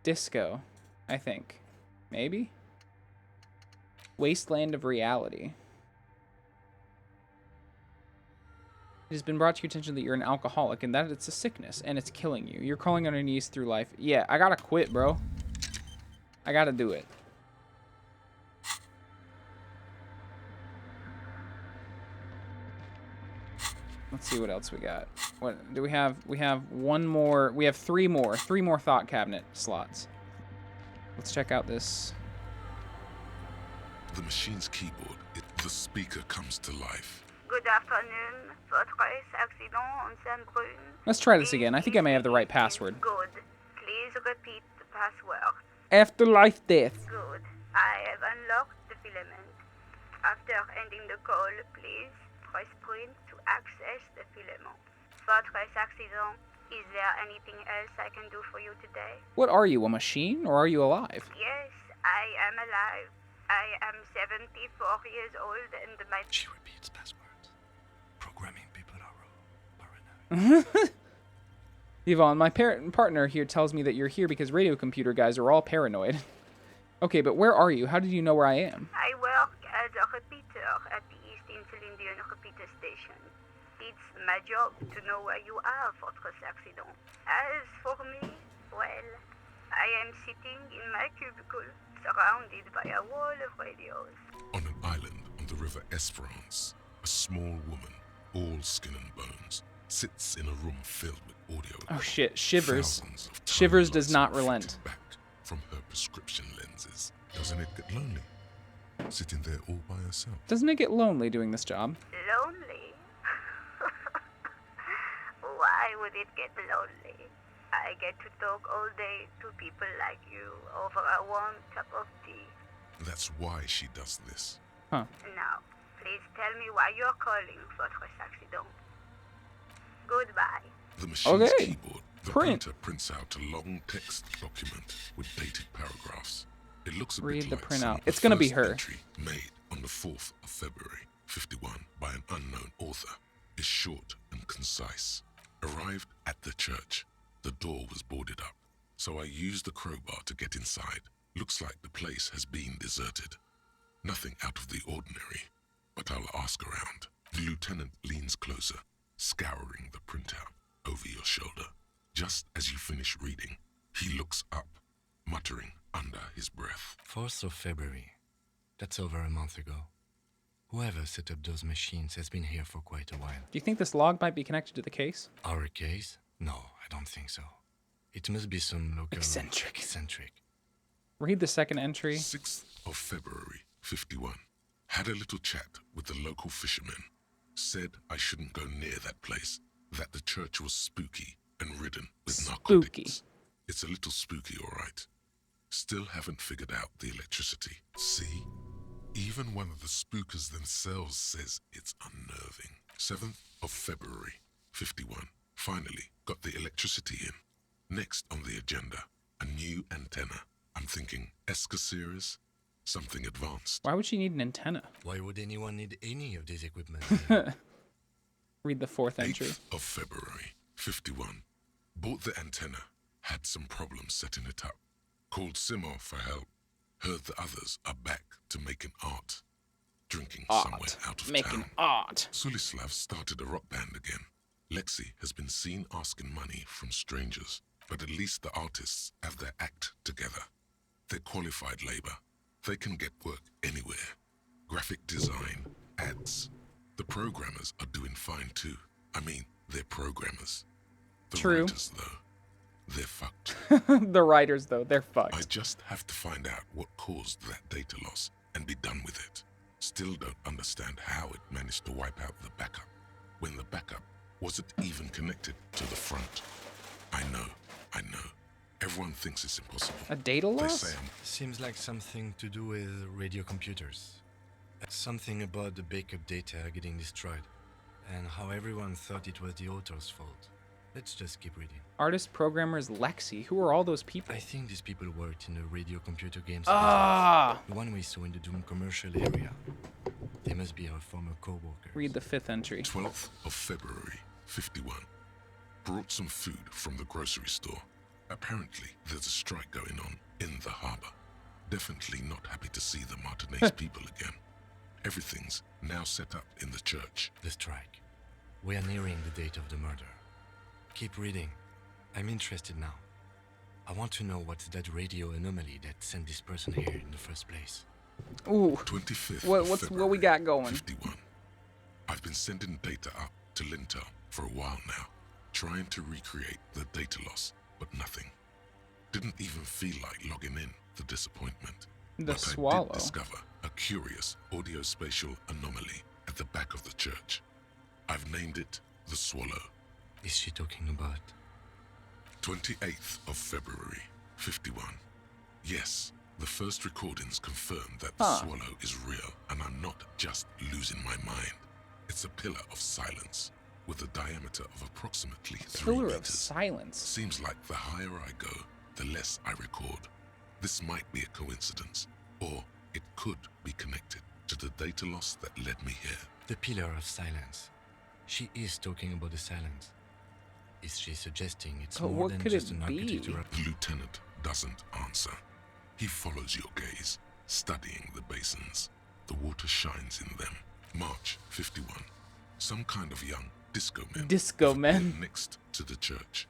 disco, I think. Maybe? Wasteland of Reality. It has been brought to your attention that you're an alcoholic and that it's a sickness and it's killing you. You're crawling on your knees through life. Yeah, I gotta quit, bro. I gotta do it. Let's see what else we got. What do we have? We have one more. We have three more thought cabinet slots. Let's check out this. The machine's keyboard, the speaker comes to life. Good afternoon. Votre accident en Saint-Brune. Let's try this again. I think I may have the right password. Good. Please repeat the password. Afterlife death. Good. I have unlocked the filament. After ending the call, please press print to access the filament. Votre accident. Is there anything else I can do for you today? What are you, a machine, or are you alive? Yes, I am alive. I am 74 years old and my... She repeats passwords. Programming people are paranoid. Yvonne, my partner here tells me that you're here because radio computer guys are all paranoid. Okay, but where are you? How did you know where I am? I work as a repeater at the East Insulindian repeater station. It's my job to know where you are, votre accident. As for me, well, I am sitting in my cubicle, surrounded by a wall of radios. On an island on the river Esperance, a small woman, all skin and bones, sits in a room filled with audio. Oh shit, Shivers. Thousands of Shivers tiny does lights not reflect relent. Back from her prescription lenses. Doesn't it get lonely? Sitting there all by herself. Doesn't it get lonely doing this job? Lonely? Why would it get lonely? I get to talk all day to people like you over a warm cup of tea. That's why she does this. Huh. Now, please tell me why you're calling votre accident. Goodbye. The machine's Okay. keyboard, the Print. printer prints out a long text document with dated paragraphs. It looks a Read bit the like printout. some It's gonna be first her. entry made on the 4th of February, 51, by an unknown author. It's short and concise. Arrived at the church. The door was boarded up, so I used the crowbar to get inside. Looks like the place has been deserted. Nothing out of the ordinary, but I'll ask around. The lieutenant leans closer, scouring the printout over your shoulder. Just as you finish reading, he looks up, muttering under his breath. 4th of February. That's over a month ago. Whoever set up those machines has been here for quite a while. Do you think this log might be connected to the case? Our case? No, I don't think so. It must be some local... Eccentric. Read the second entry. 6th of February, 51. Had a little chat with the local fishermen. Said I shouldn't go near that place, that the church was spooky and ridden with narcotics. It's a little spooky, all right. Still haven't figured out the electricity. See? Even one of the spookers themselves says it's unnerving. 7th of February, 51. Finally got the electricity in. Next on the agenda, a new antenna. I'm thinking Esca series, something advanced. Why would she need an antenna? Why would anyone need any of this equipment? Read the 4th entry. 8th of February, 51. Bought the antenna, had some problems setting it up. Called Simor for help. Heard the others are back to making art. Drinking somewhere out of Making town. art. Sulislav started a rock band again. Lexi has been seen asking money from strangers, but at least the artists have their act together. They're qualified labor. They can get work anywhere. Graphic design, ads. The programmers are doing fine too. I mean, they're programmers. The True. writers, though, they're fucked. The writers, though, they're I fucked. just have to find out what caused that data loss and be done with it. Still don't understand how it managed to wipe out the backup when the backup wasn't even connected to the front. I know. Everyone thinks it's impossible. A data They loss? say I'm Seems like something to do with radio computers. Something about the backup data getting destroyed, and how everyone thought it was the author's fault. Let's just keep reading. Artist programmers Lexi. Who are all those people? I think these people worked in the radio computer games Ah! business. The one we saw in the Doom commercial area. They must be our former co-workers. Read the 5th entry. 12th of February, 51. Brought some food from the grocery store. Apparently, there's a strike going on in the harbor. Definitely not happy to see the Martinez people again. Everything's now set up in the church. The strike. We are nearing the date of the murder. Keep reading. I'm interested now. I want to know what's that radio anomaly that sent this person here in the first place. Ooh. 25th What of we got going? 51. I've been sending data up to Lintel for a while now, trying to recreate the data loss, but nothing. Didn't even feel like logging in. The disappointment. The But swallow. I did discover a curious audio-spatial anomaly at the back of the church. I've named it the Swallow. Is she talking about? 28th of February, 51. Yes, the first recordings confirm that the swallow is real, and I'm not just losing my mind. It's a pillar of silence with a diameter of approximately 3 Pillar meters. of silence. Seems like the higher I go, the less I record. This might be a coincidence, or it could be connected to the data loss that led me here. The pillar of silence. She is talking about the silence. Is she suggesting it's But more what than could just it an be? architectural? The lieutenant doesn't answer. He follows your gaze, studying the basins. The water shines in them. March 51. Some kind of young disco men. Disco have men. appeared next to the church.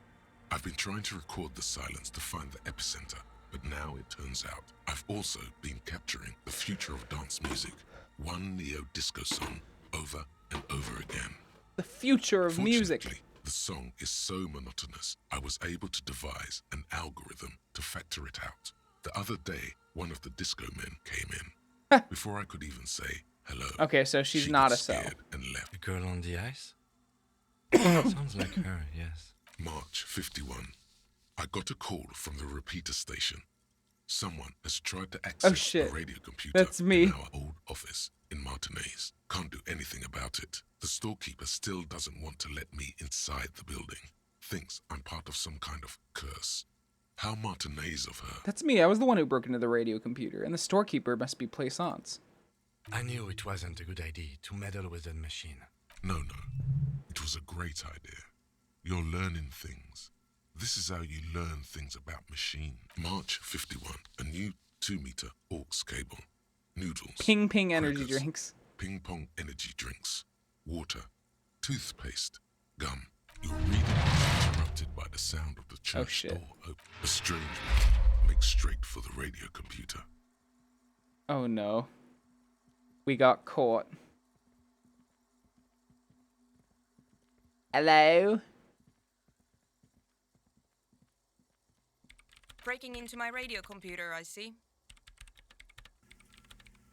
I've been trying to record the silence to find the epicenter, but now it turns out I've also been capturing the future of dance music, one neo-disco song over and over again. The future of music. Fortunately, the song is so monotonous, I was able to devise an algorithm to factor it out. The other day, one of the disco men came in. Before I could even say hello. Okay, so she's she not got a cell. scared and left. The girl on the ice? Sounds like her, yes. March 51. I got a call from the repeater station. Someone has tried to access shit. the radio computer That's me. in our old office in Martinez. Can't do anything about it. The storekeeper still doesn't want to let me inside the building. Thinks I'm part of some kind of curse. How Martinez of her. That's me. I was the one who broke into the radio computer, and the storekeeper must be Plaisance. I knew it wasn't a good idea to meddle with that machine. No. It was a great idea. You're learning things. This is how you learn things about machine. March 51. A new 2-meter aux cable. Noodles. Ping Ping energy crackers, drinks. Ping pong energy drinks. Water. Toothpaste. Gum. Your reading is interrupted by the sound of the church shit. door open. A strange man makes straight for the radio computer. Oh no. We got caught. Hello? Breaking into my radio computer, I see.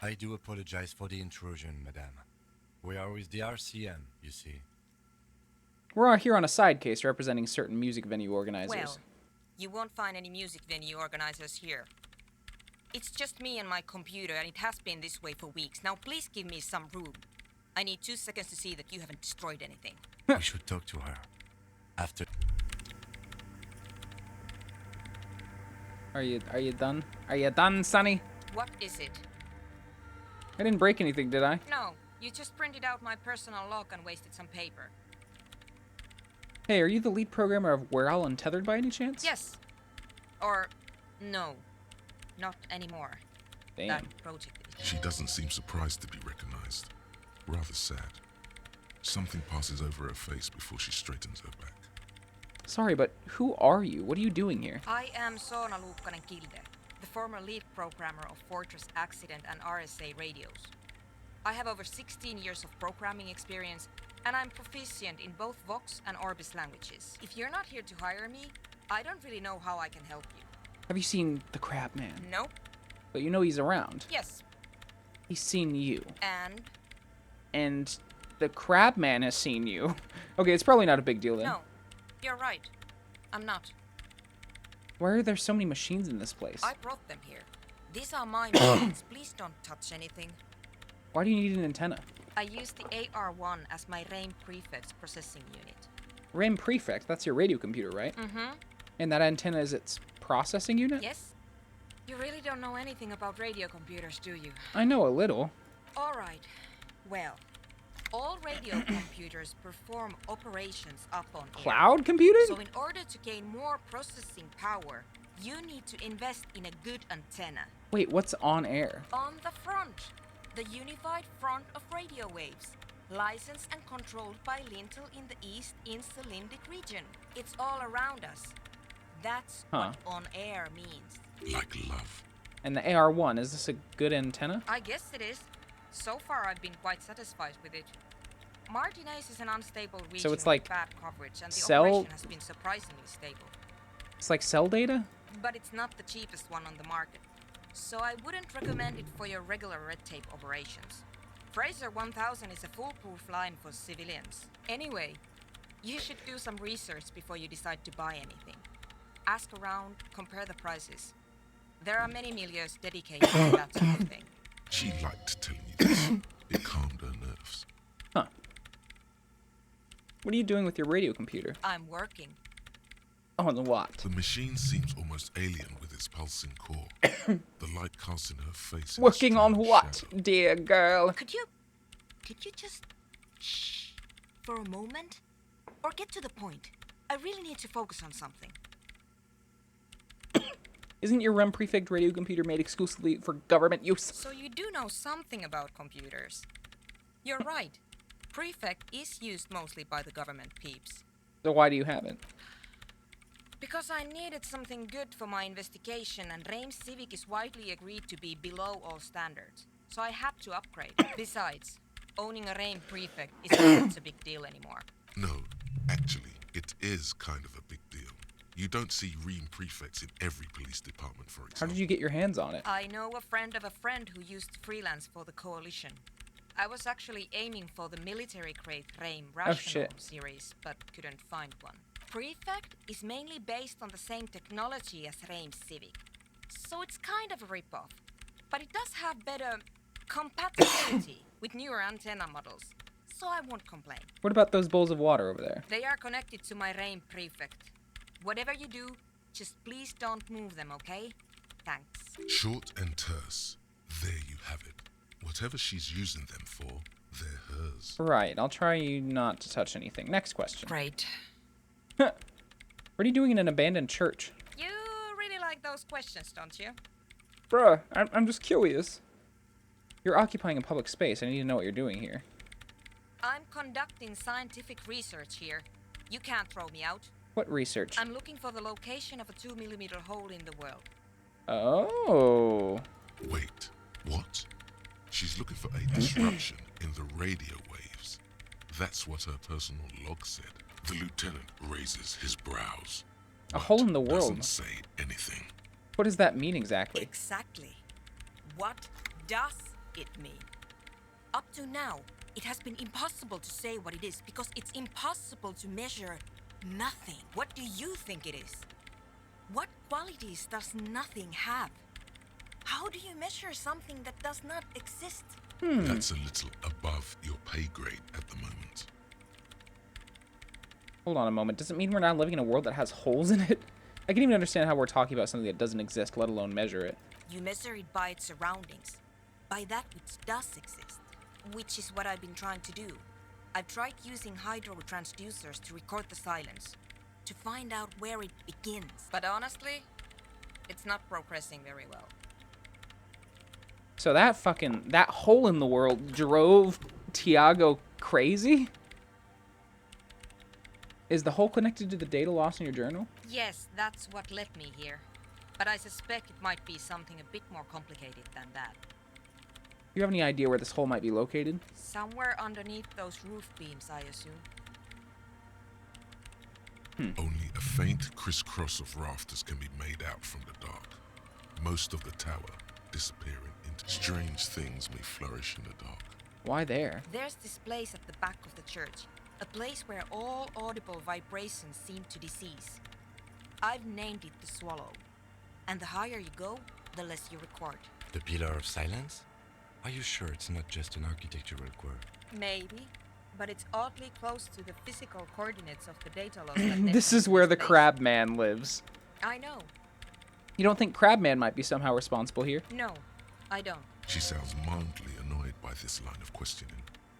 I do apologize for the intrusion, madame. We are with the RCM, you see. We're here on a side case representing certain music venue organizers. Well, you won't find any music venue organizers here. It's just me and my computer, and it has been this way for weeks. Now please give me some room. I need 2 seconds to see that you haven't destroyed anything. We should talk to her. After... Are you done? Are you done, Sonny? What is it? I didn't break anything, did I? No, you just printed out my personal log and wasted some paper. Hey, are you the lead programmer of We're All Untethered by any chance? Yes. Or, no. Not anymore. Damn. That project is... She doesn't seem surprised to be recognized. Rather sad. Something passes over her face before she straightens her back. Sorry, but who are you? What are you doing here? I am Soona Luukkanen-Kilde, the former lead programmer of Fortress Accident and RSA radios. I have over 16 years of programming experience, and I'm proficient in both Vox and Orbis languages. If you're not here to hire me, I don't really know how I can help you. Have you seen the Crab Man? Nope. But you know he's around. Yes. He's seen you. And The Crab Man has seen you. Okay, it's probably not a big deal then. no, you're right. I'm not. Why are there so many machines in this place? I brought them here. These are my machines. Please don't touch anything. Why do you need an antenna? I use the AR-1 as my RAIM prefix processing unit. RAM Prefect, that's your radio computer, right? Mm-hmm. And that antenna is its processing unit? Yes? You really don't know anything about radio computers, do you? I know a little. All right. Well, all radio computers perform operations up on air. Cloud computing? So in order to gain more processing power, you need to invest in a good antenna. Wait, what's on air? On the front, the unified front of radio waves, licensed and controlled by Lintel in the East Insulindic region. It's all around us. That's what on air means. Like love. And the AR-1, is this a good antenna? I guess it is. So far, I've been quite satisfied with it. Martinez is an unstable region it's like with bad coverage, and the cell- operation has been surprisingly stable. It's like cell data? But it's not the cheapest one on the market, so I wouldn't recommend it for your regular red tape operations. Fraser 1000 is a foolproof line for civilians. Anyway, you should do some research before you decide to buy anything. Ask around, compare the prices. There are many milieus dedicated to that sort of thing. She liked telling you this. It calmed her nerves. Huh. What are you doing with your radio computer? I'm working. On what? The machine seems almost alien with its pulsing core. The light cast in her face. in Working on strange what, shadow. dear girl? Could you just shh for a moment? Or get to the point. I really need to focus on something. Isn't your REM prefect radio computer made exclusively for government use? So you do know something about computers. You're right. Prefect is used mostly by the government peeps. So why do you have it? Because I needed something good for my investigation, and RAIM Civic is widely agreed to be below all standards. So I had to upgrade. Besides, owning a RAIM prefect isn't such a big deal anymore. No, actually, it is kind of a big deal. You don't see REAM prefects in every police department, for example. How did you get your hands on it? I know a friend of a friend who used to freelance for the Coalition. I was actually aiming for the military-grade RAIM Rational series, but couldn't find one. Prefect is mainly based on the same technology as RAIM Civic, so it's kind of a rip-off. But it does have better compatibility with newer antenna models, so I won't complain. What about those bowls of water over there? They are connected to my RAIM Prefect. Whatever you do, just please don't move them, okay? Thanks. Short and terse. There you have it. Whatever she's using them for, they're hers. Right, I'll try you not to touch anything. Next question. Great. What are you doing in an abandoned church? You really like those questions, don't you? Bruh, I'm just curious. You're occupying a public space. I need to know what you're doing here. I'm conducting scientific research here. You can't throw me out. What research? I'm looking for the location of a 2mm hole in the world. Oh. Wait, what? She's looking for a disruption in the radio waves. That's what her personal log said. The lieutenant raises his brows. A hole in the but world. Doesn't say anything. What does that mean exactly? Exactly. What does it mean? Up to now, it has been impossible to say what it is because it's impossible to measure nothing. What do you think it is? What qualities does nothing have? How do you measure something that does not exist? That's a little above your pay grade at the moment. Hold on a moment. Does it mean we're now living in a world that has holes in it? I can't even understand how we're talking about something that doesn't exist, let alone measure it. You measure it by its surroundings, by that which does exist, which is what I've been trying to do. I've tried using hydro transducers to record the silence, to find out where it begins. But honestly, it's not progressing very well. So that hole in the world drove Tiago crazy? Is the hole connected to the data loss in your journal? Yes, that's what led me here. But I suspect it might be something a bit more complicated than that. You have any idea where this hole might be located? Somewhere underneath those roof beams, I assume. Only a faint crisscross of rafters can be made out from the dark. Most of the tower disappearing into strange things may flourish in the dark. Why there? There's this place at the back of the church. A place where all audible vibrations seem to decease. I've named it the Swallow. And the higher you go, the less you record. The Pillar of Silence? Are you sure it's not just an architectural quirk? Maybe, but it's oddly close to the physical coordinates of the data loss. That This is where the Crab Man lives. I know. You don't think Crab Man might be somehow responsible here? No, I don't. She sounds mildly annoyed by this line of questioning.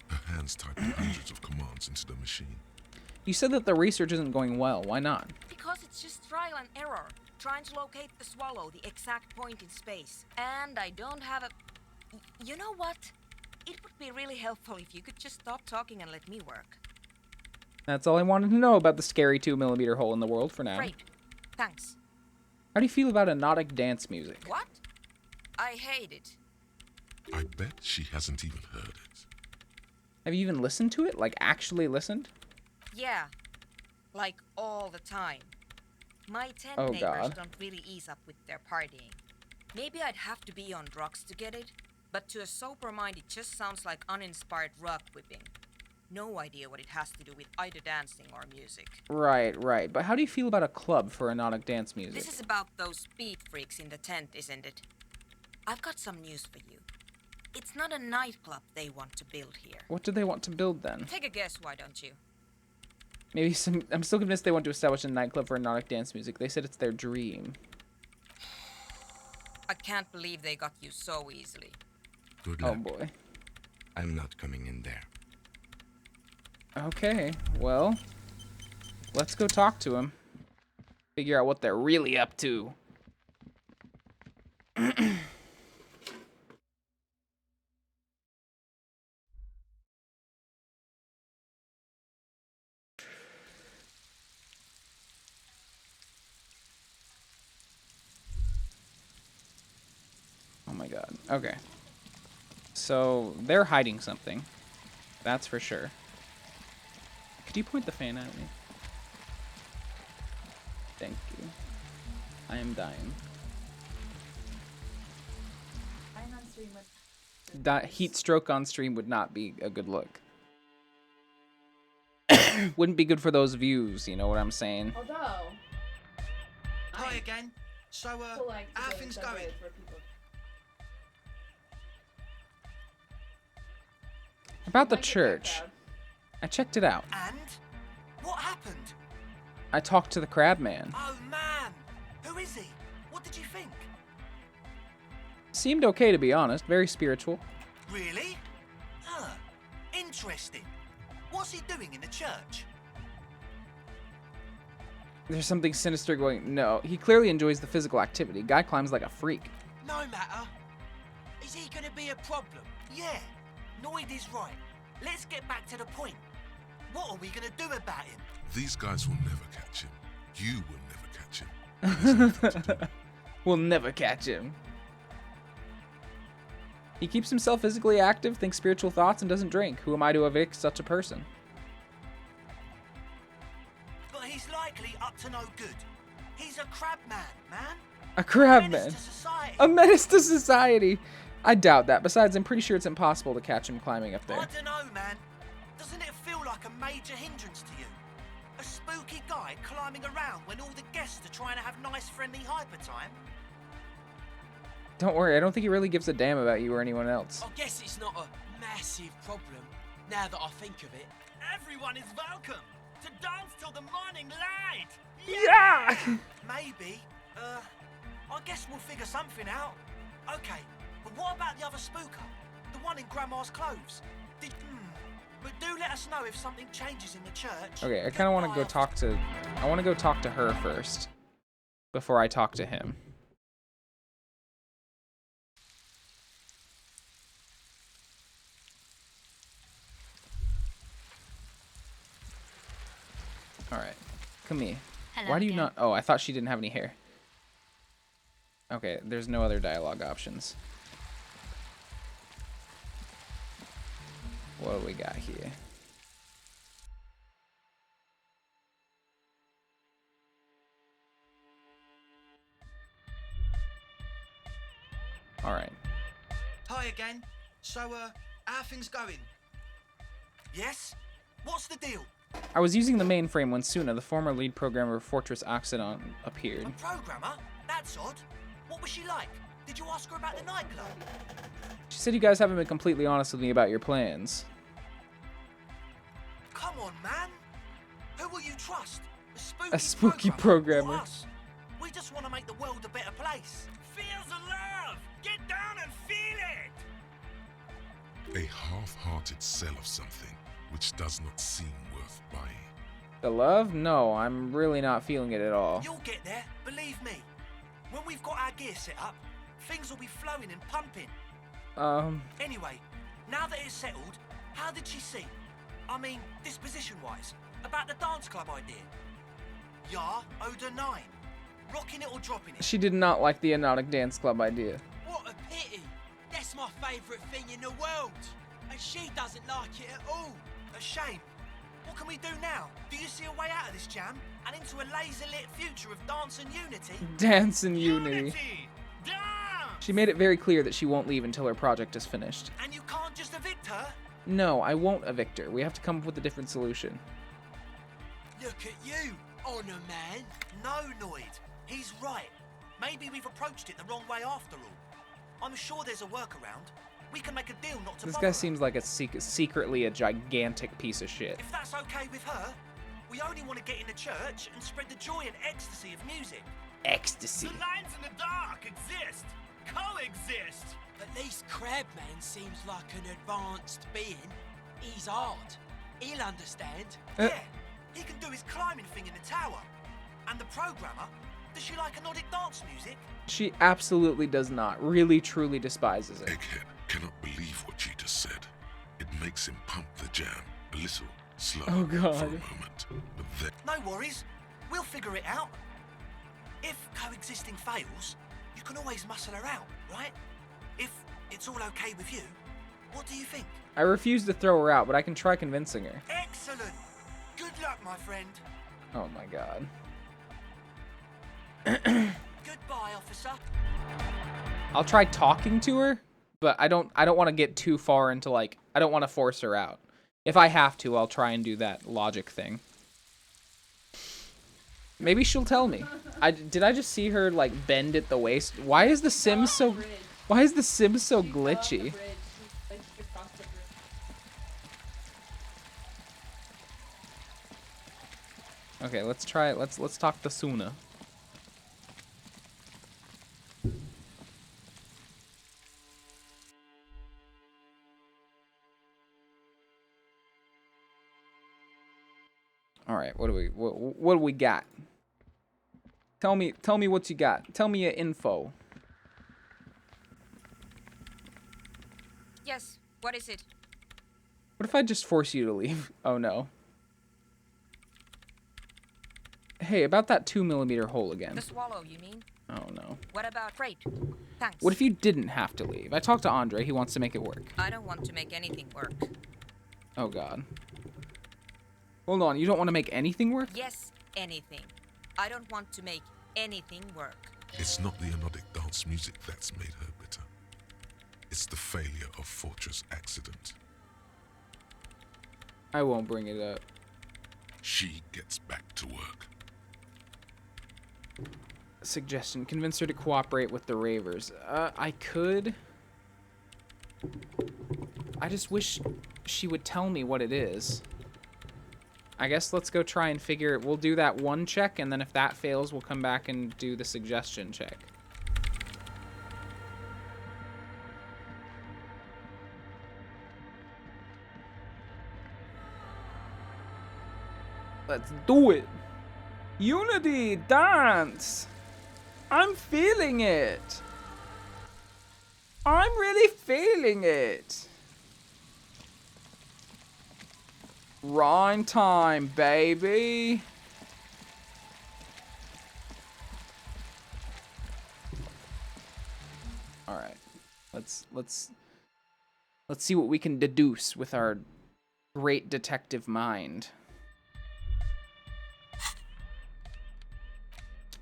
Her hands typing hundreds of commands into the machine. You said that the research isn't going well. Why not? Because it's just trial and error. Trying to locate the Swallow, the exact point in space. And I don't have a... You know what? It would be really helpful if you could just stop talking and let me work. That's all I wanted to know about the scary 2mm hole in the world for now. Great. Thanks. How do you feel about hypnotic dance music? What? I hate it. I bet she hasn't even heard it. Have you even listened to it? Like, actually listened? Yeah. Like, all the time. My tent Oh, neighbors God. don't really ease up with their partying. Maybe I'd have to be on drugs to get it, but to a sober mind it just sounds like uninspired rug whipping. No idea what it has to do with either dancing or music. Right. But how do you feel about a club for hypnotic dance music? This is about those speed freaks in the tent, isn't it? I've got some news for you. It's not a nightclub they want to build here. What do they want to build then? Take a guess, why don't you? Maybe some... I'm still convinced they want to establish a nightclub for hypnotic dance music. They said it's their dream. I can't believe they got you so easily. Good luck. Oh, boy. I'm not coming in there. Okay, well... Let's go talk to them. Figure out what they're really up to. Oh my god. Okay. So, they're hiding something. That's for sure. Could you point the fan at me? Thank you. I am dying. Heat stroke on stream would not be a good look. Wouldn't be good for those views, you know what I'm saying? Although... Hi again. So, how are things going? About the church. I checked it out. And? What happened? I talked to the Crab Man. Oh, man. Who is he? What did you think? Seemed okay, to be honest. Very spiritual. Really? Interesting. What's he doing in the church? There's something sinister going... No, he clearly enjoys the physical activity. Guy climbs like a freak. No matter. Is he gonna be a problem? Yeah. Noid is right. Let's get back to the point. What are we gonna do about him? These guys will never catch him. You will never catch him. There's nothing to do. We'll never catch him. He keeps himself physically active, thinks spiritual thoughts, and doesn't drink. Who am I to evict such a person? But he's likely up to no good. He's a crab man, man. A crab Menace man. to society. A menace to society. I doubt that. Besides, I'm pretty sure it's impossible to catch him climbing up there. I don't know, man. Doesn't it feel like a major hindrance to you? A spooky guy climbing around when all the guests are trying to have nice, friendly hyper time? Don't worry, I don't think he really gives a damn about you or anyone else. I guess it's not a massive problem, now that I think of it. Everyone is welcome to dance till the morning light! Yeah! Maybe. I guess we'll figure something out. Okay, but what about the other spooker? The one in Grandma's clothes? But do let us know if something changes in the church. Okay, I kind of want to go talk to... I want to go talk to her first. Before I talk to him. Alright. Come here. Hello Why do you again. not... Oh, I thought she didn't have any hair. Okay, there's no other dialogue options. What do we got here? Alright. Hi again. So, how are things going? Yes? What's the deal? I was using the mainframe when Suna, the former lead programmer of Fortress Accident, appeared. A programmer? That's odd. What was she like? Did you ask her about the nightclub? She said you guys haven't been completely honest with me about your plans. Come on, man. Who will you trust? A spooky programmer. Or us? We just want to make the world a better place. Feels the love! Get down and feel it! A half-hearted sell of something which does not seem worth buying. The love? No, I'm really not feeling it at all. You'll get there, believe me. When we've got our gear set up, things will be flowing and pumping. Anyway, now that it's settled, how did she seem? I mean, disposition-wise, about the dance club idea. Yeah, Oda 9. Rocking it or dropping it? She did not like the Anodic Dance Club idea. What a pity! That's my favourite thing in the world! And she doesn't like it at all! A shame. What can we do now? Do you see a way out of this jam? And into a laser-lit future of dance and unity? Dance and unity. Dance! She made it very clear that she won't leave until her project is finished. And you can't just evict her? No, I won't evict her. We have to come up with a different solution. Look at you, Honor Man! No, Noid. He's right. Maybe we've approached it the wrong way after all. I'm sure there's a workaround. We can make a deal not to This bother guy her. seems like a secretly a gigantic piece of shit. If that's okay with her, we only want to get in the church and spread the joy and ecstasy of music. Ecstasy. The lines in the dark exist! Coexist! At least Crabman seems like an advanced being. He's odd. He'll understand. Yeah, he can do his climbing thing in the tower. And the programmer, does she like Anodic dance music? She absolutely does not. Really, truly despises it. Egghead cannot believe what she just said. It makes him pump the jam a little slow Oh, for a God. moment. But then No worries, we'll figure it out. If coexisting fails, you can always muscle her out, right? If it's all okay with you, what do you think? I refuse to throw her out, but I can try convincing her. Excellent! Good luck, my friend. Oh my god. Goodbye, officer. I'll try talking to her, but I don't want to get too far into, like, I don't want to force her out. If I have to, I'll try and do that logic thing. Maybe she'll tell me. Did I just see her, like, bend at the waist? Why is the sim so glitchy? Okay, let's try it. Let's talk to Suna. All right, what do we got? Tell me what you got. Tell me your info. Yes, what is it? What if I just force you to leave? Oh no. Hey, about that 2mm hole again. The swallow, you mean? Oh no. What about freight? Thanks. What if you didn't have to leave? I talked to Andre. He wants to make it work. I don't want to make anything work. Oh god. Hold on, you don't want to make anything work? Yes, anything. I don't want to make anything work. it's not the Anodic dance music that's made her bitter. It's the failure of Fortress Accident. I won't bring it up. She gets back to work. Suggestion. Convince her to cooperate with the Ravers. I could. I just wish she would tell me what it is. I guess let's go try and figure it. We'll do that one check, and then if that fails, we'll come back and do the suggestion check. Let's do it. Unity, dance. I'm feeling it. I'm really feeling it. Rhyme time, baby. All right. Let's see what we can deduce with our great detective mind.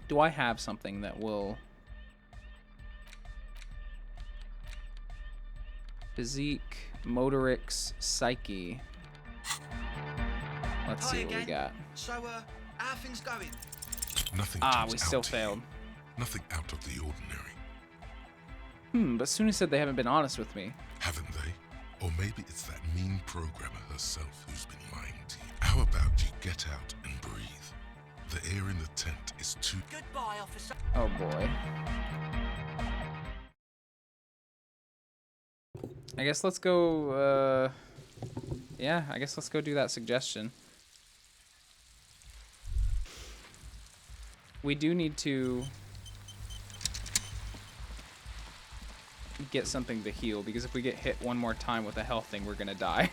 Do I have something that will... Physique, motorics, psyche. Let's see what we got. So, how are things going? Nothing we still out to failed. you. Nothing out of the ordinary. But Suna said they haven't been honest with me. Haven't they? Or maybe it's that mean programmer herself who's been lying to you. How about you get out and breathe? The air in the tent is too... Goodbye, officer. Oh boy. I guess let's go, yeah, I guess let's go do that suggestion. We do need to get something to heal, because if we get hit one more time with a health thing, we're gonna die.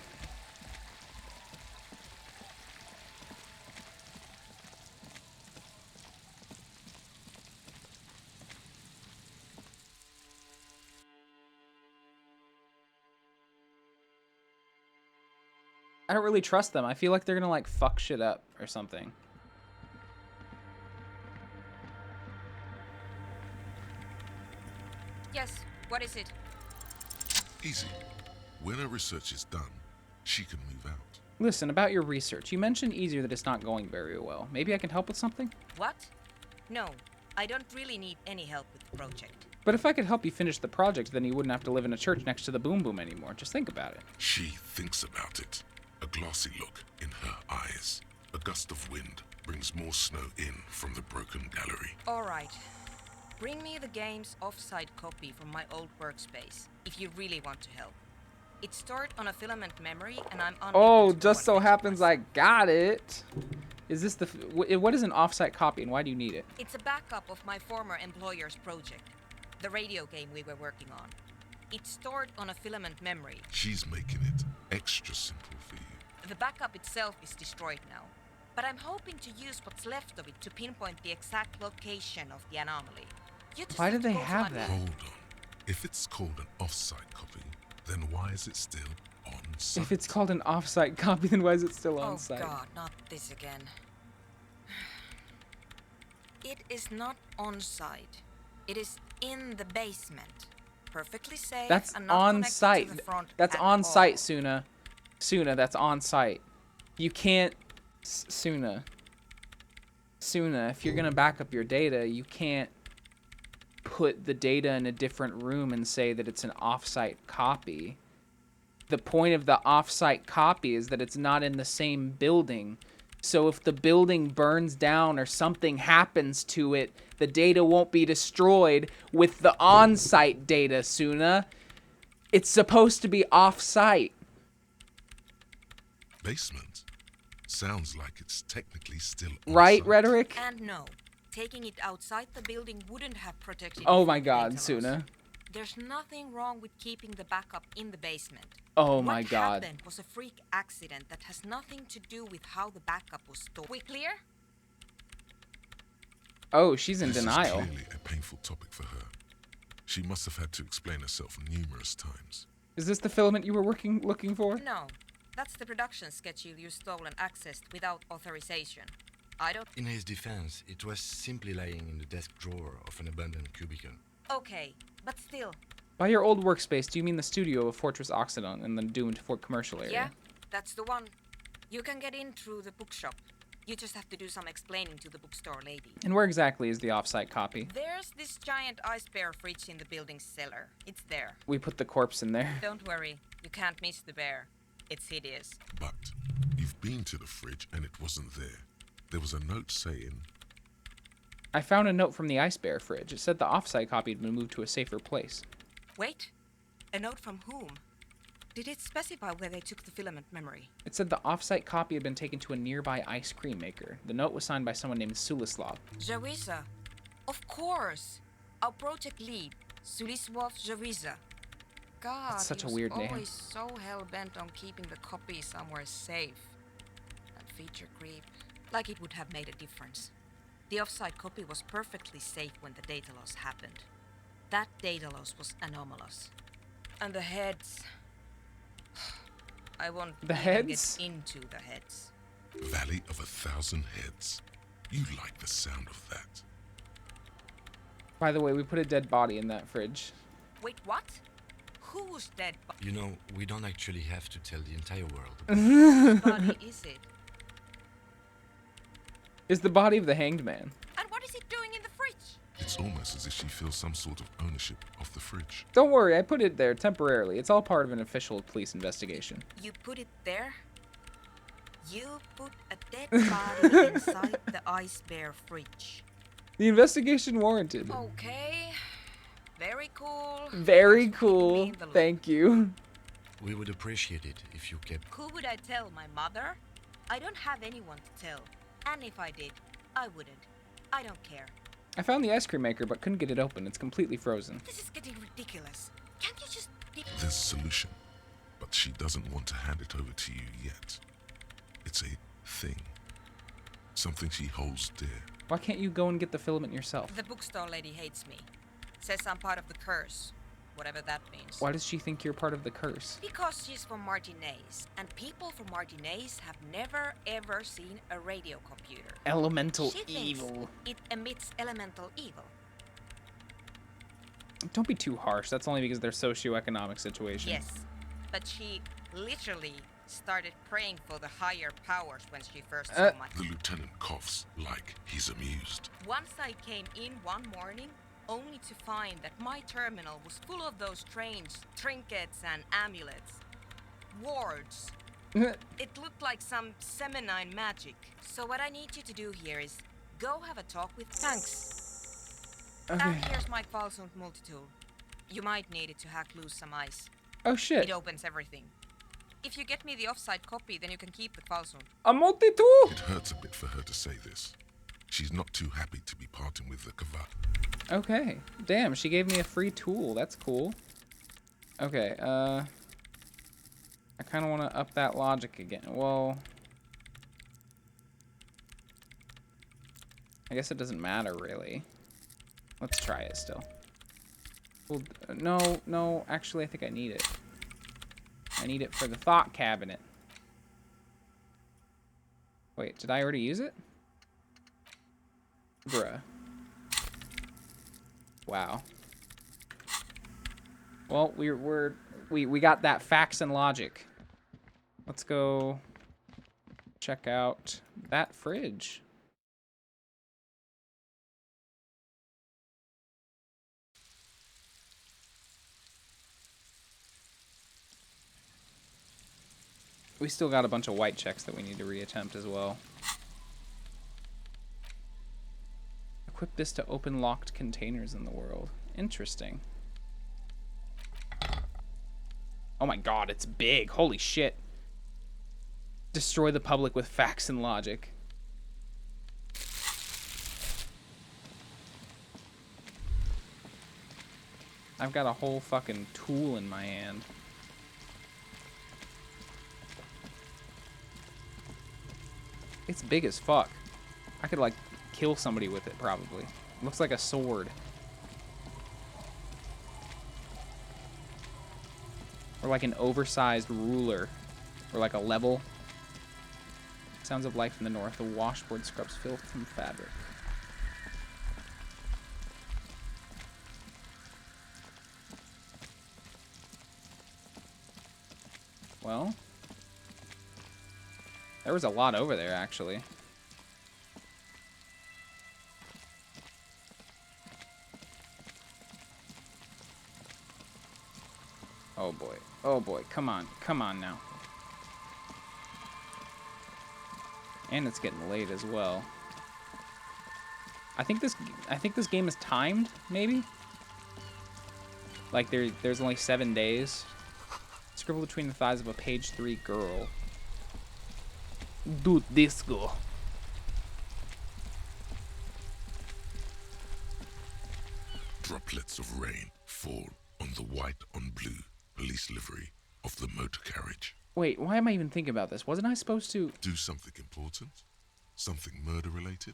I don't really trust them. I feel like they're gonna like fuck shit up or something. Yes, what is it? easy. When her research is done, she can move out. Listen, about your research. You mentioned easier that it's not going very well. Maybe I can help with something? What? No, I don't really need any help with the project. But if I could help you finish the project, then you wouldn't have to live in a church next to the Boom Boom anymore. Just think about it. She thinks about it. A glossy look in her eyes. A gust of wind brings more snow in from the broken gallery. All right. Bring me the game's off-site copy from my old workspace, if you really want to help. It's stored on a filament memory, and I'm unable Oh, to just go so and happens express I got it. Is this the... What is an off-site copy, and why do you need it? It's a backup of my former employer's project, the radio game we were working on. It's stored on a filament memory. She's making it extra simple for you. The backup itself is destroyed now, but I'm hoping to use what's left of it to pinpoint the exact location of the anomaly. You just Why have do to they go to have my- that? Hold on. If it's called an off-site copy, then why is it still on-site? If it's called an off-site copy, then why is it still Oh on-site? god, not this again. It is not on-site. It is in the basement. Perfectly safe That's and not connected to on-site. the front That's at on-site, all. Suna. Suna, that's on-site. You can't... Suna, if you're gonna back up your data, you can't put the data in a different room and say that it's an off-site copy. The point of the off-site copy is that it's not in the same building. So if the building burns down or something happens to it, the data won't be destroyed with the on-site data, Suna. It's supposed to be off-site. Basement? Sounds like it's technically still Right, on-site. Rhetoric? And no, taking it outside the building wouldn't have protected Oh it my from god, data Suna. loss. There's nothing wrong with keeping the backup in the basement. Oh my What god. happened was a freak accident that has nothing to do with how the backup was stored. We clear? Oh, she's in This denial. is clearly a painful topic for her. She must have had to explain herself numerous times. Is this the filament you were looking for? No, that's the production schedule you stole and accessed without authorization. I don't... In his defense, it was simply lying in the desk drawer of an abandoned cubicle. Okay, but still. By your old workspace, do you mean the studio of Fortress Occident and the doomed Fort Commercial area? Yeah, that's the one. You can get in through the bookshop. You just have to do some explaining to the bookstore lady. And where exactly is the off-site copy? There's this giant ice bear fridge in the building's cellar. It's there. We put the corpse in there. Don't worry. You can't miss the bear. It's hideous. But you've been to the fridge and it wasn't there. There was a note saying... I found a note from the ice bear fridge. It said the off-site copy had been moved to a safer place. Wait. A note from whom? Did it specify where they took the filament memory? It said the off-site copy had been taken to a nearby ice cream maker. The note was signed by someone named Sulislav. Jawiza. Of course. Our project lead, Sulislav Jawiza. God, That's such he a was weird name. always so hell-bent on keeping the copy somewhere safe. That feature creep. Like it would have made a difference. The off-site copy was perfectly safe when the data loss happened. That data loss was anomalous. And the heads... I won't The even heads? get into the heads. Valley of 1,000 Heads. You like the sound of that. By the way, we put a dead body in that fridge. Wait, what? Who's dead? You know, we don't actually have to tell the entire world. Whose body is it? Is the body of the hanged man. And what is it doing in the fridge? It's almost as if she feels some sort of ownership of the fridge. Don't worry, I put it there temporarily. It's all part of an official police investigation. You put it there? You put a dead body inside the ice bear fridge. The investigation warranted. Okay. Very cool. Very Thanks for keeping me cool. in the loop. Thank you. We would appreciate it if you kept... Who would I tell? My mother? I don't have anyone to tell. And if I did, I wouldn't. I don't care. I found the ice cream maker, but couldn't get it open. It's completely frozen. This is getting ridiculous. Can't you just... There's a solution, but she doesn't want to hand it over to you yet. It's a thing. Something she holds dear. Why can't you go and get the filament yourself? The bookstore lady hates me. Says I'm part of the curse. Whatever that means. Why does she think you're part of the curse? Because she's from Martinez, and people from Martinez have never ever seen a radio computer. Elemental She evil. thinks it emits elemental evil. Don't be too harsh. That's only because of their socioeconomic situation. Yes, but she literally started praying for the higher powers when she first saw my... The lieutenant coughs like he's amused. Once I came in one morning, only to find that my terminal was full of those strange trinkets and amulets. Wards. It looked like some Seminine magic. So what I need you to do here is go have a talk with... Thanks. Okay. And here's my Qualsund multitool. You might need it to hack loose some ice. Oh shit. It opens everything. If you get me the off-site copy, then you can keep the Qualsund. A multi-tool? It hurts a bit for her to say this. She's not too happy to be parting with the Kavat. Okay. Damn, she gave me a free tool. That's cool. Okay, I kind of want to up that logic again. Well, I guess it doesn't matter, really. Let's try it still. Well, no, actually, I think I need it. I need it for the thought cabinet. Wait, did I already use it? Bruh. Wow. Well, we got that facts and logic. Let's go check out that fridge. We still got a bunch of white checks that we need to reattempt as well. Equip this to open locked containers in the world. Interesting. Oh my god, it's big. Holy shit. Destroy the public with facts and logic. I've got a whole fucking tool in my hand. It's big as fuck. I could, like, kill somebody with it, probably. It looks like a sword. Or like an oversized ruler. Or like a level. Sounds of life in the north. The washboard scrubs filth from fabric. Well, there was a lot over there, actually. Oh boy. Oh boy. Come on. Come on now. And it's getting late as well. I think this game is timed, maybe? Like there's only 7 days. Scribble between the thighs of a page 3 girl. Do disco. Droplets of rain fall on the white on blue police livery of the motor carriage. Wait, why am I even thinking about this? Wasn't I supposed to... Do something important? Something murder-related?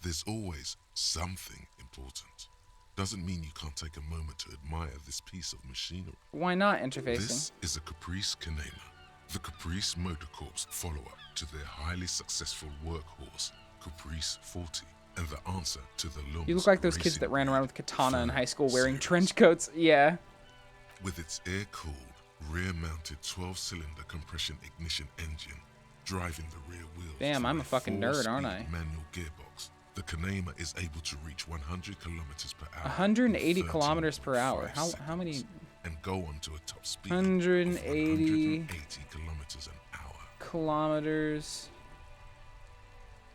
There's always something important. Doesn't mean you can't take a moment to admire this piece of machinery. Why not interfacing? This is a Caprice Canema, the Caprice Motor Corps follow-up to their highly successful workhorse, Caprice 40, and the answer to the Lums. You look like those kids that ran around with katana in high school wearing trench coats. Yeah. With its air-cooled, rear-mounted 12-cylinder compression ignition engine driving the rear wheels. Damn, I'm a fucking nerd, aren't I? Manual gearbox. The Canema is able to reach 100 kilometers per hour. 180 kilometers per hour. How many? And go on to a top speed 180 of 180 kilometers an hour. Kilometers.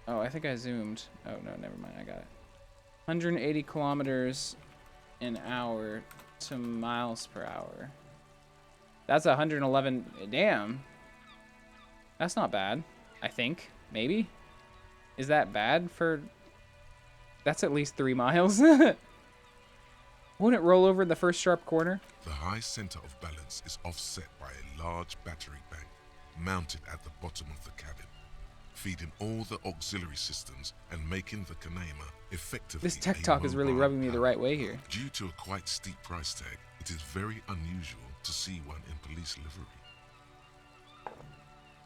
Oh, I think I zoomed. Oh no, never mind. I got it. 180 kilometers an hour to miles per hour. That's 111. Damn. That's not bad. I think. Maybe. Is that bad for... That's at least 3 miles. Wouldn't it roll over in the first sharp corner? The high center of balance is offset by a large battery bank mounted at the bottom of the cabin, feeding all the auxiliary systems and making the Canema effectively. This tech talk is really rubbing me the right way here. Due to a quite steep price tag, it is very unusual to see one in police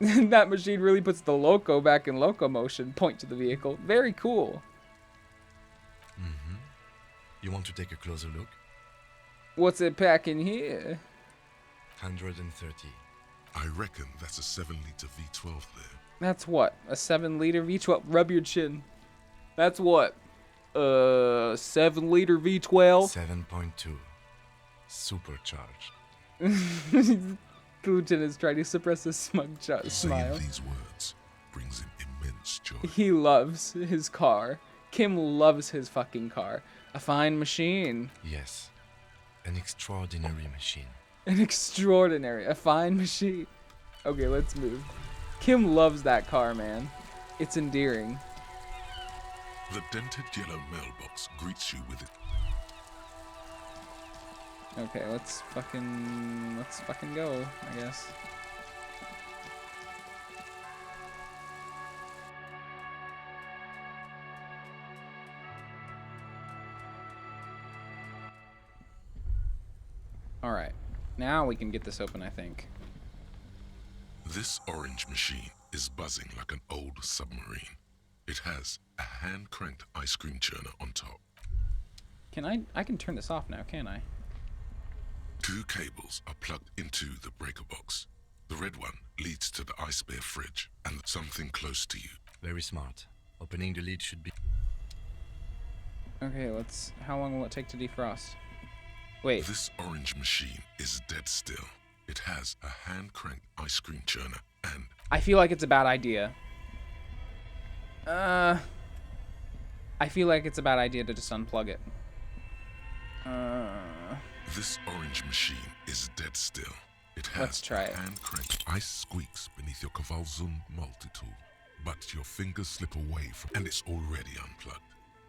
livery. That machine really puts the loco back in locomotion. Point to the vehicle. Very cool. Mm-hmm. You want to take a closer look? What's it packing here? 130. I reckon that's a 7-liter V12 there. That's what? A 7-liter V12? Rub your chin. That's what? 7-liter V12? 7.2. Supercharged. The lieutenant is trying to suppress a smug smile. Saying these words brings him immense joy. He loves his car. Kim loves his fucking car. A fine machine. Yes. An extraordinary machine. A fine machine. Okay, let's move. Kim loves that car, man. It's endearing. The dented yellow mailbox greets you with it. Okay, let's fucking go, I guess. All right. Now we can get this open, I think. This orange machine is buzzing like an old submarine. It has a hand-cranked ice cream churner on top. Can I can turn this off now, can't I? 2 cables are plugged into the breaker box. The red one leads to the ice bear fridge and something close to you. Very smart. Opening the lid should be... Okay, how long will it take to defrost? Wait. This orange machine is dead still. It has a hand-cranked ice cream churner and... I feel like it's a bad idea. I feel like it's a bad idea to just unplug it. This orange machine is dead still. It has Let's try it. hand-cranked ice squeaks beneath your Kavalzund multi-tool, but your fingers slip away from and it's already unplugged.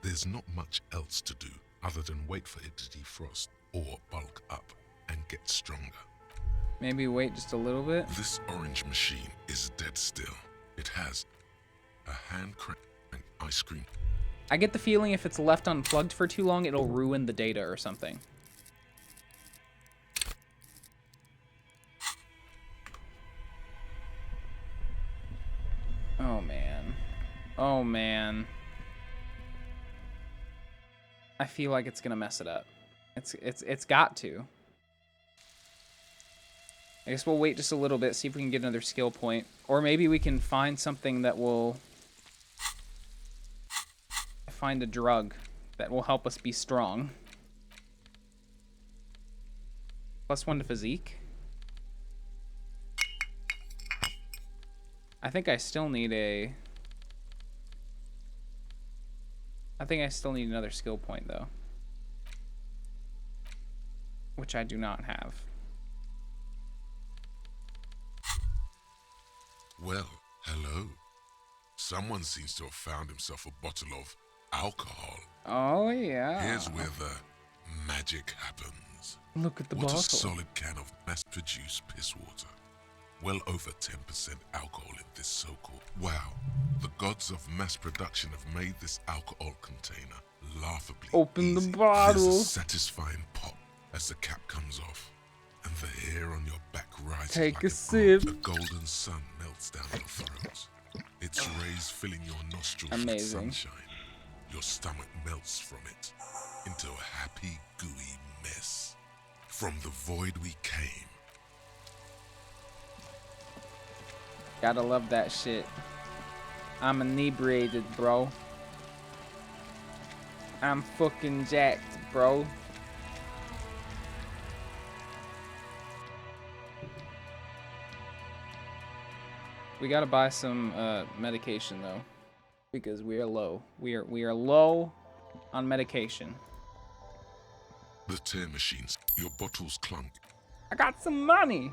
There's not much else to do other than wait for it to defrost or bulk up and get stronger. Maybe wait just a little bit. This orange machine is dead still. It has a hand-cranked ice cream. I get the feeling if it's left unplugged for too long, it'll ruin the data or something. Oh man. Oh man. I feel like it's gonna mess it up. It's got to. I guess we'll wait just a little bit, see if we can get another skill point. Or maybe we can find something that will... Find a drug that will help us be strong. +1 to physique. I think I still need a... I think I still need another skill point, though. Which I do not have. Well, hello. Someone seems to have found himself a bottle of alcohol. Oh, yeah. Here's where the magic happens. Look at the What bottle. a solid can of mass-produced piss water. Well over 10% alcohol in this so-called... Wow, the gods of mass production have made this alcohol container laughably Open easy. the bottle. There's a satisfying pop as the cap comes off, and the hair on your back rises Take like a an sip. arc. The golden sun melts down your throat. Its rays filling your nostrils with Amazing. sunshine. Your stomach melts from it into a happy, gooey mess. From the void we came. Gotta love that shit. I'm inebriated, bro. I'm fucking jacked, bro. We gotta buy some medication though, because we are low. We are low on medication. The tear machines, your bottles clunk. I got some money.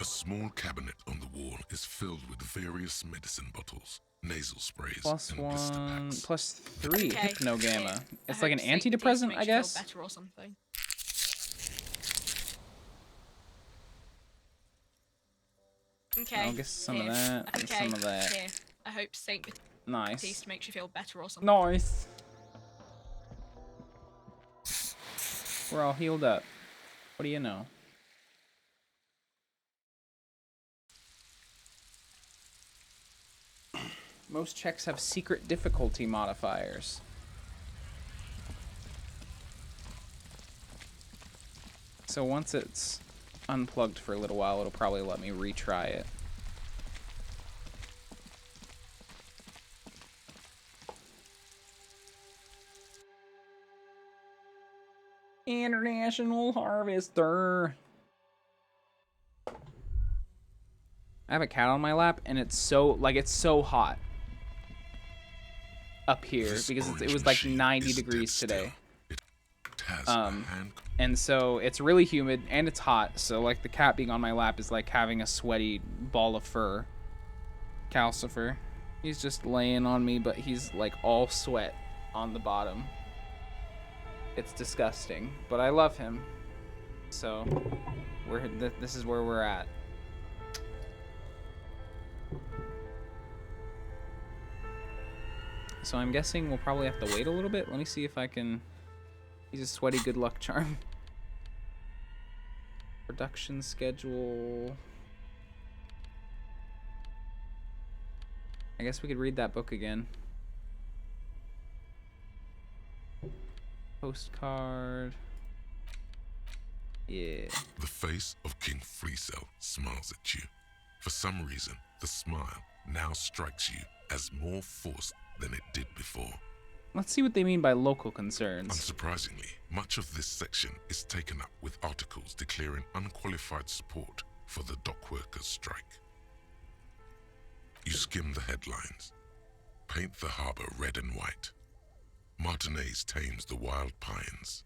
A small cabinet on the wall is filled with various medicine bottles, nasal sprays, and blister +1, packs. +3 Okay, hypnogamma. yeah. It's I like an hope Satan antidepressant, makes I you feel guess. better or something. Okay. I'll get some of here. that and Okay, some of that. Here. I hope Saint Nice. Baptiste makes you feel better or something. Nice. We're all healed up. What do you know? Most checks have secret difficulty modifiers. So once it's unplugged for a little while, it'll probably let me retry it. International Harvester. I have a cat on my lap, and it's so hot up here This because it orange was like machine 90 is degrees dead today. still. It has a hand. And so it's really humid and it's hot. So like the cat being on my lap is like having a sweaty ball of fur. Calcifer. He's just laying on me, but he's like all sweat on the bottom. It's disgusting, but I love him. So this is where we're at. So I'm guessing we'll probably have to wait a little bit. Let me see if I can... He's a sweaty good luck charm. Production schedule. I guess we could read that book again. Postcard. Yeah. The face of King Fleecell smiles at you. For some reason, the smile now strikes you as more forced than it did before. Let's see what they mean by local concerns. Unsurprisingly, much of this section is taken up with articles declaring unqualified support for the dock workers' strike. You skim the headlines. Paint the harbor red and white. Martinez tames the wild pines.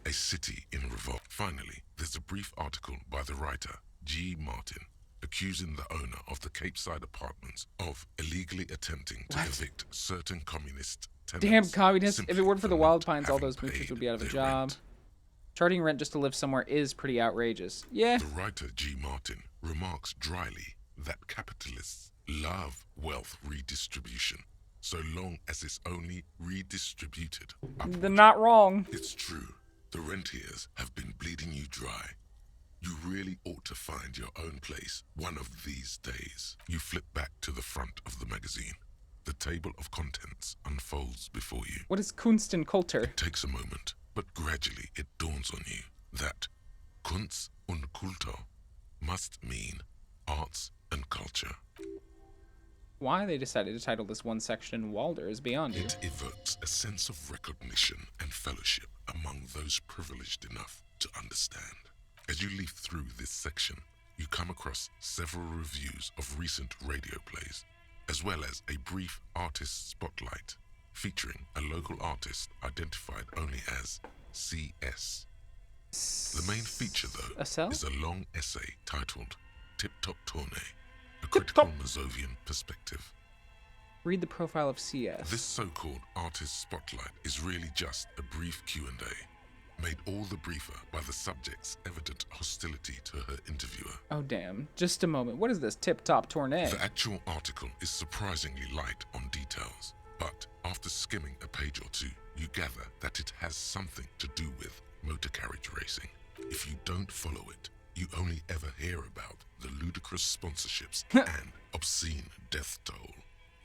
A city in revolt. Finally, there's a brief article by the writer, G. Martin, accusing the owner of the Capeside Apartments of illegally attempting to evict certain communist tenants. Damn communists. simply If it weren't for the not Wild Pines, all having those moochers paid would be out of a their job. rent. Charging rent just to live somewhere is pretty outrageous. Yeah. The writer G. Martin remarks dryly that capitalists love wealth redistribution so long as it's only redistributed upward. They're not wrong. It's true. The rentiers have been bleeding you dry. You really ought to find your own place one of these days. You flip back to the front of the magazine. The table of contents unfolds before you. What is Kunst und Kultur? It takes a moment, but gradually it dawns on you that Kunst und Kultur must mean arts and culture. Why they decided to title this one section Walder is beyond you. It evokes a sense of recognition and fellowship among those privileged enough to understand. As you leaf through this section, you come across several reviews of recent radio plays, as well as a brief artist spotlight featuring a local artist identified only as CS. The main feature, though, is a long essay titled Tip Top Tourney, a critical Mazovian perspective. Read the profile of CS. This so-called artist spotlight is really just a brief Q&A, made all the briefer by the subject's evident hostility to her interviewer. Oh damn, just a moment. What is this tip-top tourney? The actual article is surprisingly light on details, but after skimming a page or two, you gather that it has something to do with motor carriage racing. If you don't follow it, you only ever hear about the ludicrous sponsorships and obscene death toll.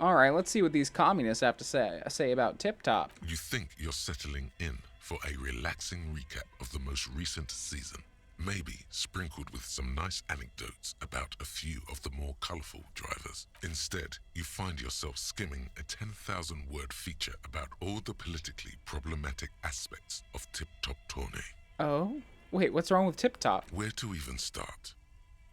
Alright, let's see what these communists have to say about Tip Top. You think you're settling in for a relaxing recap of the most recent season, maybe sprinkled with some nice anecdotes about a few of the more colourful drivers. Instead, you find yourself skimming a 10,000-word feature about all the politically problematic aspects of Tip Top Tourney. Oh? Wait, what's wrong with Tip Top? Where to even start?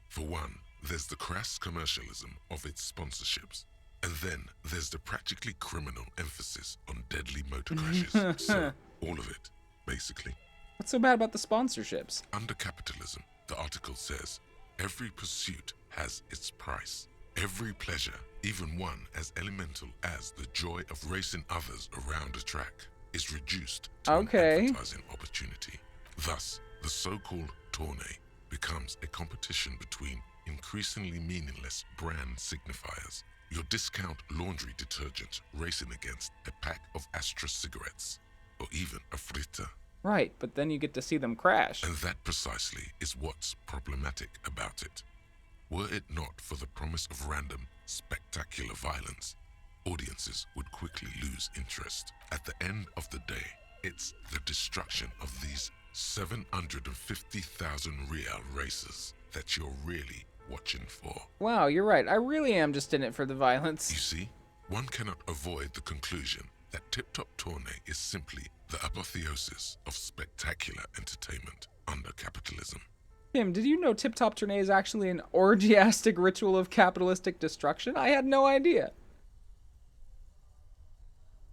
For one, there's the crass commercialism of its sponsorships. And then there's the practically criminal emphasis on deadly motor crashes. So, all of it, basically. What's so bad about the sponsorships? Under capitalism, the article says, every pursuit has its price. Every pleasure, even one as elemental as the joy of racing others around a track, is reduced to an advertising opportunity. Thus, the so-called tourney becomes a competition between increasingly meaningless brand signifiers. Your discount laundry detergent racing against a pack of Astra cigarettes, or even a fritter. Right, but then you get to see them crash. And that precisely is what's problematic about it. Were it not for the promise of random, spectacular violence, audiences would quickly lose interest. At the end of the day, it's the destruction of these 750,000 real races that you're really watching for. Wow, you're right. I really am just in it for the violence. You see, one cannot avoid the conclusion that Tip Top Tourney is simply the apotheosis of spectacular entertainment under capitalism. Tim, did you know Tip Top Tourney is actually an orgiastic ritual of capitalistic destruction? I had no idea.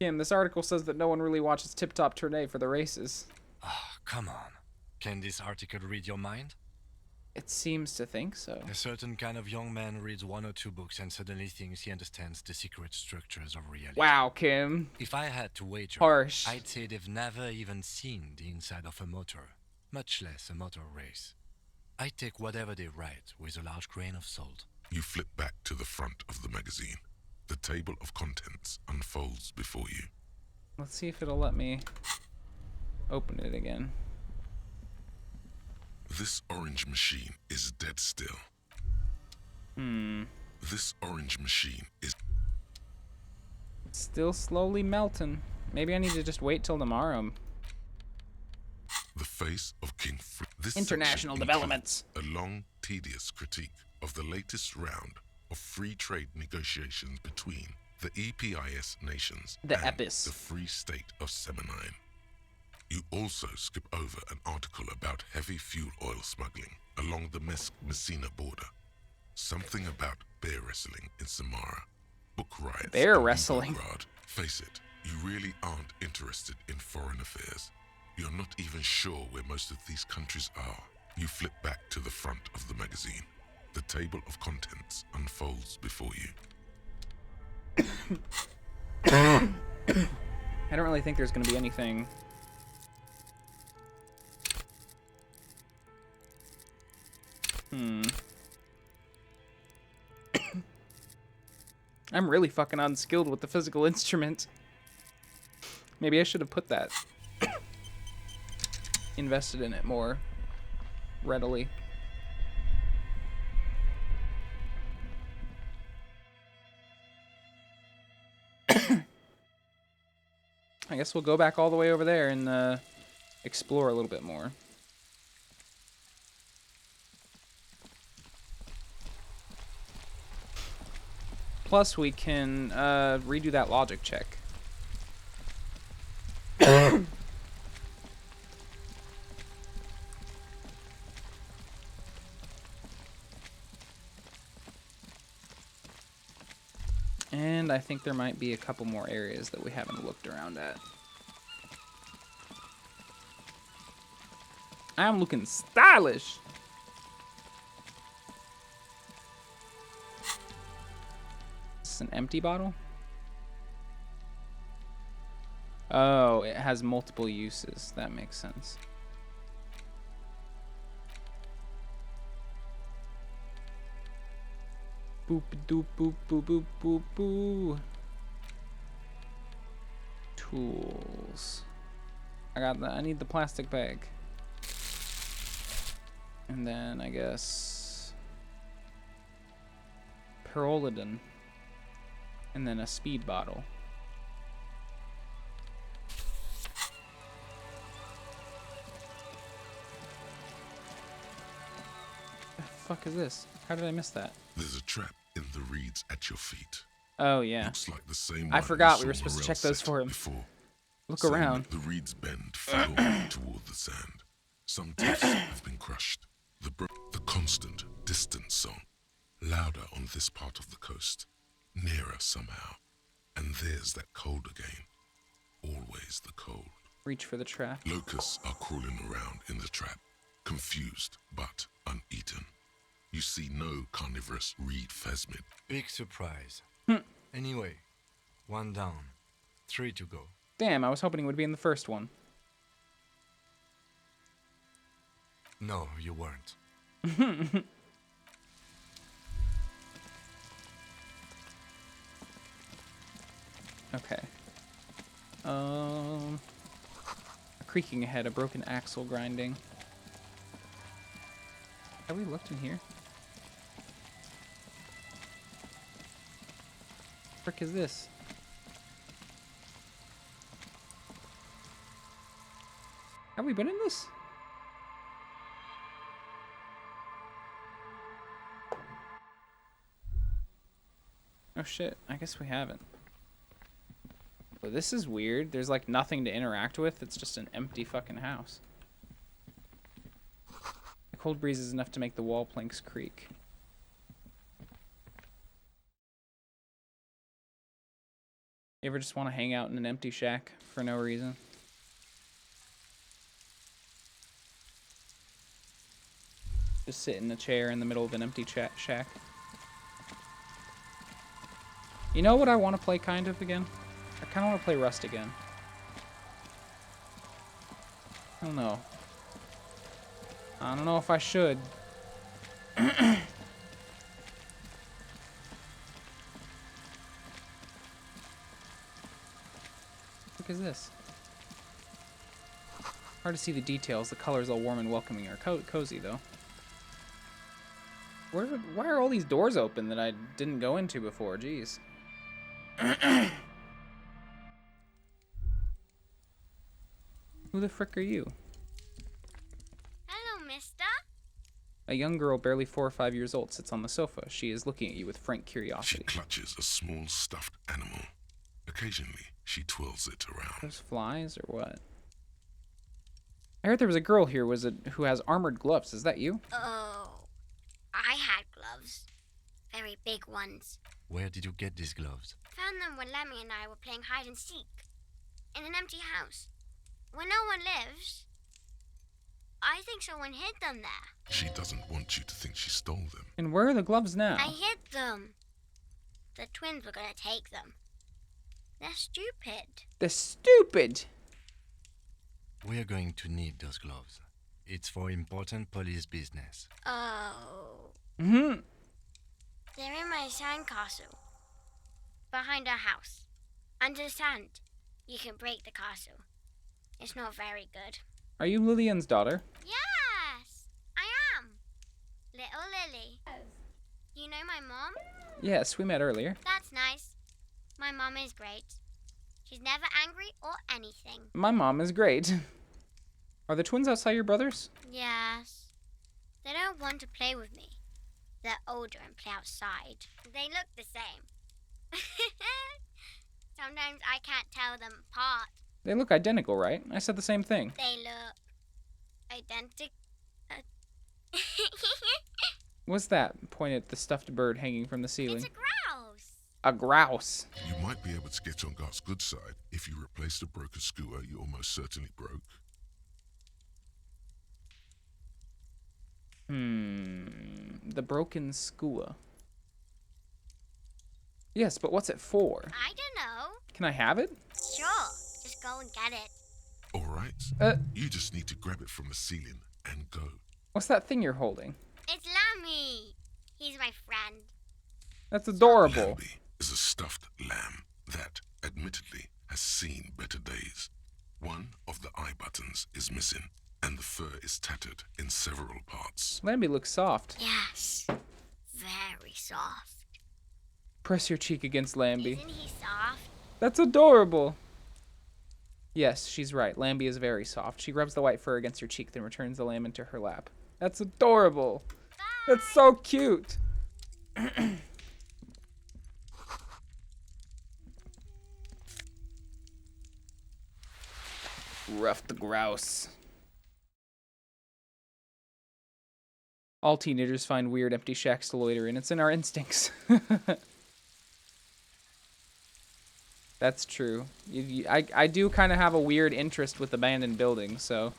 Kim, this article says that no one really watches Tip Top Tourney for the races. Ah, come on. Can this article read your mind? It seems to think so. A certain kind of young man reads 1 or 2 books and suddenly thinks he understands the secret structures of reality. Wow, Kim. If I had to wager, harsh. I'd say they've never even seen the inside of a motor, much less a motor race. I take whatever they write with a large grain of salt. You flip back to the front of the magazine. The table of contents unfolds before you. Let's see if it'll let me open it again. This orange machine is dead still. This orange machine is still slowly melting. Maybe I need to just wait till tomorrow. The face of King Free. This international developments. A long, tedious critique of the latest round of free trade negotiations between the EPIS nations the and EPIS. the Free State of Semenine. You also skip over an article about heavy fuel oil smuggling along the Messina border. Something about bear wrestling in Samara. Book riots. Bear wrestling. Belgrade. Face it, you really aren't interested in foreign affairs. You're not even sure where most of these countries are. You flip back to the front of the magazine. The table of contents unfolds before you. I don't really think there's going to be anything. I'm really fucking unskilled with the physical instrument. Maybe I should have put that. Invested in it more readily. I guess we'll go back all the way over there and explore a little bit more. Plus, we can redo that logic check. And I think there might be a couple more areas that we haven't looked around at. I'm looking stylish. This is an empty bottle? Oh, it has multiple uses. That makes sense. Boop doop boop boop boop boop boo. Tools. I got that. I need the plastic bag. And then I guess Perolidin. And then a speed bottle. The fuck is this? How did I miss that? There's a trap in the reeds at your feet. Oh yeah. Looks like the same I one forgot saw we were supposed to Morel check those set for him. Before. Look Saying around. that the reeds bend fell toward the sand. Some tufts have been crushed. The constant, distant song, louder on this part of the coast, nearer somehow. And there's that cold again. Always the cold. Reach for the trap. Locusts are crawling around in the trap, confused but uneaten. You see no carnivorous reed phasmid. Big surprise. Anyway, 1 down, 3 to go. Damn, I was hoping he would be in the first one. No, you weren't. Okay. A creaking ahead, a broken axle grinding. Have we looked in here? What the frick is this? Have we been in this? Oh shit, I guess we haven't. Well, this is weird. There's like nothing to interact with. It's just an empty fucking house. The cold breeze is enough to make the wall planks creak. You ever just want to hang out in an empty shack for no reason? Just sit in a chair in the middle of an empty shack. You know what I want to play kind of again? I kind of want to play Rust again. I don't know. I don't know if I should. What is this? Hard to see the details. The colors all warm and welcoming are cozy though. Why are all these doors open that I didn't go into before? Jeez. Who the frick are you? Hello, mister. A young girl, barely 4 or 5 years old, sits on the sofa. She is looking at you with frank She curiosity. clutches a small stuffed animal. Occasionally, she twirls it around. Those flies or what? I heard there was a girl here who has armored gloves. Is that you? Oh, I had gloves. Very big ones. Where did you get these gloves? Found them when Lemmy and I were playing hide and seek. In an empty house. Where no one lives. I think someone hid them there. She doesn't want you to think she stole them. And where are the gloves now? I hid them. The twins were gonna take them. They're stupid. They're stupid! We're going to need those gloves. It's for important police business. Oh. Mm-hmm. They're in my sandcastle. Behind our house. Under the sand. You can break the castle. It's not very good. Are you Lillian's daughter? Yes, I am. Little Lily. You know my mom? Yes, we met earlier. That's nice. My mom is great. She's never angry or anything. My mom is great. Are the twins outside your brothers? Yes. They don't want to play with me. They're older and play outside. They look the same. Sometimes I can't tell them apart. They look identical, right? I said the same thing. They look identical. What's that? Point at the stuffed bird hanging from the ceiling. It's a grouse. A grouse. You might be able to get on Gart's good side if you replace the broken scooter you almost certainly broke. The broken skua. Yes, but what's it for? I don't know. Can I have it? Sure, just go and get it. All right. You just need to grab it from the ceiling and go. What's that thing you're holding? It's Lammy. He's my friend. That's adorable. Lamby is a stuffed lamb that, admittedly, has seen better days. One of the eye buttons is missing, and the fur is tattered in several parts. Lamby looks soft. Yes, very soft. Press your cheek against Lamby. Isn't he soft? That's adorable. Yes, she's right. Lamby is very soft. She rubs the white fur against her cheek, then returns the lamb into her lap. That's adorable. Bye. That's so cute. Ruff the grouse. All teenagers find weird empty shacks to loiter in. It's in our instincts. That's true. I do kind of have a weird interest with abandoned buildings, so.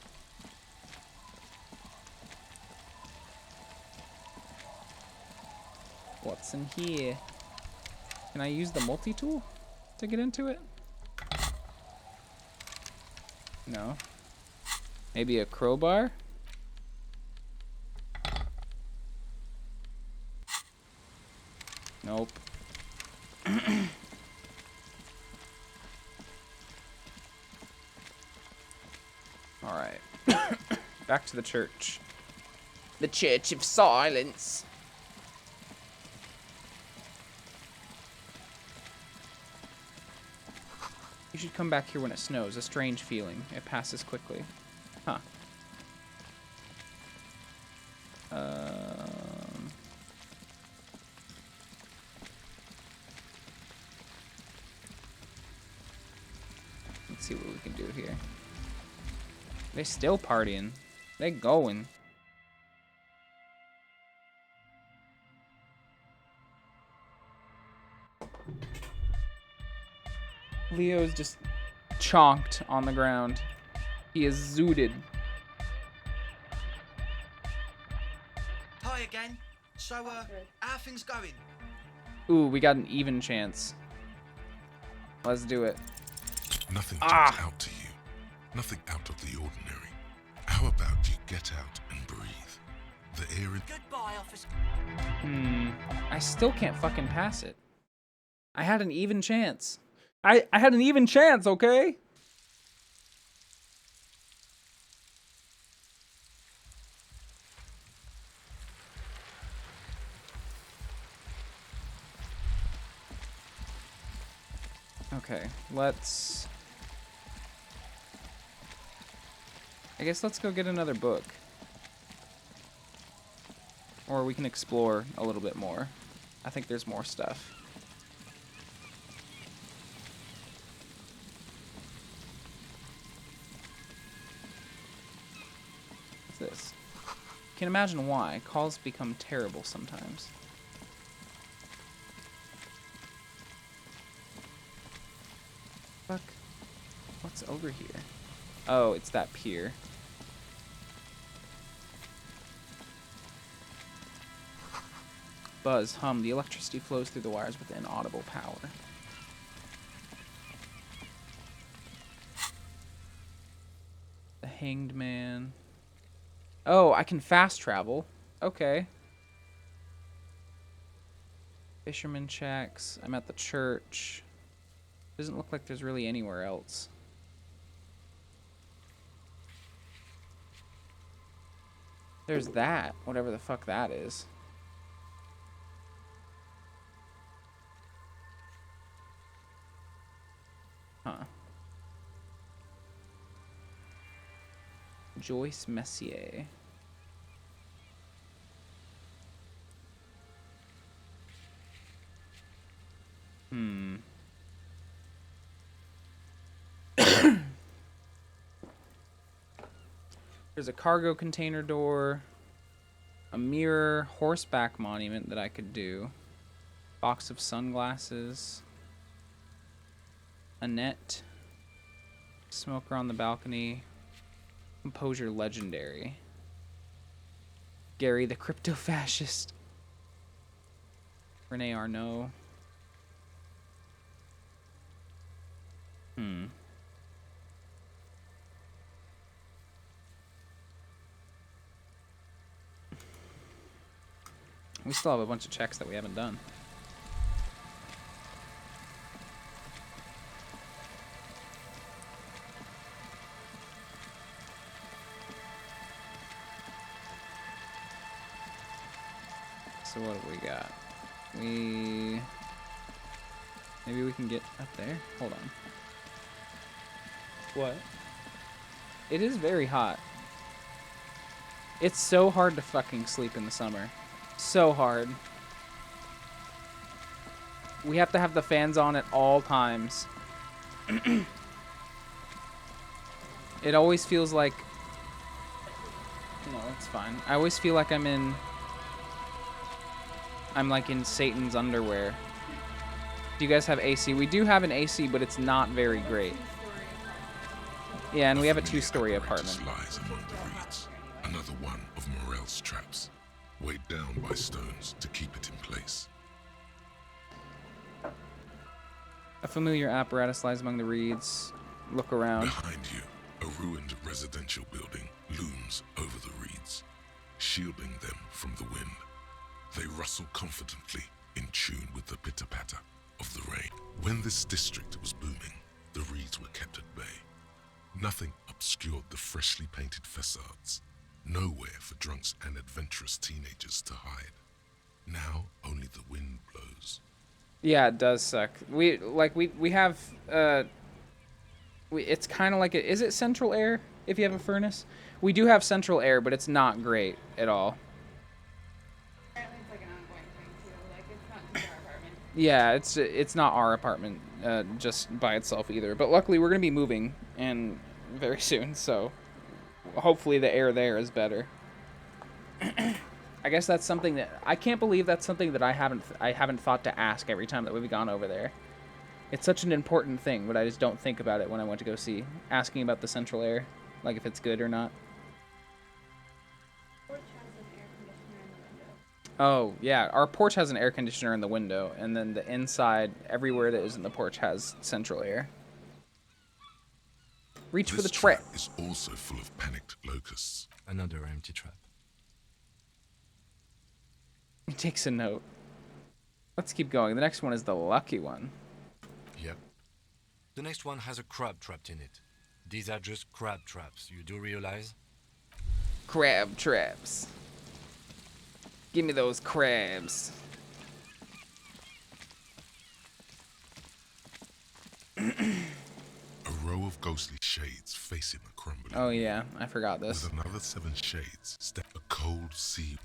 What's in here? Can I use the multi-tool to get into it? No. Maybe a crowbar? Nope. Alright. Back to the church. The Church of Silence. You should come back here when it snows. A strange feeling. It passes quickly. Huh. Let's see what we can do here. They still partying. They going. Leo's just chonked on the ground. He is zooted. Hi again. So, how things going? Ooh, we got an even chance. Let's do it. Nothing jumps out to you. Nothing out of the ordinary. How about you get out and breathe? The air in... Goodbye, officer. I still can't fucking pass it. I had an even chance. I had an even chance, okay? Okay, let's... I guess let's go get another book. Or we can explore a little bit more. I think there's more stuff. What's this? You can imagine why. Calls become terrible sometimes. Fuck. What's over here? Oh, it's that pier. Buzz, hum. The electricity flows through the wires with inaudible power. The Hanged Man. Oh, I can fast travel. Okay. Fisherman checks. I'm at the church. Doesn't look like there's really anywhere else. There's that. Whatever the fuck that is. Huh. Joyce Messier. There's a cargo container door, a mirror, horseback monument that I could do, box of sunglasses, a net, smoker on the balcony, composure legendary, Gary the crypto-fascist, Rene Arnault. We still have a bunch of checks that we haven't done. So what have we got? Maybe we can get up there? Hold on. What? It is very hot. It's so hard to fucking sleep in the summer. So hard. We have to have the fans on at all times. It always feels like... No, it's fine. I always feel like I'm like in Satan's underwear. Do you guys have AC? We do have an AC, but it's not very great. Yeah, and we have a 2-story apartment. Lies among the reeds. Another one of Morel's traps, weighed down by stones to keep it in place. A familiar apparatus lies among the reeds. Look around. Behind you, a ruined residential building looms over the reeds, shielding them from the wind. They rustle confidently, in tune with the pitter-patter of the rain. When this district was booming, the reeds were kept at bay. Nothing obscured the freshly painted facades. Nowhere for drunks and adventurous teenagers to hide. Now only the wind blows. Yeah, it does suck. We have it's kind of like is it central air if you have a furnace? We do have central air, but it's not great at all. Apparently it's like an ongoing thing too. Like it's not just our apartment. Yeah, it's not our apartment just by itself either. But luckily we're gonna be moving and very soon, so hopefully the air there is better. I guess that's something that I can't believe that's something that I haven't thought to ask every time that we've gone over there. It's such an important thing, but I just don't think about it when I went to go see. Asking about the central air, like if it's good or not. Oh, yeah, our porch has an air conditioner in the window, and then the inside, everywhere that is in the porch has central air. Reach for the trap. This trap is also full of panicked locusts. Another empty trap. He takes a note. Let's keep going. The next one is the lucky one. Yep. The next one has a crab trapped in it. These are just crab traps, you do realize? Crab traps. Give me those crabs. A row of ghostly shades facing the crumbling. Oh yeah, I forgot this. With another 7 shades, step a cold sea.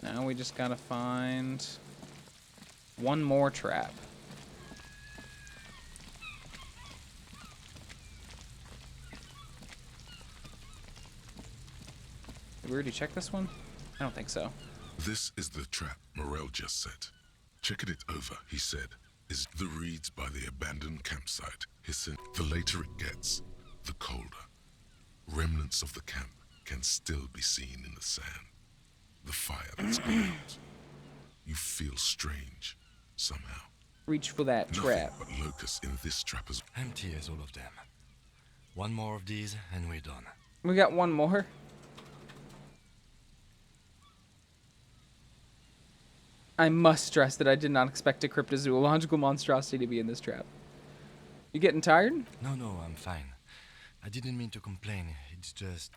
Now we just gotta find one more trap. Did we already check this one? I don't think so. This is the trap Morel just set. Checking it over, he said, is the reeds by the abandoned campsite. The later it gets, the colder. Remnants of the camp can still be seen in the sand. The fire that's gone out. You feel strange, somehow. Reach for that trap. Nothing but locusts in this trap as Empty as all of them. One more of these and we're done. We got one more. I must stress that I did not expect a cryptozoological monstrosity to be in this trap. You getting tired? No, I'm fine. I didn't mean to complain. It's just...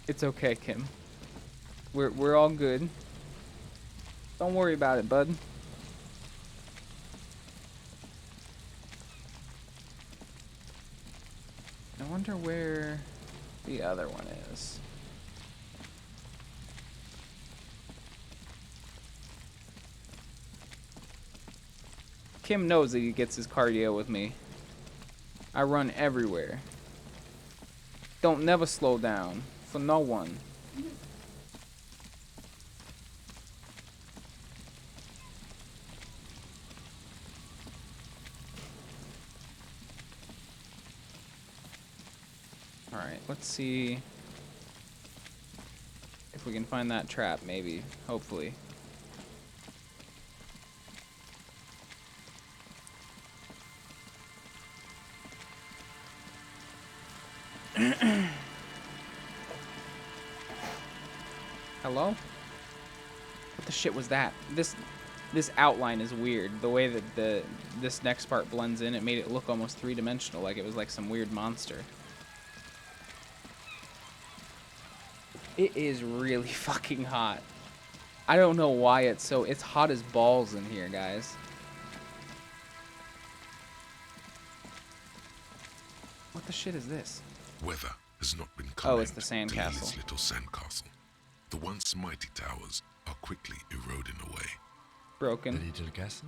It's okay, Kim. We're all good. Don't worry about it, bud. I wonder where the other one is. Kim knows that he gets his cardio with me. I run everywhere. Don't never slow down. For no one. Alright, let's see if we can find that trap, maybe. Hopefully. Hello? What the shit was that? This outline is weird. The way that this next part blends in, it made it look almost three-dimensional, like it was like some weird monster. It is really fucking hot. I don't know why it's hot as balls in here, guys. What the shit is this? Weather has not been Oh, it's the kind to sandcastle. Lee's little sandcastle. The once mighty towers are quickly eroding away. Broken. The little castle?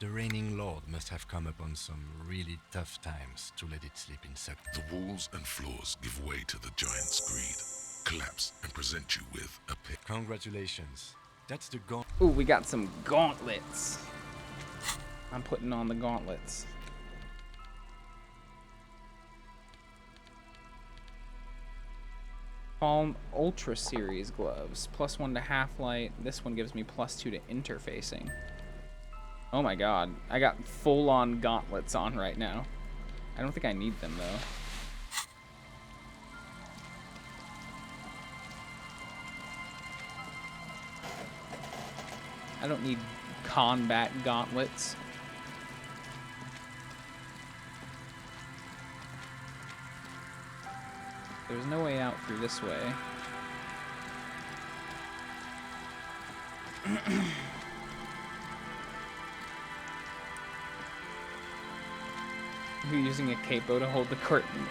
The reigning lord must have come upon some really tough times to let it sleep in safety. The walls and floors give way to the giant's greed, collapse and present you with a pit. Congratulations. That's the gauntlet. Ooh, we got some gauntlets. I'm putting on the gauntlets. Palm Ultra Series gloves. +1 to half light. This one gives me +2 to interfacing. Oh my god. I got full-on gauntlets on right now. I don't think I need them, though. I don't need combat gauntlets. There's no way out through this way. You're using a capo to hold the curtain.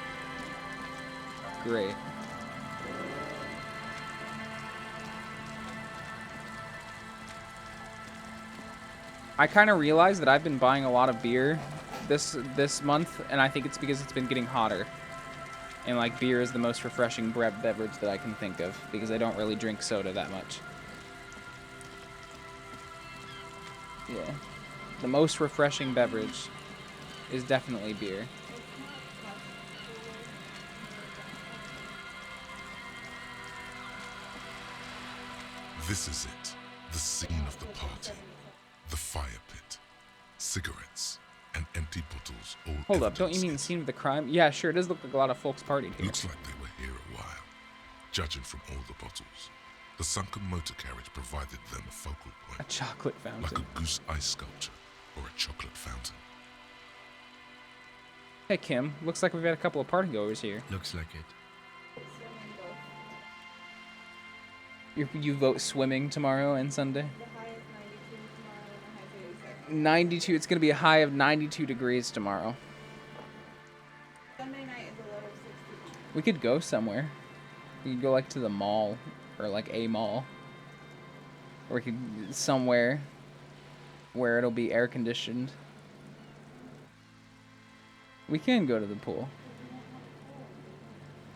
Great. I kind of realized that I've been buying a lot of beer this month, and I think it's because it's been getting hotter. And like beer is the most refreshing beverage that I can think of because I don't really drink soda that much. Yeah. The most refreshing beverage is definitely beer. This is it, the scene of the party. The fire pit, cigarettes, and empty bottles all Hold up, don't you mean the scene of the crime? Yeah, sure, it does look like a lot of folks partied here. Looks like they were here a while. Judging from all the bottles, the sunken motor carriage provided them a focal point. A chocolate fountain. Like a goose ice sculpture or a chocolate fountain. Hey Kim, looks like we've got a couple of partygoers here. Looks like it. You vote swimming tomorrow and Sunday? 92, it's going to be a high of 92 degrees tomorrow. Sunday night is a low of 60. We could go somewhere. We could go like to the mall or like a mall. Or we could somewhere where it'll be air conditioned. We can go to the pool.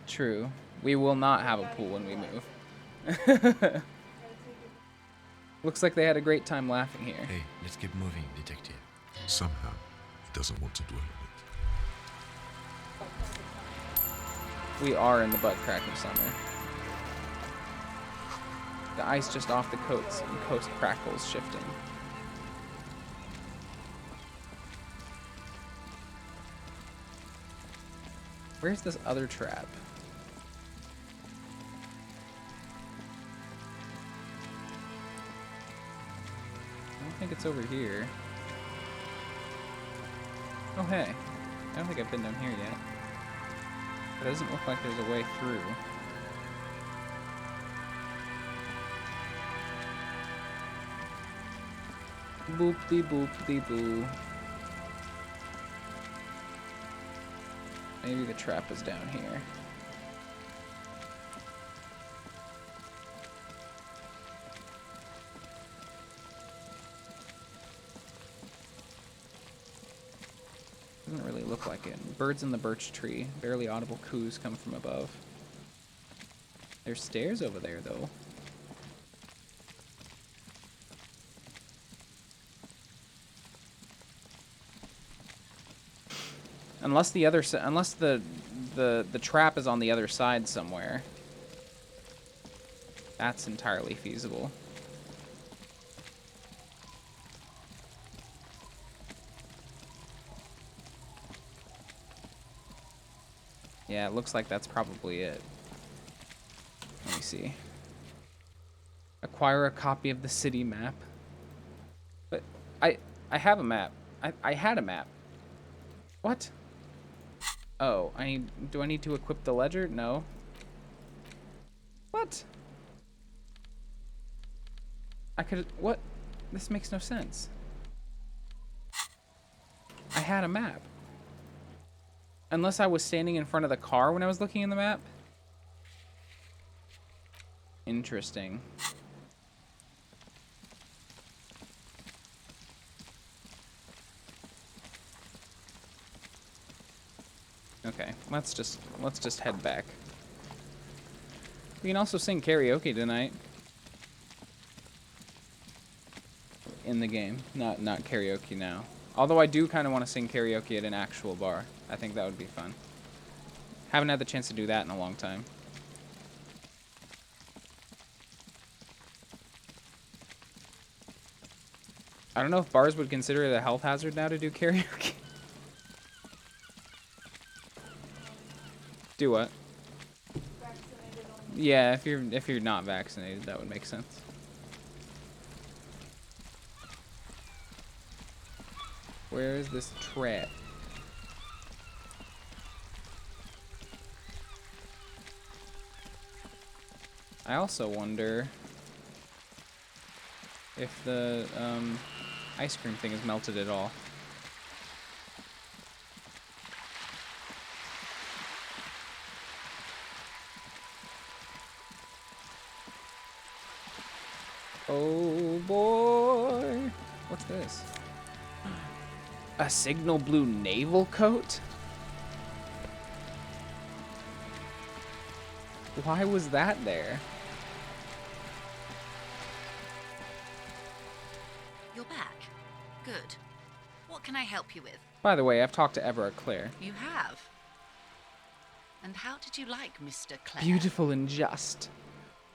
True. We will not have a pool when we move. Looks like they had a great time laughing here. Hey, let's keep moving, detective. Somehow, he doesn't want to dwell on it. We are in the butt crack of summer. The ice just off the coast crackles shifting. Where's this other trap? I think it's over here. Oh hey, I don't think I've been down here yet. But it doesn't look like there's a way through. Boop-de-boop-de-boo. Maybe the trap is down here. Doesn't really look like it. Birds in the birch tree. Barely audible coos come from above. There's stairs over there, though. Unless the trap is on the other side somewhere. That's entirely feasible. Yeah, it looks like that's probably it. Let me see. Acquire a copy of the city map. But I have a map. I had a map. What? Oh, do I need to equip the ledger? No. What? What? This makes no sense. I had a map. Unless I was standing in front of the car when I was looking in the map. Interesting. Okay, let's just head back. We can also sing karaoke tonight. In the game, not karaoke now. Although I do kind of want to sing karaoke at an actual bar. I think that would be fun. Haven't had the chance to do that in a long time. I don't know if bars would consider it a health hazard now to do karaoke. Do what? Yeah, if you're not vaccinated, that would make sense. Where is this trap? I also wonder if the ice cream thing is melted at all. Oh boy. What's this? A signal blue naval coat? Why was that there? You're back. Good. What can I help you with? By the way, I've talked to Everett Clare. You have? And how did you like Mr. Clare? Beautiful and just.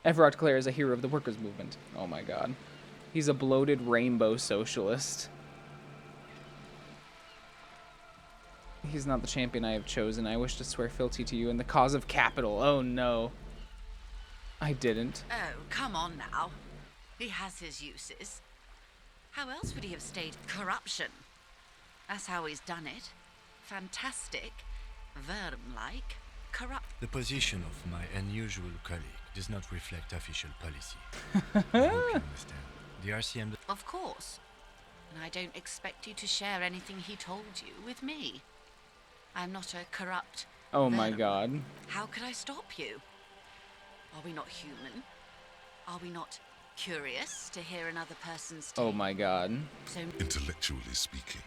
Everett Clare is a hero of the workers' movement. Oh my god. He's a bloated rainbow socialist. He's not the champion I have chosen. I wish to swear fealty to you in the cause of capital. Oh no. I didn't. Oh, come on now. He has his uses. How else would he have stayed? Corruption. That's how he's done it. Fantastic. Verm-like. Corrupt. The position of my unusual colleague does not reflect official policy. I hope you understand. The RCM... Of course. And I don't expect you to share anything he told you with me. I'm not a corrupt... Oh my god. How could I stop you? Are we not human? Are we not curious to hear another person's take? Oh my god. So... Intellectually speaking,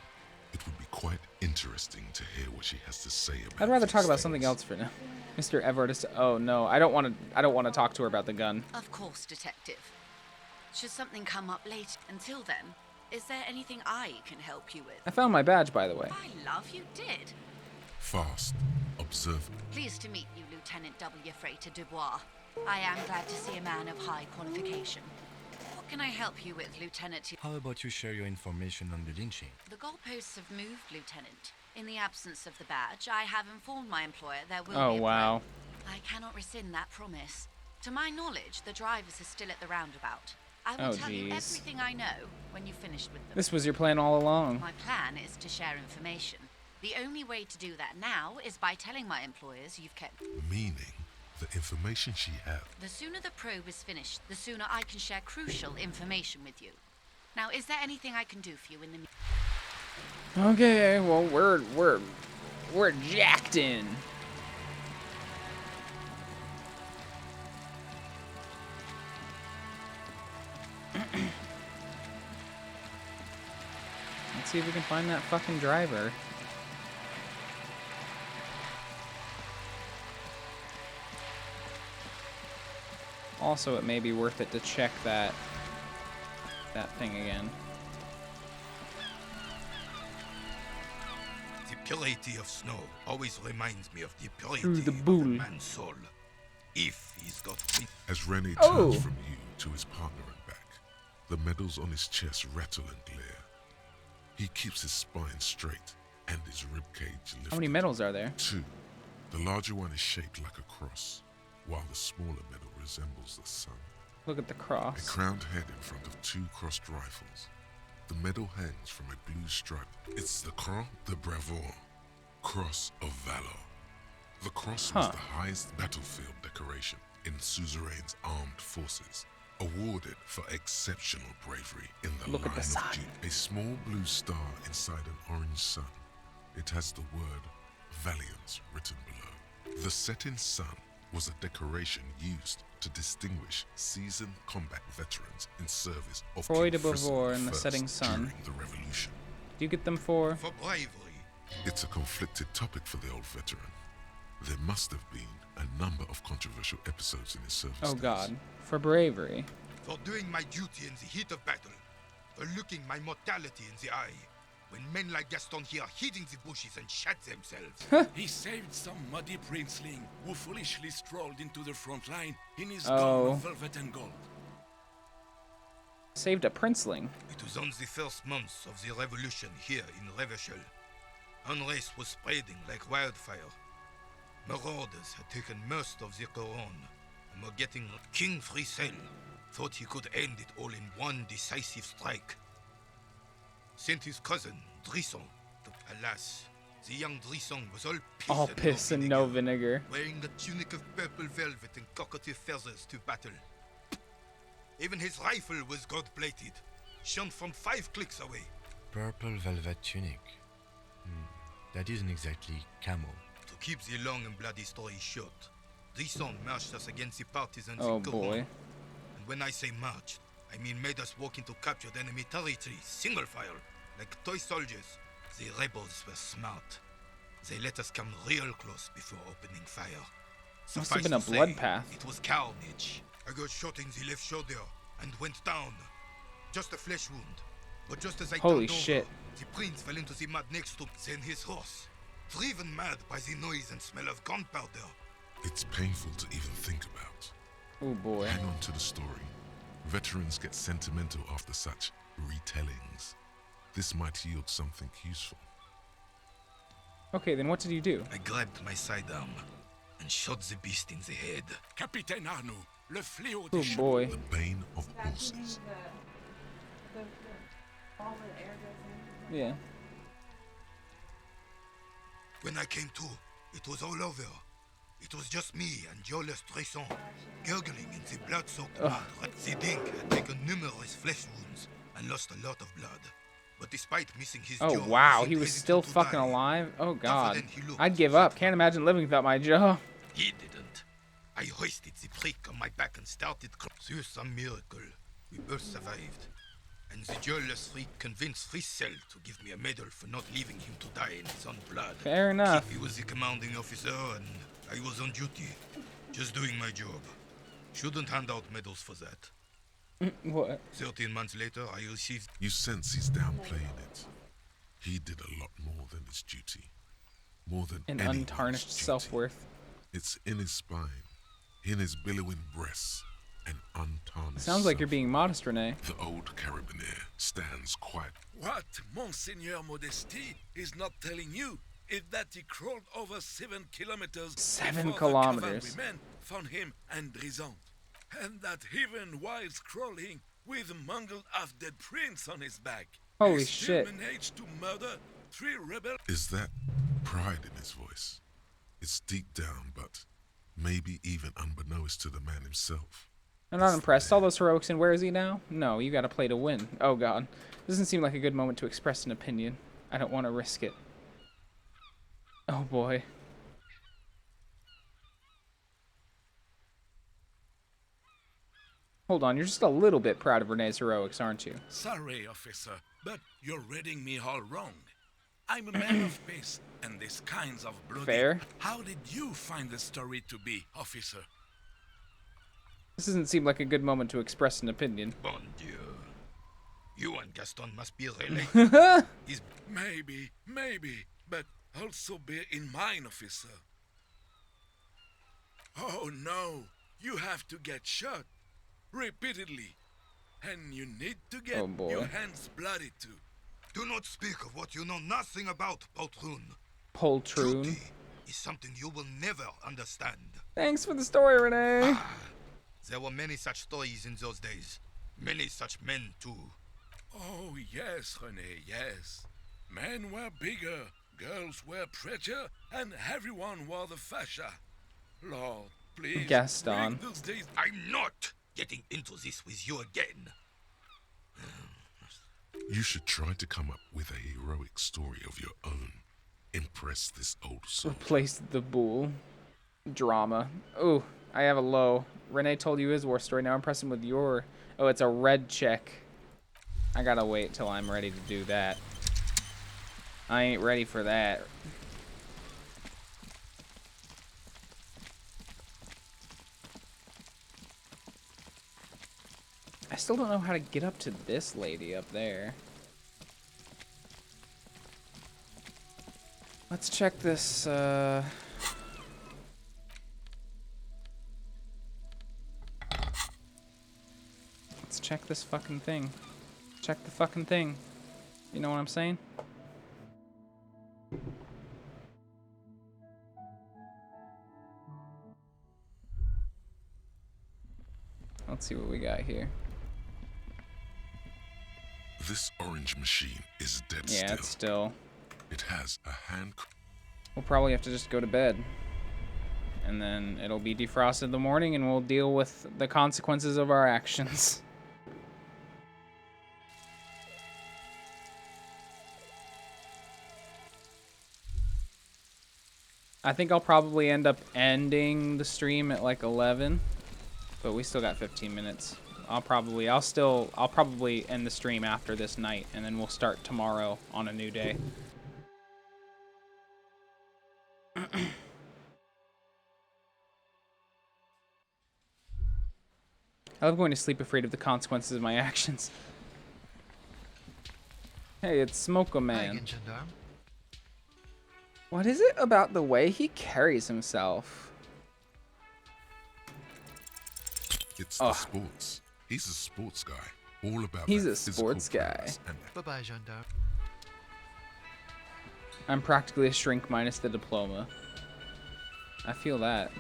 it would be quite interesting to hear what she has to say about I'd rather talk these about things. something else for now. Mr. Everett is... Oh no, I don't want to talk to her about the gun. Of course, Detective. Should something come up later, until then, is there anything I can help you with? I found my badge, by the way. By love, you did. Fast, observant. Pleased to meet you, Lieutenant W. Frater Dubois. I am glad to see a man of high qualification. What can I help you with, Lieutenant? How about you share your information on the lynching? The goalposts have moved, Lieutenant. In the absence of the badge, I have informed my employer there will Oh be a wow. I cannot rescind that promise. To my knowledge, the drivers are still at the roundabout. I will Oh, tell you geez. everything I know when you've finished with them. This was your plan all along. My plan is to share information. The only way to do that now is by telling my employers you've kept... Meaning, the information she had. The sooner the probe is finished, the sooner I can share crucial information with you. Now, is there anything I can do for you in the... Okay, well we're jacked in. Let's see if we can find that fucking driver. Also, it may be worth it to check that thing again. The purity of snow always reminds me of the purity Through the of bull. a man's soul. If he's got... As Rennie Oh. turns from you to his partner and back, the medals on his chest rattle and glare. He keeps his spine straight and his ribcage lifted. How many medals are there? 2. The larger one is shaped like a cross, while the smaller medal resembles the sun. Look at the A cross. crowned head in front of 2 crossed rifles. The medal hangs from a blue stripe. It's the Croix de Bravoure, Cross of Valor. The cross was the highest battlefield decoration in Suzerain's armed forces, awarded for exceptional bravery in the Look line at the of sun. duty. A small blue star inside an orange sun. It has the word Valiant written below. The setting sun was a decoration used to distinguish seasoned combat veterans in service of Croix de King Frizzle Bravoure I and the setting sun. during the Revolution. Do you get them for? For bravery. It's a conflicted topic for the old veteran. There must have been a number of controversial episodes in his service. Oh days. God. For bravery. For doing my duty in the heat of battle. For looking my mortality in the eye. When men like Gaston here hid in the bushes and shot themselves. He saved some muddy princeling who foolishly strolled into the front line in his Oh. gown of velvet and gold. Saved a princeling. It was on the first months of the revolution here in Revachol. Unrest was spreading like wildfire. Marauders had taken most of the Couronne and were getting... King Frizzle thought he could end it all in one decisive strike. Sent his cousin, Drisson. Alas, the young Drisson was all piss, And no vinegar. wearing a tunic of purple velvet and cockatiel feathers to battle. Even his rifle was gold-plated, shone from 5 clicks away. Purple velvet tunic. That isn't exactly camo. To keep the long and bloody story short, Drisson marched us against the partisans Oh in Couronne. boy. And when I say marched, I mean made us walk into captured enemy territory, single file, like toy soldiers. The rebels were smart. They let us come real close before opening fire. Must have Suffice been a to say, bloodbath. It was carnage. I got shot in the left shoulder and went down. Just a flesh wound. But just as I Holy turned shit. over, the prince fell into the mud next to then his horse. Driven mad by the noise and smell of gunpowder. It's painful to even think about. Oh boy. Hang on to the story. Veterans get sentimental after such retellings. This might yield something useful. Okay, then what did you do? I grabbed my sidearm and shot the beast in the head. Capitaine Arnoux, le fléau Oh des chevaux. boy. The bane of horses. The ball where the air goes in. Yeah. When I came to, it was all over. It was just me and Jolas Tresson, gurgling in the blood-soaked mud. The Dink had taken numerous flesh wounds and lost a lot of blood. But despite missing his Oh jaw, wow, seemed he was hesitant still to fucking die. alive? Oh god. than he looked. I'd give up. Can't imagine living without my jaw. He didn't. I hoisted the prick on my back and started through some miracle. We both survived. And the jealous freak convinced Frizzle to give me a medal for not leaving him to die in his own blood. Fair enough. He was the commanding officer and I was on duty. Just doing my job. Shouldn't hand out medals for that. What? 13 months later, I received... You sense he's downplaying it. He did a lot more than his duty. More than An anyone's untarnished duty. self-worth. It's in his spine, in his billowing breasts, and untarnished Sounds like you're self. being modest, Renee. The old carabinier stands quiet. What Monseigneur Modesty is not telling you is that he crawled over 7 kilometers 7 before kilometers. the cavalrymen found him and Drisson. And that even while crawling with a mangled half-dead prince on his back, Holy he shit. still managed to murder 3 rebels. Is that pride in his voice? It's deep down, but maybe even unbeknownst to the man himself. I'm not impressed. All those heroics, and where is he now? No, you gotta play to win. Oh god. Doesn't seem like a good moment to express an opinion. I don't want to risk it. Oh boy. Hold on, you're just a little bit proud of Renee's heroics, aren't you? Sorry, officer, but you're reading me all wrong. I'm a man of peace, and this kinds of bloody. Fair. How did you find the story to be, officer? This doesn't seem like a good moment to express an opinion. Bon Dieu. You and Gaston must be related. Maybe, but also bear in mind, officer. Oh no, you have to get shot repeatedly, and you need to get your hands bloody too. Do not speak of what you know nothing about, Poltroon. Poltroon. Duty is something you will never understand. Thanks for the story, Renee. There were many such stories in those days. Many such men, too. Oh, yes, René, yes. Men were bigger, girls were prettier, and everyone wore the fascia. Lord, please. Gaston. Those days. I'm not getting into this with you again. You should try to come up with a heroic story of your own. Impress this old soul. Replace the bull. Drama. Ooh, I have a low. Renee told you his war story. Now impress him with your... Oh, it's a red check. I gotta wait till I'm ready to do that. I ain't ready for that. I still don't know how to get up to this lady up there. Let's check this, Let's check this fucking thing. Check the fucking thing. You know what I'm saying? Let's see what we got here. This orange machine is dead still. Yeah, it's still. It has a hand. We'll probably have to just go to bed. And then it'll be defrosted in the morning and we'll deal with the consequences of our actions. I think I'll probably end up ending the stream at like 11, but we still got 15 minutes. I'll probably end the stream after this night, and then we'll start tomorrow on a new day. I love going to sleep afraid of the consequences of my actions. Hey, it's Smoke Man. What is it about the way he carries himself? It's the sports. He's a sports guy. All about He's a sports guy. Bye-bye, gendarme. I'm practically a shrink minus the diploma. I feel that.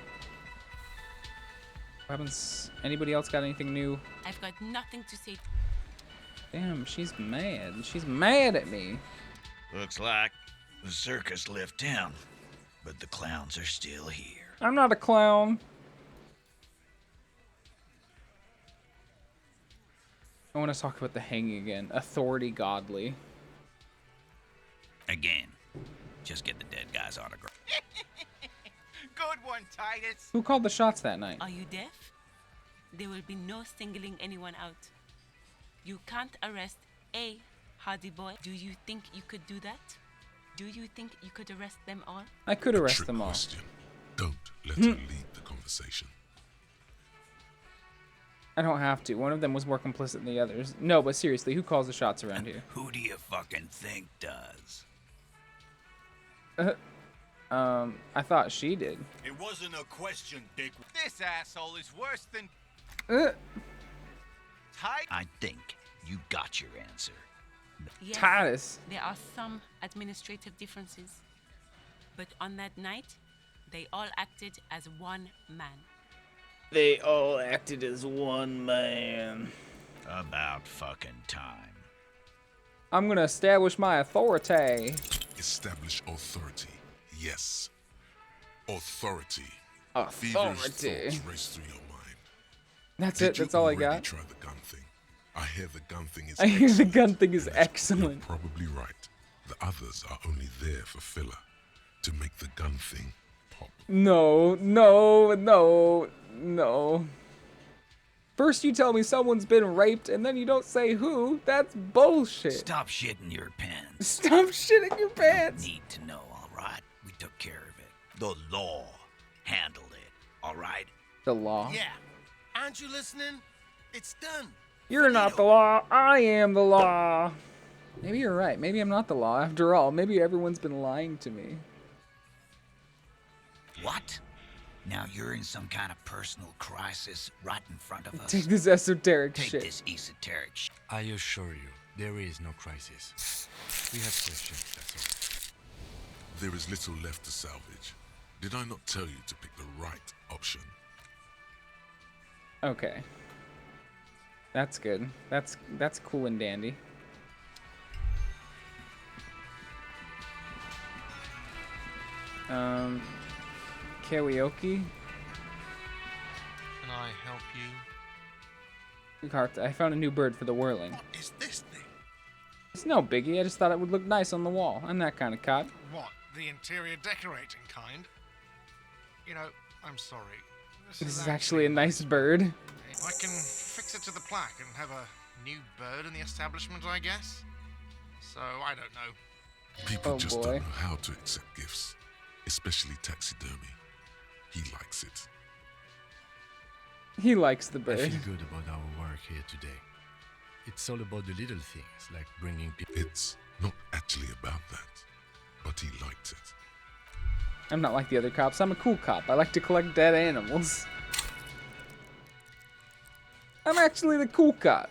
What happens? Anybody else got anything new? I've got nothing to say. Damn, she's mad. She's mad at me. Looks like the circus left town, but the clowns are still here. I'm not a clown. I want to talk about the hanging again. Authority godly. Again, just get the dead guy's autograph. Good one, Titus. Who called the shots that night? Are you deaf? There will be no singling anyone out. You can't arrest a hardy boy. Do you think you could do that? Do you think you could arrest them all? I could arrest them all. Question. Don't let her lead the conversation. I don't have to. One of them was more complicit than the others. No, but seriously, who calls the shots around here? Who do you fucking think does? I thought she did. It wasn't a question, Dick. This asshole is worse than... I think you got your answer. Yes, Titus. there are some administrative differences. But on that night, they all acted as one man. They all acted as one man. About fucking time. I'm gonna establish my authority. Establish authority. Yes. Authority. Authority. Feverish thoughts race through your mind. That's it. That's all I got. Try the gun thing. I hear the gun thing is I hear the gun thing is excellent. You're probably right. The others are only there for filler. To make the gun thing pop. No. First you tell me someone's been raped, and then you don't say who. That's bullshit. Stop shitting your pants. Stop shitting your pants. Need to know, all right? We took care of it. The law handled it, all right? The law? Yeah. Aren't you listening? It's done. You're not the law. I am the law. Maybe you're right. Maybe I'm not the law after all. Maybe everyone's been lying to me. What? Now you're in some kind of personal crisis right in front of us. Take this esoteric Take shit. this esoteric shit. I assure you, there is no crisis. We have questions, that's all. There is little left to salvage. Did I not tell you to pick the right option? Okay. That's good. That's cool and dandy. Karaoke. Can I help you? I found a new bird for the whirling. What is this thing? It's no biggie. I just thought it would look nice on the wall. I'm that kind of cop. What, the interior decorating kind? You know, I'm sorry. This is actually a nice bird. I can fix it to the plaque and have a new bird in the establishment, I guess. So, I don't know. People just don't know how to accept gifts, especially taxidermy. He likes it. He likes the I bird. feel good about our work here today. It's all about the little things, like bringing people... It's not actually about that, but he liked it. I'm not like the other cops. I'm a cool cop. I like to collect dead animals. I'm actually the cool cop.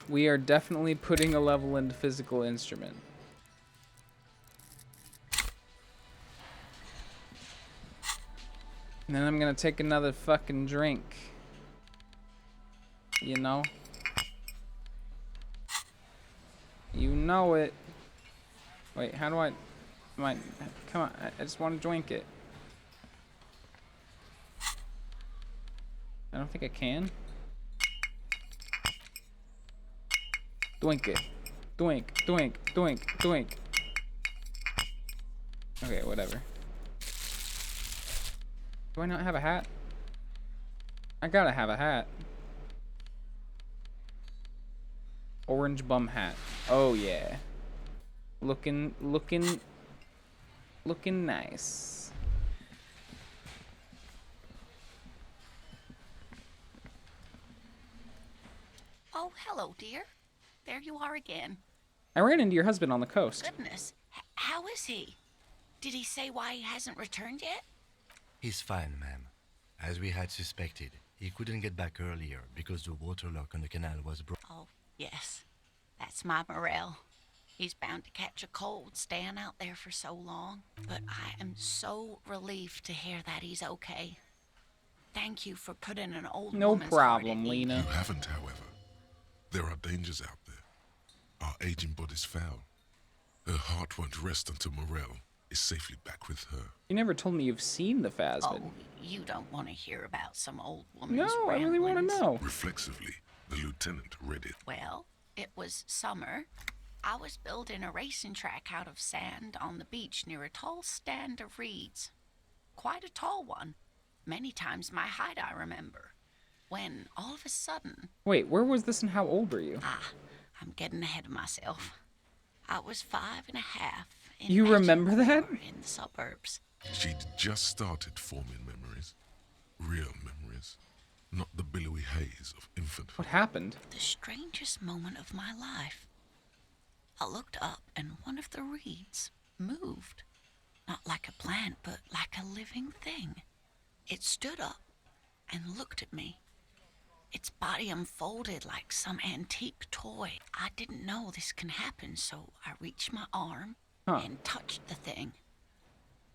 We are definitely putting a level into physical instrument. And then I'm gonna take another fucking drink. You know? You know it. Wait, how do I... come on, I just want to drink it. I don't think I can. Doink it. Doink, doink, doink, doink. Okay, whatever. Do I not have a hat? I gotta have a hat. Orange bum hat. Oh yeah. Looking nice. Oh, hello, dear. There you are again. I ran into your husband on the coast. Goodness, how is he? Did he say why he hasn't returned yet? He's fine, ma'am. As we had suspected, he couldn't get back earlier because the water lock on the canal was broken. Oh, yes. That's my Morel. He's bound to catch a cold staying out there for so long. But I am so relieved to hear that he's okay. Thank you for putting an old woman's heart at ease. Lena. You haven't, however. There are dangers out there. Our aging body's foul. Her heart won't rest until Morel is safely back with her. You never told me you've seen the Phasmid. Oh, you don't want to hear about some old woman's No, I really want to know. Reflexively, the lieutenant read it. Well, it was summer. I was building a racing track out of sand on the beach near a tall stand of reeds. Quite a tall one. Many times my height, I remember. When, all of a sudden... Wait, where was this and how old were you? I'm getting ahead of myself. I was 5 and a half. You remember that? In the suburbs. She'd just started forming memories. Real memories. Not the billowy haze of infanthood. What happened? The strangest moment of my life. I looked up and one of the reeds moved. Not like a plant, but like a living thing. It stood up and looked at me. Its body unfolded like some antique toy. I didn't know this can happen, so I reached my arm and touched the thing.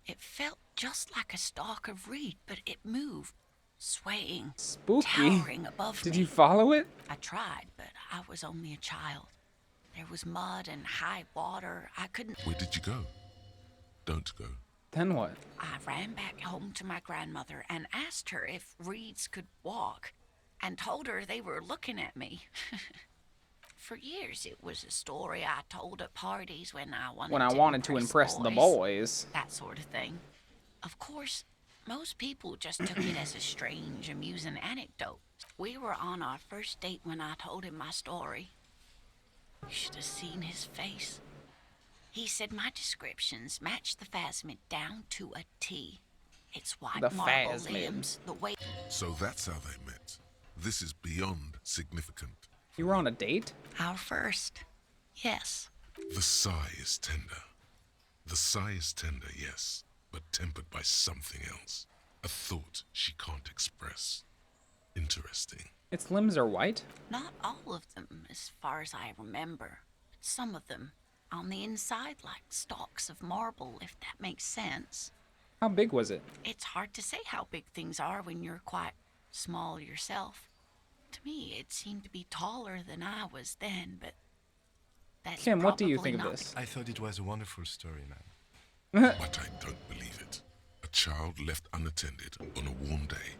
It felt just like a stalk of reed, but it moved, swaying, Spooky. towering above me. Did you follow it? I tried, but I was only a child. There was mud and high water. I couldn't... Where did you go? Don't go. Then what? I ran back home to my grandmother and asked her if reeds could walk, and told her they were looking at me. For years, it was a story I told at parties when I wanted to impress the boys. That sort of thing. Of course, most people just took it as a strange, amusing anecdote. We were on our first date when I told him my story. You should have seen his face. He said my descriptions match the phasmid down to a T. It's white The marble phasmid. limbs, the way... So that's how they met. This is beyond significant. You were on a date? Our first. Yes. The sigh is tender. The sigh is tender, yes, but tempered by something else. A thought she can't express. Interesting. Its limbs are white? Not all of them, as far as I remember. Some of them on the inside like stalks of marble, if that makes sense. How big was it? It's hard to say how big things are when you're quite small yourself. To me, it seemed to be taller than I was then, but that's Kim, what do you probably think of not this? I thought it was a wonderful story, man. But I don't believe it. A child left unattended on a warm day.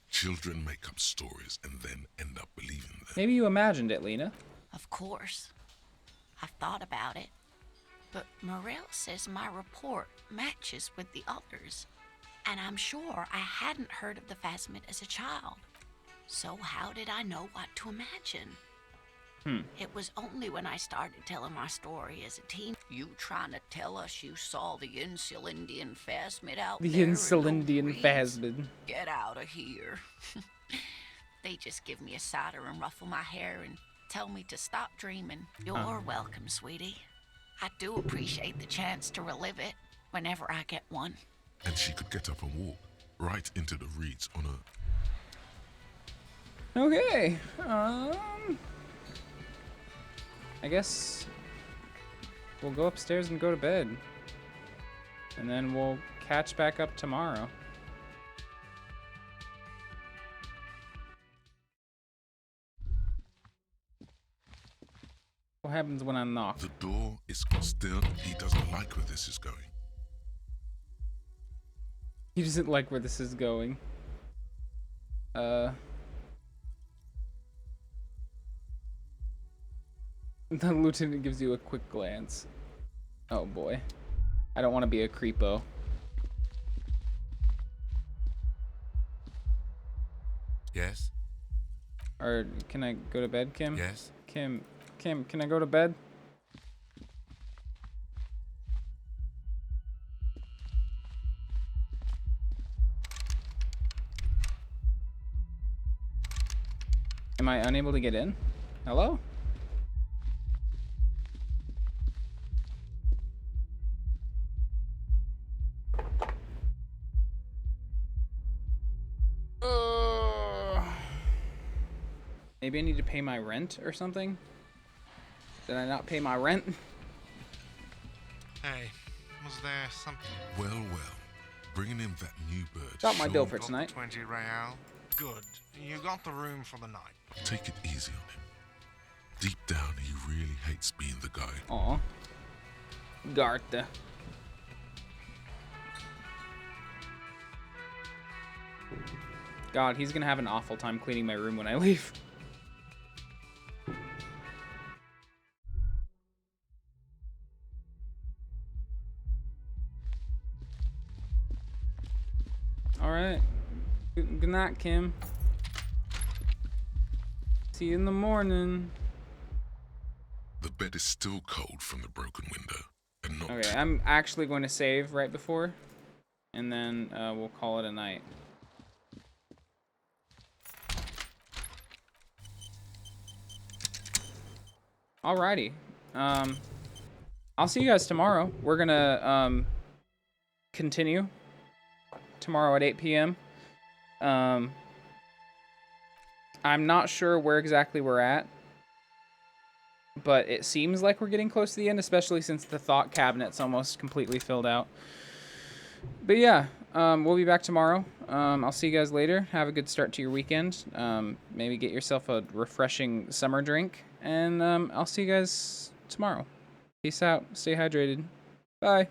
Children make up stories and then end up believing them. Maybe you imagined it, Lena. Of course. I've thought about it. But Morel says my report matches with the others. And I'm sure I hadn't heard of the phasmid as a child. So how did I know what to imagine? It was only when I started telling my story as a teen. You trying to tell us you saw the Insulindian phasmid out there? The Insulindian phasmid. Get out of here. They just give me a cider and ruffle my hair and tell me to stop dreaming. You're welcome, sweetie. I do appreciate the chance to relive it whenever I get one. And she could get up and walk right into the reeds on her. Okay. I guess we'll go upstairs and go to bed. And then we'll catch back up tomorrow. What happens when I knock? The door is still. He doesn't like where this is going. He doesn't like where this is going. The lieutenant gives you a quick glance. Oh boy. I don't want to be a creepo. Yes? Or can I go to bed, Kim? Yes? Kim, can I go to bed? Am I unable to get in? Hello? Maybe I need to pay my rent or something? Did I not pay my rent? Hey, was there something? Well. Bringing in that new bird. Got my bill for Got tonight. 20 real. Good. You got the room for the night. Take it easy on him. Deep down, he really hates being the guy. Aw. Gartha. God, he's gonna have an awful time cleaning my room when I leave. Alright. Good night, Kim. See you in the morning. The bed is still cold from the broken window. And not Okay, I'm actually going to save right before. And then we'll call it a night. Alrighty. I'll see you guys tomorrow. We're gonna continue tomorrow at 8 p.m. I'm not sure where exactly we're at, but it seems like we're getting close to the end, especially since the thought cabinet's almost completely filled out. But yeah, we'll be back tomorrow. I'll see you guys later. Have a good start to your weekend. Maybe get yourself a refreshing summer drink, and I'll see you guys tomorrow. Peace out. Stay hydrated. Bye.